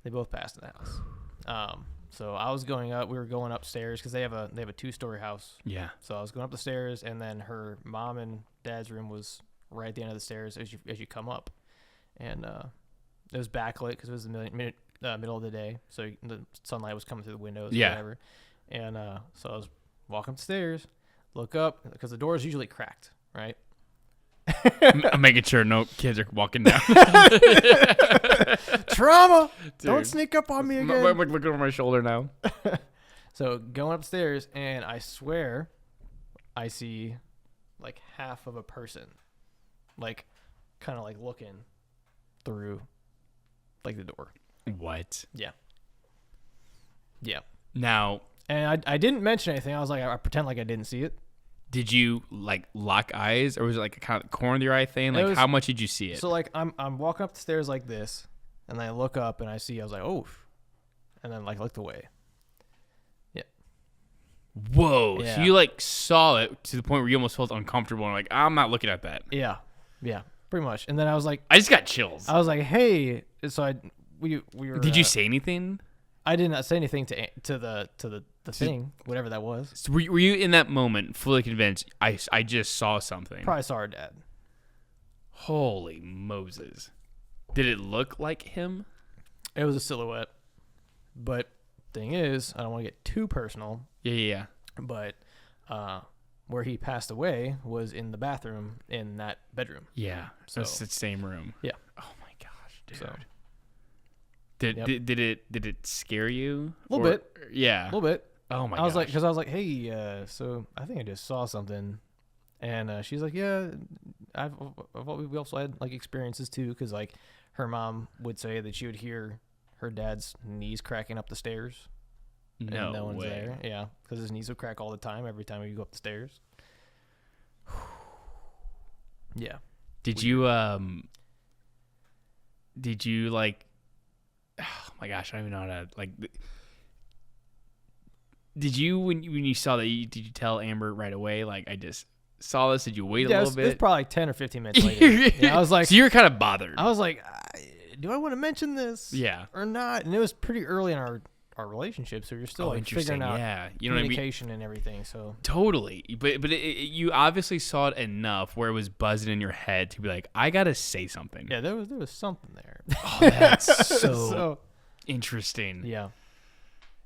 Speaker 2: They both passed in the house. So I was going up. We were going upstairs because they have a 2-story house.
Speaker 1: Yeah.
Speaker 2: So I was going up the stairs, and then her mom and dad's room was right at the end of the stairs as you come up, and it was backlit because it was the middle of the day, so the sunlight was coming through the windows.
Speaker 1: Yeah.
Speaker 2: Or whatever. And so I was walking up the stairs, look up because the door is usually cracked, right?
Speaker 1: I'm making sure no kids are walking down.
Speaker 2: Trauma! Dude. Don't sneak up on me again.
Speaker 1: I'm looking over my shoulder now.
Speaker 2: So going upstairs, and I swear I see like half of a person, like kind of like looking through like the door.
Speaker 1: What?
Speaker 2: Yeah. Yeah.
Speaker 1: Now,
Speaker 2: and I didn't mention anything. I was like, I pretend like I didn't see it.
Speaker 1: Did you like lock eyes, or was it like a kind of corner of your eye thing? Like, how much did you see it?
Speaker 2: So like I'm walking up the stairs like this, and then I look up and I was like, oh, and then like looked away. Yeah.
Speaker 1: Whoa!
Speaker 2: Yeah.
Speaker 1: So you like saw it to the point where you almost felt uncomfortable and like, I'm not looking at that.
Speaker 2: Yeah. Yeah. Pretty much. And then I was like,
Speaker 1: I just got chills.
Speaker 2: I was like, hey. So we were.
Speaker 1: Did you say anything?
Speaker 2: I did not say anything to the thing, whatever that was.
Speaker 1: So were you in that moment fully convinced? I just saw something.
Speaker 2: Probably saw her dad.
Speaker 1: Holy Moses! Did it look like him?
Speaker 2: It was a silhouette. But thing is, I don't want to get too personal.
Speaker 1: Yeah.
Speaker 2: But where he passed away was in the bathroom in that bedroom.
Speaker 1: Yeah. So it's the same room.
Speaker 2: Yeah.
Speaker 1: Oh my gosh, dude.
Speaker 2: So.
Speaker 1: Did it scare you?
Speaker 2: A little bit.
Speaker 1: Yeah.
Speaker 2: A little bit.
Speaker 1: Oh my gosh.
Speaker 2: I was like, hey, so I think I just saw something, and she's like, yeah, we also had like experiences too, because like her mom would say that she would hear her dad's knees cracking up the stairs.
Speaker 1: No,
Speaker 2: and no one's
Speaker 1: way.
Speaker 2: there. Yeah, because his knees would crack all the time every time we go up the stairs. Yeah.
Speaker 1: Did you like? Oh my gosh, I don't even know how to like. Did you when you saw that? Did you tell Amber right away? Like, I just saw this? Did you wait a little bit?
Speaker 2: It was probably like 10 or 15 minutes later. Yeah, I was like,
Speaker 1: so you're kind of bothered.
Speaker 2: I was like, do I want to mention this?
Speaker 1: Yeah.
Speaker 2: Or not? And it was pretty early in our relationship, so you're still like figuring out communication and everything. So
Speaker 1: totally, but you obviously saw it enough where it was buzzing in your head to be like, I gotta say something.
Speaker 2: Yeah, there was something there.
Speaker 1: Oh, that's so interesting.
Speaker 2: Yeah.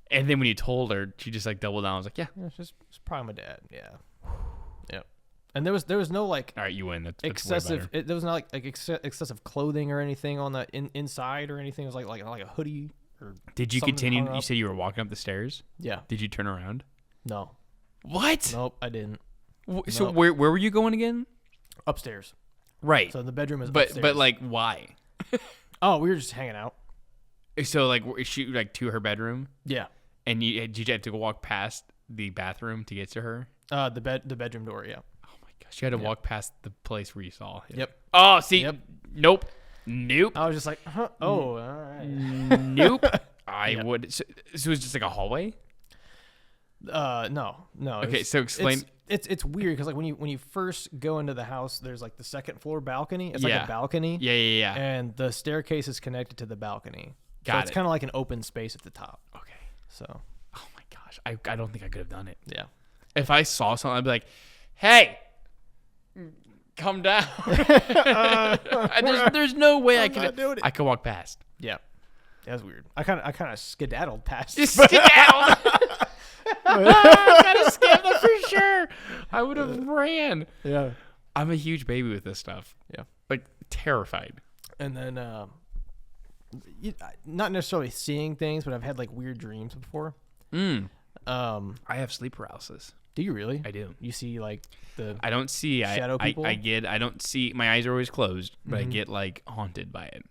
Speaker 1: And then when you told her, she just like doubled down. I was like, yeah,
Speaker 2: it's probably my dad. Yeah. Yep. And there was no like.
Speaker 1: All right, you win. That's
Speaker 2: excessive. There was not like excessive clothing or anything on the inside or anything. It was like a hoodie.
Speaker 1: Did you continue? You said you were walking up the stairs?
Speaker 2: Yeah.
Speaker 1: Did you turn around?
Speaker 2: No.
Speaker 1: What?
Speaker 2: Nope, I didn't.
Speaker 1: So where were you going again?
Speaker 2: Upstairs.
Speaker 1: Right.
Speaker 2: So the bedroom is upstairs.
Speaker 1: But like why?
Speaker 2: Oh, we were just hanging out.
Speaker 1: So like is she like to her bedroom?
Speaker 2: Yeah.
Speaker 1: And did you have to go walk past the bathroom to get to her?
Speaker 2: The bedroom door, yeah.
Speaker 1: Oh my gosh. You had to walk past the place where you saw him.
Speaker 2: Yep.
Speaker 1: Oh, see.
Speaker 2: Yep.
Speaker 1: Nope.
Speaker 2: I was just like, huh? Oh, all right.
Speaker 1: Nope. I would. So it was just like a hallway?
Speaker 2: No.
Speaker 1: Okay, so explain.
Speaker 2: It's weird because like when you first go into the house, there's like the second floor balcony. It's like a balcony.
Speaker 1: Yeah.
Speaker 2: And the staircase is connected to the balcony. So it's kind of like an open space at the top.
Speaker 1: Okay.
Speaker 2: So.
Speaker 1: Oh my gosh, I don't think I could have done it.
Speaker 2: Yeah.
Speaker 1: If I saw something, I'd be like, hey. Come down. There's no way I could walk past.
Speaker 2: Yeah, that was weird. I kind of skedaddled past.
Speaker 1: You skedaddled. I kind of skedaddled for sure. I would have ran.
Speaker 2: Yeah,
Speaker 1: I'm a huge baby with this stuff.
Speaker 2: Yeah,
Speaker 1: like terrified.
Speaker 2: And then, not necessarily seeing things, but I've had like weird dreams before.
Speaker 1: I have sleep paralysis.
Speaker 2: Do you really?
Speaker 1: I do.
Speaker 2: You see like the
Speaker 1: I don't see
Speaker 2: shadow people?
Speaker 1: I don't see, my eyes are always closed, but I get like haunted by it.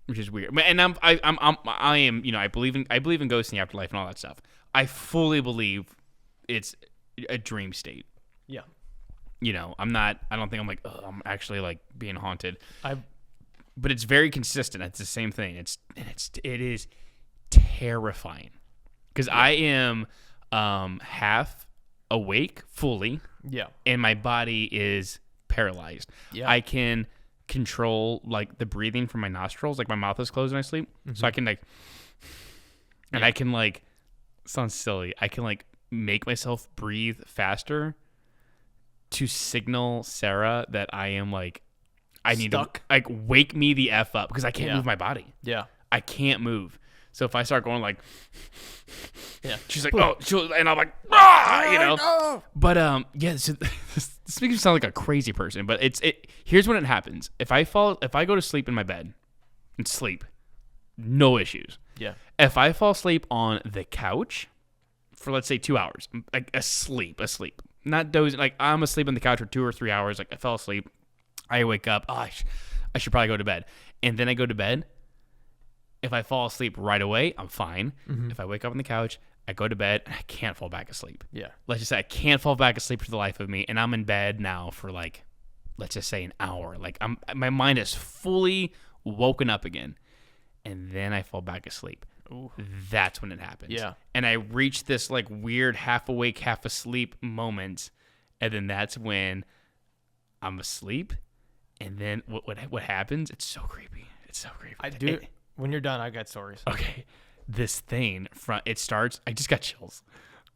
Speaker 1: Which is weird. And I am, you know, I believe in ghosts and the afterlife and all that stuff. I fully believe it's a dream state.
Speaker 2: Yeah.
Speaker 1: You know, I don't think I'm like, oh, I'm actually like being haunted. But it's very consistent. It's the same thing. It is terrifying. Because I am half awake fully.
Speaker 2: Yeah.
Speaker 1: And my body is paralyzed. Yeah. I can control like the breathing from my nostrils. Like my mouth is closed when I sleep. So I can like, and I can like, sounds silly. I can like make myself breathe faster to signal Sarah that I am like, I need to like wake me the F up because I can't move my body. Yeah. I can't move. So if I start going like, she's like, and I'm like, you know. No. But so this makes me sound like a crazy person. But here's when it happens. If I go to sleep in my bed and sleep, no issues. Yeah. If I fall asleep on the couch for let's say 2 hours, like asleep, not dozing, like I'm asleep on the couch for 2 or 3 hours. Like I fell asleep, I wake up. Oh, I should probably go to bed, and then I go to bed. If I fall asleep right away, I'm fine. If I wake up on the couch, I go to bed, and I can't fall back asleep. Yeah. Let's just say I can't fall back asleep for the life of me, and I'm in bed now for like, let's just say an hour. Like my mind is fully woken up again, and then I fall back asleep. Ooh. That's when it happens. Yeah. And I reach this like weird half awake, half asleep moment, and then that's when I'm asleep, and then what happens? It's so creepy. When you're done, I got stories. Okay. This thing it starts, I just got chills.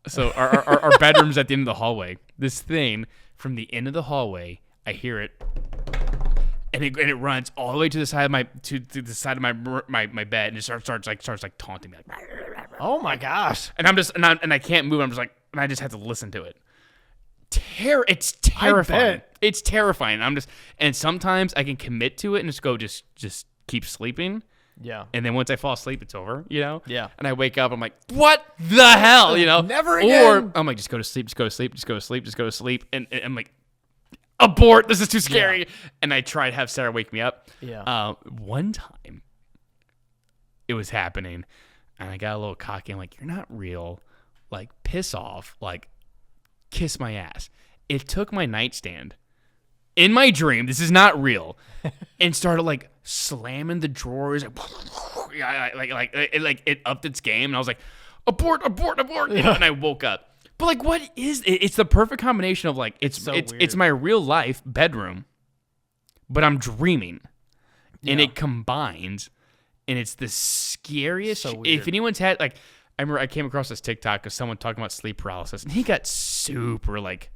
Speaker 1: So our bedroom's at the end of the hallway. This thing from the end of the hallway, I hear it, and it runs all the way to the side of my my bed, and it starts taunting me like, oh my gosh. And I'm just and I can't move. I'm just like, and I just have to listen to it. It's terrifying. It's terrifying. And sometimes I can commit to it and just keep sleeping. Yeah. And then once I fall asleep, it's over, you know? Yeah. And I wake up, I'm like, what the hell, you know? Never again. Or I'm like, just go to sleep. And I'm like, abort, this is too scary. Yeah. And I try to have Sarah wake me up. Yeah. One time, it was happening, and I got a little cocky. I'm like, you're not real. Like, piss off. Like, kiss my ass. It took my nightstand in my dream, this is not real, and started like slamming the drawers, like it upped its game, and I was like, abort, yeah. And I woke up, But like, what is it? It's the perfect combination of like it's my real life bedroom, but I'm dreaming, and it combines, and it's the scariest. So weird. If anyone's had like, I remember I came across this TikTok of someone talking about sleep paralysis, and he got super like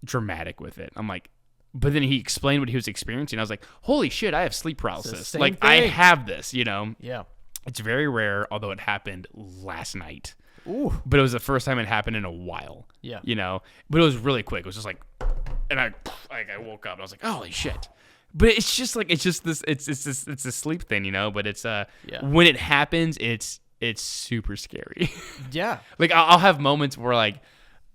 Speaker 1: dramatic with it. I'm like, but then he explained what he was experiencing. I was like, holy shit, I have sleep paralysis. Like thing. I have this, you know.
Speaker 2: Yeah.
Speaker 1: It's very rare, although it happened last night.
Speaker 2: Ooh.
Speaker 1: But it was the first time it happened in a while.
Speaker 2: Yeah.
Speaker 1: You know? But it was really quick. It was just like, and I woke up and I was like, holy shit. But it's just like, it's a sleep thing, you know? But it's, when it happens, it's super scary.
Speaker 2: Yeah.
Speaker 1: Like I'll have moments where like,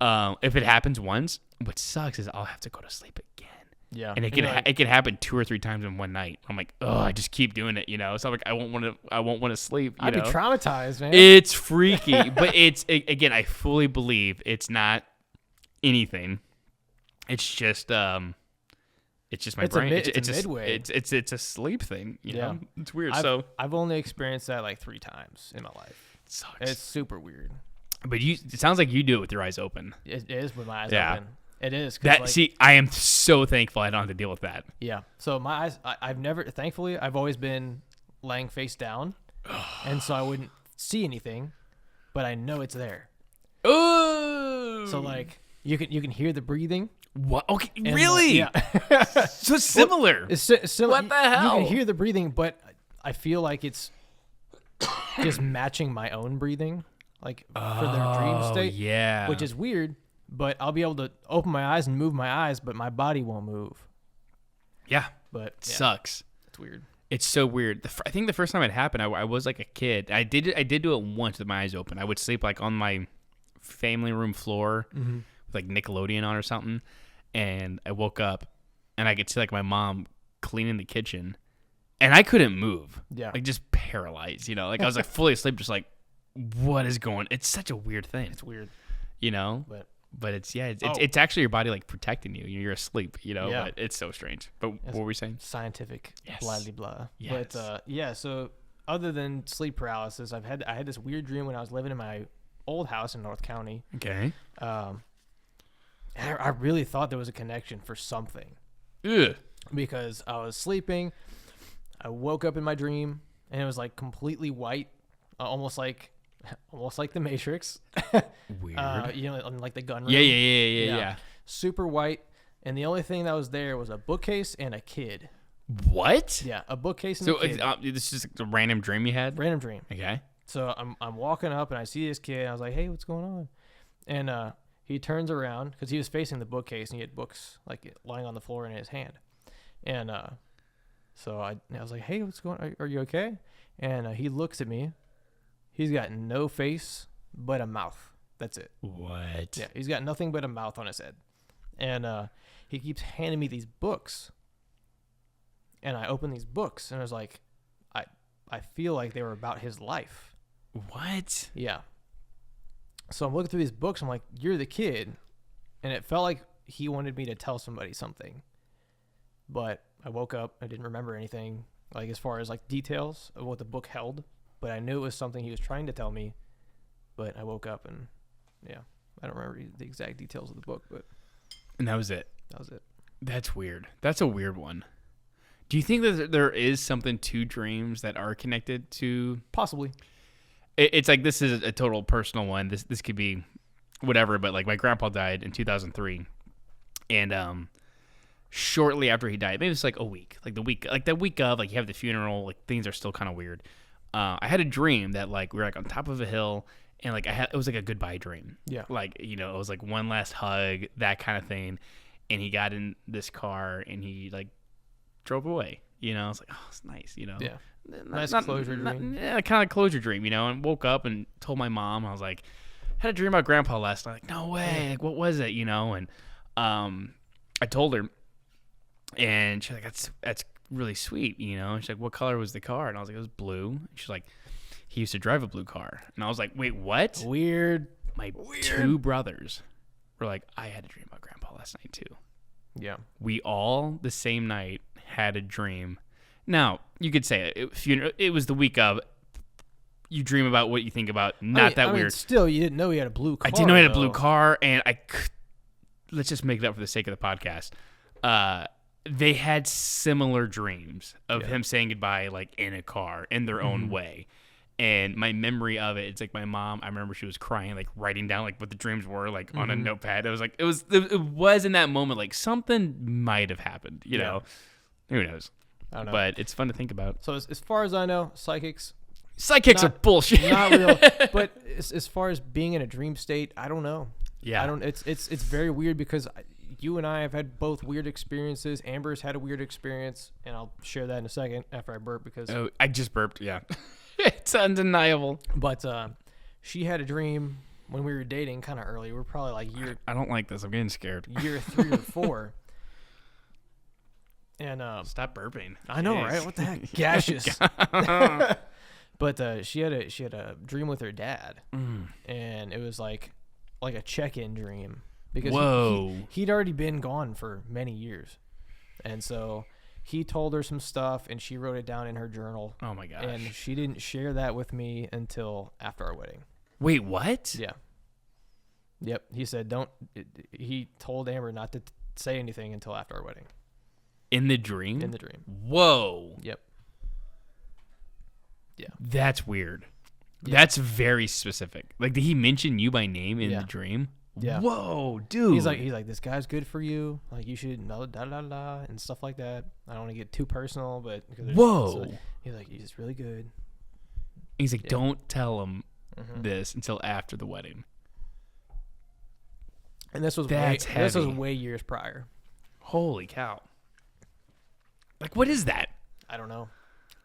Speaker 1: if it happens once, what sucks is I'll have to go to sleep again.
Speaker 2: Yeah,
Speaker 1: and it can happen 2 or 3 times in one night. I'm like, oh, I just keep doing it, you know. So I'm like, I won't want to sleep. I'd
Speaker 2: be traumatized, man.
Speaker 1: It's freaky, but again, I fully believe it's not anything. It's just my brain. It's midway. It's a sleep thing, you know. It's weird.
Speaker 2: I've only experienced that like 3 times in my life.
Speaker 1: It sucks.
Speaker 2: It's super weird.
Speaker 1: But it sounds like you do it with your eyes open.
Speaker 2: It is with my eyes open. It is.
Speaker 1: I am so thankful I don't have to deal with that.
Speaker 2: Yeah. So my eyes, thankfully, I've always been laying face down, and so I wouldn't see anything, but I know it's there.
Speaker 1: Oh.
Speaker 2: So like you can hear the breathing.
Speaker 1: What? Okay. Really?
Speaker 2: Yeah.
Speaker 1: So similar.
Speaker 2: It's similar.
Speaker 1: What the hell?
Speaker 2: You can hear the breathing, but I feel like it's just matching my own breathing, like for their dream state.
Speaker 1: Yeah.
Speaker 2: Which is weird. But I'll be able to open my eyes and move my eyes, but my body won't move.
Speaker 1: Yeah.
Speaker 2: But
Speaker 1: sucks.
Speaker 2: It's weird.
Speaker 1: It's so weird. I think the first time it happened, I was like a kid. I did do it once with my eyes open. I would sleep like on my family room floor with like Nickelodeon on or something. And I woke up and I could see like my mom cleaning the kitchen and I couldn't move.
Speaker 2: Yeah.
Speaker 1: Like just paralyzed, you know, like I was like fully asleep, just like, what is going? It's such a weird thing.
Speaker 2: It's weird,
Speaker 1: you know, but it's actually your body like protecting you. You're asleep, you know. Yeah. But it's so strange. But what were we saying?
Speaker 2: Scientific, blah blah blah.
Speaker 1: Yes.
Speaker 2: But so other than sleep paralysis, I had this weird dream when I was living in my old house in North County.
Speaker 1: Okay.
Speaker 2: I really thought there was a connection for something.
Speaker 1: Ugh.
Speaker 2: Because I was sleeping, I woke up in my dream and it was like completely white, almost like the Matrix.
Speaker 1: Weird.
Speaker 2: You know, like the gun room.
Speaker 1: Yeah.
Speaker 2: Super white, and the only thing that was there was a bookcase and a kid.
Speaker 1: What?
Speaker 2: Yeah, a bookcase and a kid.
Speaker 1: So this is just a random dream you had?
Speaker 2: Random dream.
Speaker 1: Okay.
Speaker 2: So I'm walking up and I see this kid. And I was like, hey, what's going on? And he turns around because he was facing the bookcase and he had books like lying on the floor in his hand. And so I was like, hey, what's going on? Are you okay? And he looks at me. He's got no face but a mouth. That's it.
Speaker 1: What?
Speaker 2: Yeah, he's got nothing but a mouth on his head. And he keeps handing me these books. And I open these books and I was like, I feel like they were about his life.
Speaker 1: What?
Speaker 2: Yeah. So I'm looking through these books. I'm like, you're the kid. And it felt like he wanted me to tell somebody something. But I woke up. I didn't remember anything, like as far as like details of what the book held. But I knew it was something he was trying to tell me. But I woke up and, yeah, I don't remember the exact details of the book. But
Speaker 1: and that was it.
Speaker 2: That was it.
Speaker 1: That's weird. That's a weird one. Do you think that there is something to dreams that are connected to?
Speaker 2: Possibly.
Speaker 1: It's like this is a total personal one. This could be whatever. But like my grandpa died in 2003, and shortly after he died, maybe it's like a week, like the week of, like you have the funeral, like things are still kind of weird. I had a dream that like we were like on top of a hill and like it was like a goodbye dream.
Speaker 2: Yeah.
Speaker 1: Like, you know, it was like one last hug, that kind of thing. And he got in this car and he like drove away, you know. I was like, oh, it's nice, you know.
Speaker 2: Yeah. Nice closure dream.
Speaker 1: Yeah, kind of closure dream, you know. And woke up and told my mom, I was like, had a dream about grandpa last night. Like, no way. Like, what was it, you know? And I told her and she's like, that's really sweet, you know. And she's like, what color was the car? And I was like, it was blue. And she's like, he used to drive a blue car. And I was like, wait, what?
Speaker 2: Weird.
Speaker 1: My two brothers were like, I had a dream about grandpa last night too.
Speaker 2: Yeah.
Speaker 1: We all the same night had a dream. Now, you could say it was the week of. you dream about what you think about. Not that weird.
Speaker 2: Still, you didn't know he had a blue car.
Speaker 1: I didn't know he had a blue car, and let's just make it up for the sake of the podcast. They had similar dreams of him saying goodbye, like in a car, in their own way. And my memory of it's like my mom, I remember she was crying, like writing down like what the dreams were, like on a notepad. It was like, it was in that moment, like something might have happened, you know, who knows? I don't know. But it's fun to think about.
Speaker 2: So as far as I know, psychics
Speaker 1: are bullshit.
Speaker 2: Not real. But as far as being in a dream state, I don't know.
Speaker 1: Yeah.
Speaker 2: I don't, it's very weird because you and I have had both weird experiences. Amber's had a weird experience, and I'll share that in a second after I burp because.
Speaker 1: Oh, I just burped. Yeah. It's undeniable.
Speaker 2: But she had a dream when we were dating kind of early. We're probably like
Speaker 1: I don't like this. I'm getting scared.
Speaker 2: Year 3 or 4. And
Speaker 1: stop burping.
Speaker 2: I know, right? What the heck? Gaseous. But she had a dream with her dad, and it was like a check-in dream because he'd already been gone for many years, and so he told her some stuff, and she wrote it down in her journal.
Speaker 1: Oh my gosh!
Speaker 2: And she didn't share that with me until after our wedding.
Speaker 1: Wait, what?
Speaker 2: Yeah. Yep. He said he told Amber not to say anything until after our wedding.
Speaker 1: In the dream?
Speaker 2: In the dream.
Speaker 1: Whoa.
Speaker 2: Yep. Yeah.
Speaker 1: That's weird. Yeah. That's very specific. Like, did he mention you by name in the dream?
Speaker 2: Yeah.
Speaker 1: Whoa, dude.
Speaker 2: He's like, this guy's good for you. Like, you should know and stuff like that. I don't want to get too personal, but
Speaker 1: whoa.
Speaker 2: He's like, he's really good.
Speaker 1: He's like, don't tell him this until after the wedding.
Speaker 2: And this was way years prior.
Speaker 1: Holy cow. Like, what is that?
Speaker 2: I don't know.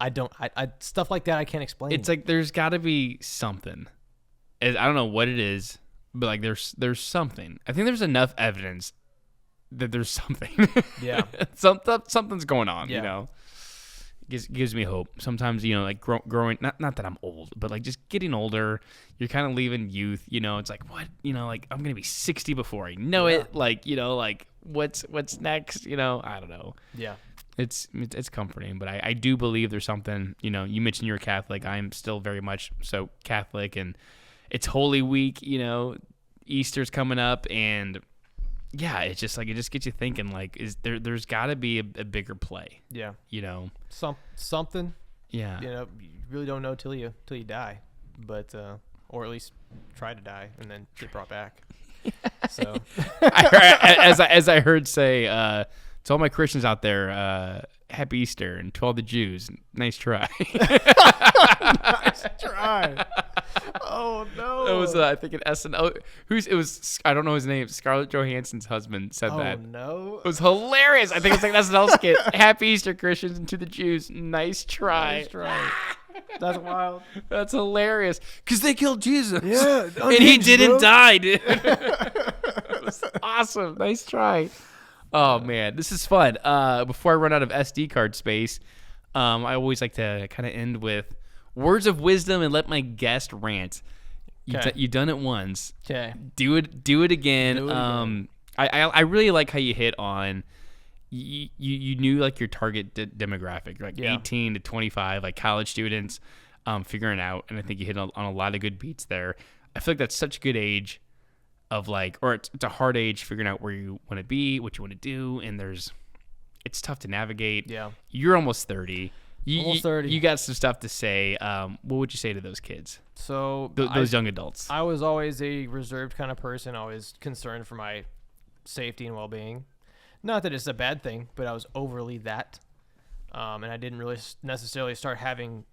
Speaker 2: I stuff like that I can't explain.
Speaker 1: It's like there's got to be something. I don't know what it is, but like there's something. I think there's enough evidence that there's something.
Speaker 2: Yeah.
Speaker 1: Something's going on, you know. Gives me hope. Sometimes, you know, like growing, not that I'm old, but like just getting older, you're kind of leaving youth, you know. It's like, what? You know, like I'm going to be 60 before I know it. Like, you know, like what's next, you know? I don't know.
Speaker 2: Yeah.
Speaker 1: It's comforting, but I do believe there's something, you know. You mentioned you're a Catholic. I'm still very much so Catholic, and it's Holy Week, you know, Easter's coming up, and yeah, it's just like, it just gets you thinking, like, there's got to be a bigger play.
Speaker 2: Yeah.
Speaker 1: You know,
Speaker 2: something.
Speaker 1: Yeah.
Speaker 2: You know, you really don't know till you die, but or at least try to die and then get brought back. So
Speaker 1: as I heard say, to all my Christians out there, Happy Easter, and to all the Jews, nice try.
Speaker 2: Nice try. Oh no!
Speaker 1: It was I think an SNL. It was I don't know his name. Scarlett Johansson's husband said that.
Speaker 2: Oh no!
Speaker 1: It was hilarious. I think it's like an SNL skit. Happy Easter, Christians, and to the Jews, nice try.
Speaker 2: Nice try. That's wild.
Speaker 1: That's hilarious. Because they killed Jesus.
Speaker 2: Yeah,
Speaker 1: and he didn't die, dude. It was awesome. Nice try. Oh man, this is fun. Before I run out of SD card space, I always like to kind of end with words of wisdom and let my guest rant. You've done it once.
Speaker 2: Okay.
Speaker 1: Do it again. I really like how you hit on. You knew like your target demographic, like 18 to 25, like college students, figuring out, and I think you hit on a lot of good beats there. I feel like that's such a good age of like, or it's a hard age figuring out where you want to be, what you want to do, and it's tough to navigate.
Speaker 2: Yeah.
Speaker 1: You're almost 30.
Speaker 2: Almost 30.
Speaker 1: You got some stuff to say. What would you say to those kids?
Speaker 2: So
Speaker 1: those young adults.
Speaker 2: I was always a reserved kind of person, always concerned for my safety and well-being. Not that it's a bad thing, but I was overly that. And I didn't really necessarily start having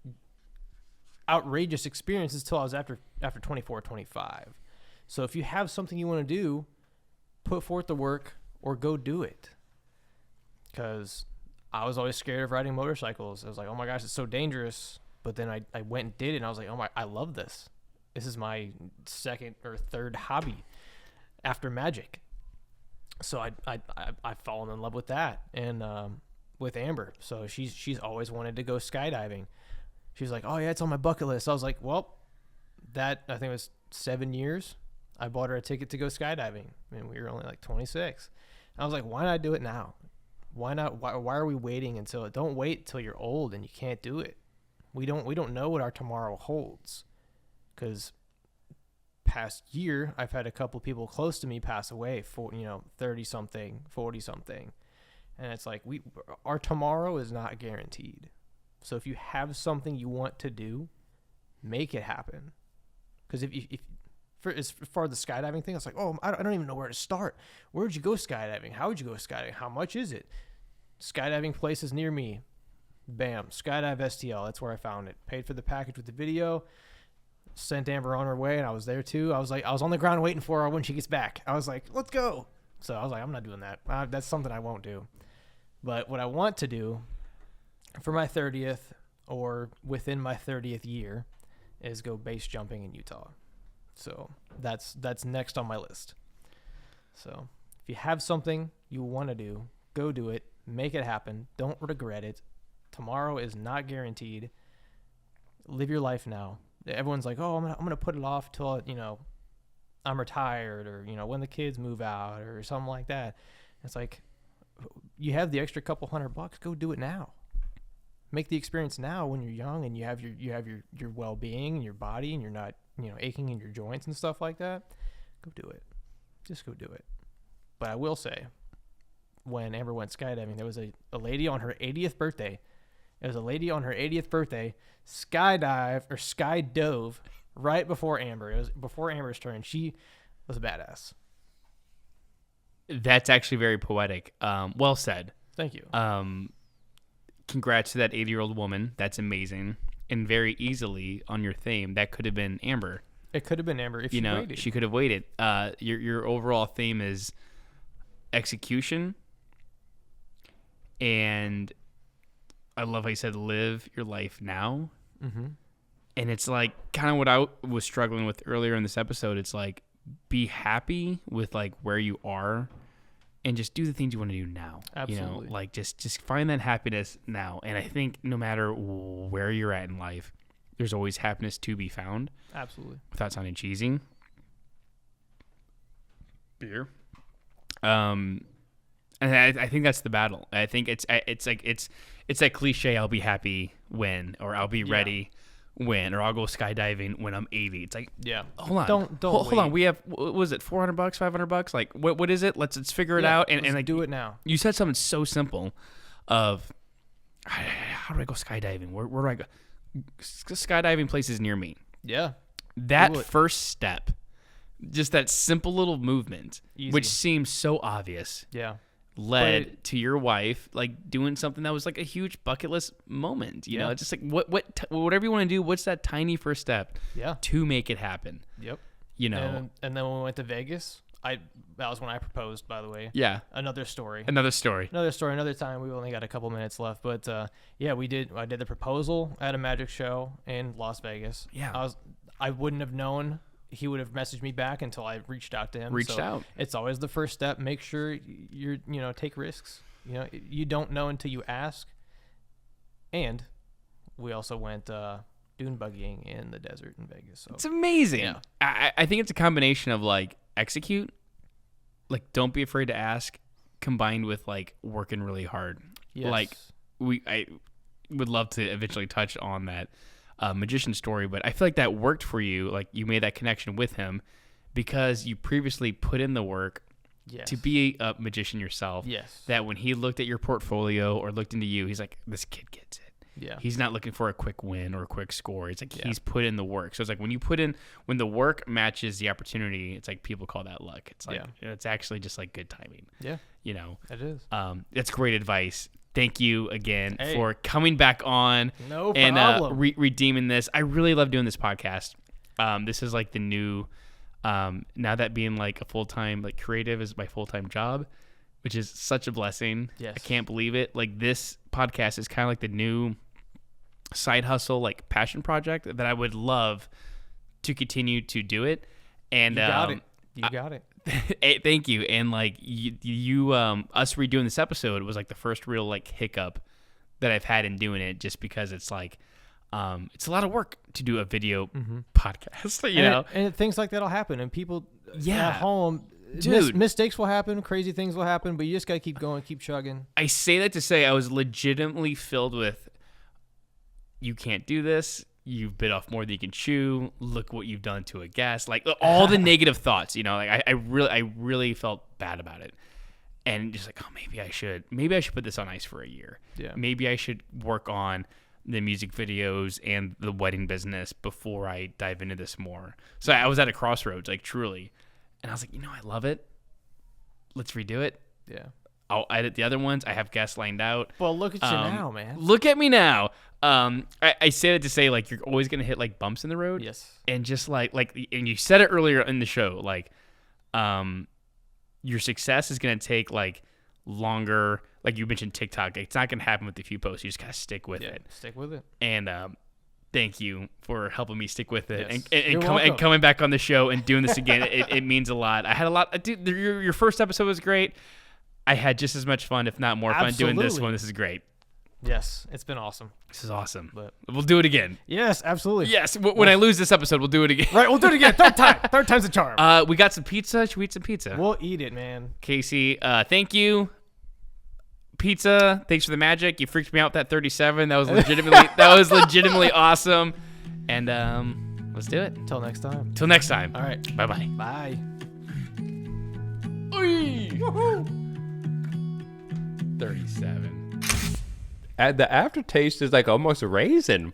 Speaker 2: outrageous experiences till I was after 24, 25. So if you have something you want to do, put forth the work or go do it. Because I was always scared of riding motorcycles. I was like, oh my gosh, it's so dangerous. But then I went and did it, and I was like, oh my, I love this. This is my second or third hobby after magic. So I've fallen in love with that, and with Amber. So she's always wanted to go skydiving. She's like, oh yeah, it's on my bucket list. I was like, well, that I think it was 7 years. I bought her a ticket to go skydiving, and we were only like 26. I was like, why not do it now? Why not? Why are we waiting until? Don't wait till you're old and you can't do it. We don't know what our tomorrow holds, because past year I've had a couple people close to me pass away for 30 something, 40 something, and it's like our tomorrow is not guaranteed. So if you have something you want to do, make it happen. Because as far as the skydiving thing, it's like, oh, I don't even know where to start. Where'd you go skydiving? How would you go skydiving? How much is it? Skydiving places near me. Bam. Skydive STL. That's where I found it. Paid for the package with the video. Sent Amber on her way, and I was there too. I was on the ground waiting for her when she gets back. I was like, let's go. So I was like, I'm not doing that. That's something I won't do. But what I want to do for my 30th or within my 30th year is go base jumping in Utah. So that's next on my list. So if you have something you want to do, go do it. Make it happen. Don't regret it. Tomorrow is not guaranteed. Live your life now. Everyone's like, oh, I'm gonna put it off till I'm retired, or when the kids move out or something like that. It's like, you have the extra couple $100, go do it now. Make the experience now when you're young and you have your well-being and your body, and you're not aching in your joints and stuff like that. Go do it. Just go do it. But I will say, when Amber went skydiving, there was a lady on her 80th birthday. Skydove right before Amber. It was before Amber's turn. She was a badass.
Speaker 1: That's actually very poetic. Well said.
Speaker 2: Thank you.
Speaker 1: Congrats to that 80-year-old woman. That's amazing. And very easily on your theme, that could have been Amber.
Speaker 2: It could have been Amber if she waited.
Speaker 1: She could have waited. Your overall theme is execution. And I love how you said, live your life now.
Speaker 2: Mm-hmm.
Speaker 1: And it's like kind of what I was struggling with earlier in this episode. It's like, be happy with like where you are and just do the things you want to do now.
Speaker 2: Absolutely.
Speaker 1: Like just find that happiness now. And I think no matter where you're at in life, there's always happiness to be found.
Speaker 2: Absolutely. Without
Speaker 1: sounding cheesy. Beer. And I think that's the battle. I think it's that cliche, I'll be happy when, or I'll be ready when, or I'll go skydiving when I'm 80. It's like, hold on. Hold on. We have, what was it, $400, $500? Like, what is it? Let's figure it out. And like,
Speaker 2: do it now.
Speaker 1: You said something so simple of, how do I go skydiving? Where do I go? Skydiving places near me.
Speaker 2: Yeah.
Speaker 1: That first step, just that simple little movement, which seems so obvious.
Speaker 2: Yeah.
Speaker 1: Led to your wife like doing something that was like a huge bucket list moment. You know, just like whatever you want to do, what's that tiny first step to make it happen?
Speaker 2: Yep.
Speaker 1: And
Speaker 2: then when we went to Vegas, that was when I proposed, by the way.
Speaker 1: Yeah.
Speaker 2: Another story.
Speaker 1: Another
Speaker 2: time. We've only got a couple minutes left, but I did the proposal at a magic show in Las Vegas.
Speaker 1: Yeah.
Speaker 2: I wouldn't have known he would have messaged me back until I reached out to him. It's always the first step. Make sure take risks. You don't know until you ask. And we also went dune buggying in the desert in Vegas. So
Speaker 1: it's amazing.
Speaker 2: Yeah.
Speaker 1: I think it's a combination of like execute, like don't be afraid to ask, combined with like working really hard.
Speaker 2: Yes.
Speaker 1: Like I would love to eventually touch on that magician story, but I feel like that worked for you. Like you made that connection with him because you previously put in the work to be a magician yourself.
Speaker 2: Yes. That
Speaker 1: when he looked at your portfolio or looked into you, he's like, this kid gets it.
Speaker 2: Yeah.
Speaker 1: He's not looking for a quick win or a quick score. It's like he's put in the work. So it's like when the work matches the opportunity, it's like people call that luck. It's like it's actually just like good timing.
Speaker 2: Yeah. It is.
Speaker 1: That's great advice. Thank you again for coming back on
Speaker 2: and
Speaker 1: redeeming this. I really love doing this podcast. This is like the new, now that being like a full-time, like creative is my full-time job, which is such a blessing.
Speaker 2: Yes.
Speaker 1: I can't believe it. Like this podcast is kind of like the new side hustle, like passion project that I would love to continue to do it. And
Speaker 2: you got it. You got it.
Speaker 1: Thank you. And like you us redoing this episode was like the first real like hiccup that I've had in doing it, just because it's like it's a lot of work to do a video podcast, you know.
Speaker 2: And things like that'll happen, and people at home, mistakes will happen, crazy things will happen, but you just gotta keep going, keep chugging.
Speaker 1: I say that to say I was legitimately filled with you can't do this. You've bit off more than you can chew. Look what you've done to a guest. Like all the negative thoughts, like I really felt bad about it. And just like, oh, maybe I should put this on ice for a year.
Speaker 2: Yeah.
Speaker 1: Maybe I should work on the music videos and the wedding business before I dive into this more. So I was at a crossroads, like truly. And I was like, I love it. Let's redo it.
Speaker 2: Yeah.
Speaker 1: I'll edit the other ones. I have guests lined out.
Speaker 2: Well, look at you now, man.
Speaker 1: Look at me now. I say that to say, like, you're always going to hit, like, bumps in the road.
Speaker 2: Yes.
Speaker 1: And just, and you said it earlier in the show, like, your success is going to take, like, longer. Like, you mentioned TikTok. It's not going to happen with a few posts. You just got to stick with it.
Speaker 2: Stick with it.
Speaker 1: And thank you for helping me stick with it.
Speaker 2: Yes.
Speaker 1: And coming back on the show and doing this again. it means a lot. I had a lot. Dude, your first episode was great. I had just as much fun, if not more fun, doing this one. This is great.
Speaker 2: Yes, it's been awesome.
Speaker 1: This is awesome.
Speaker 2: But
Speaker 1: we'll do it again.
Speaker 2: Yes, absolutely.
Speaker 1: Yes, when I lose this episode, we'll do it again.
Speaker 2: Right, we'll do it again. Third time. Third time's the charm.
Speaker 1: We got some pizza. Should we eat some pizza?
Speaker 2: We'll eat it, man.
Speaker 1: Casey, thank you. Pizza, thanks for the magic. You freaked me out with that 37. That was legitimately awesome. And let's do it.
Speaker 2: Till next time.
Speaker 1: Till next time.
Speaker 2: All right.
Speaker 1: Bye-bye.
Speaker 2: Bye.
Speaker 1: Oy! Woohoo! 37.
Speaker 3: The aftertaste is like almost a raisin.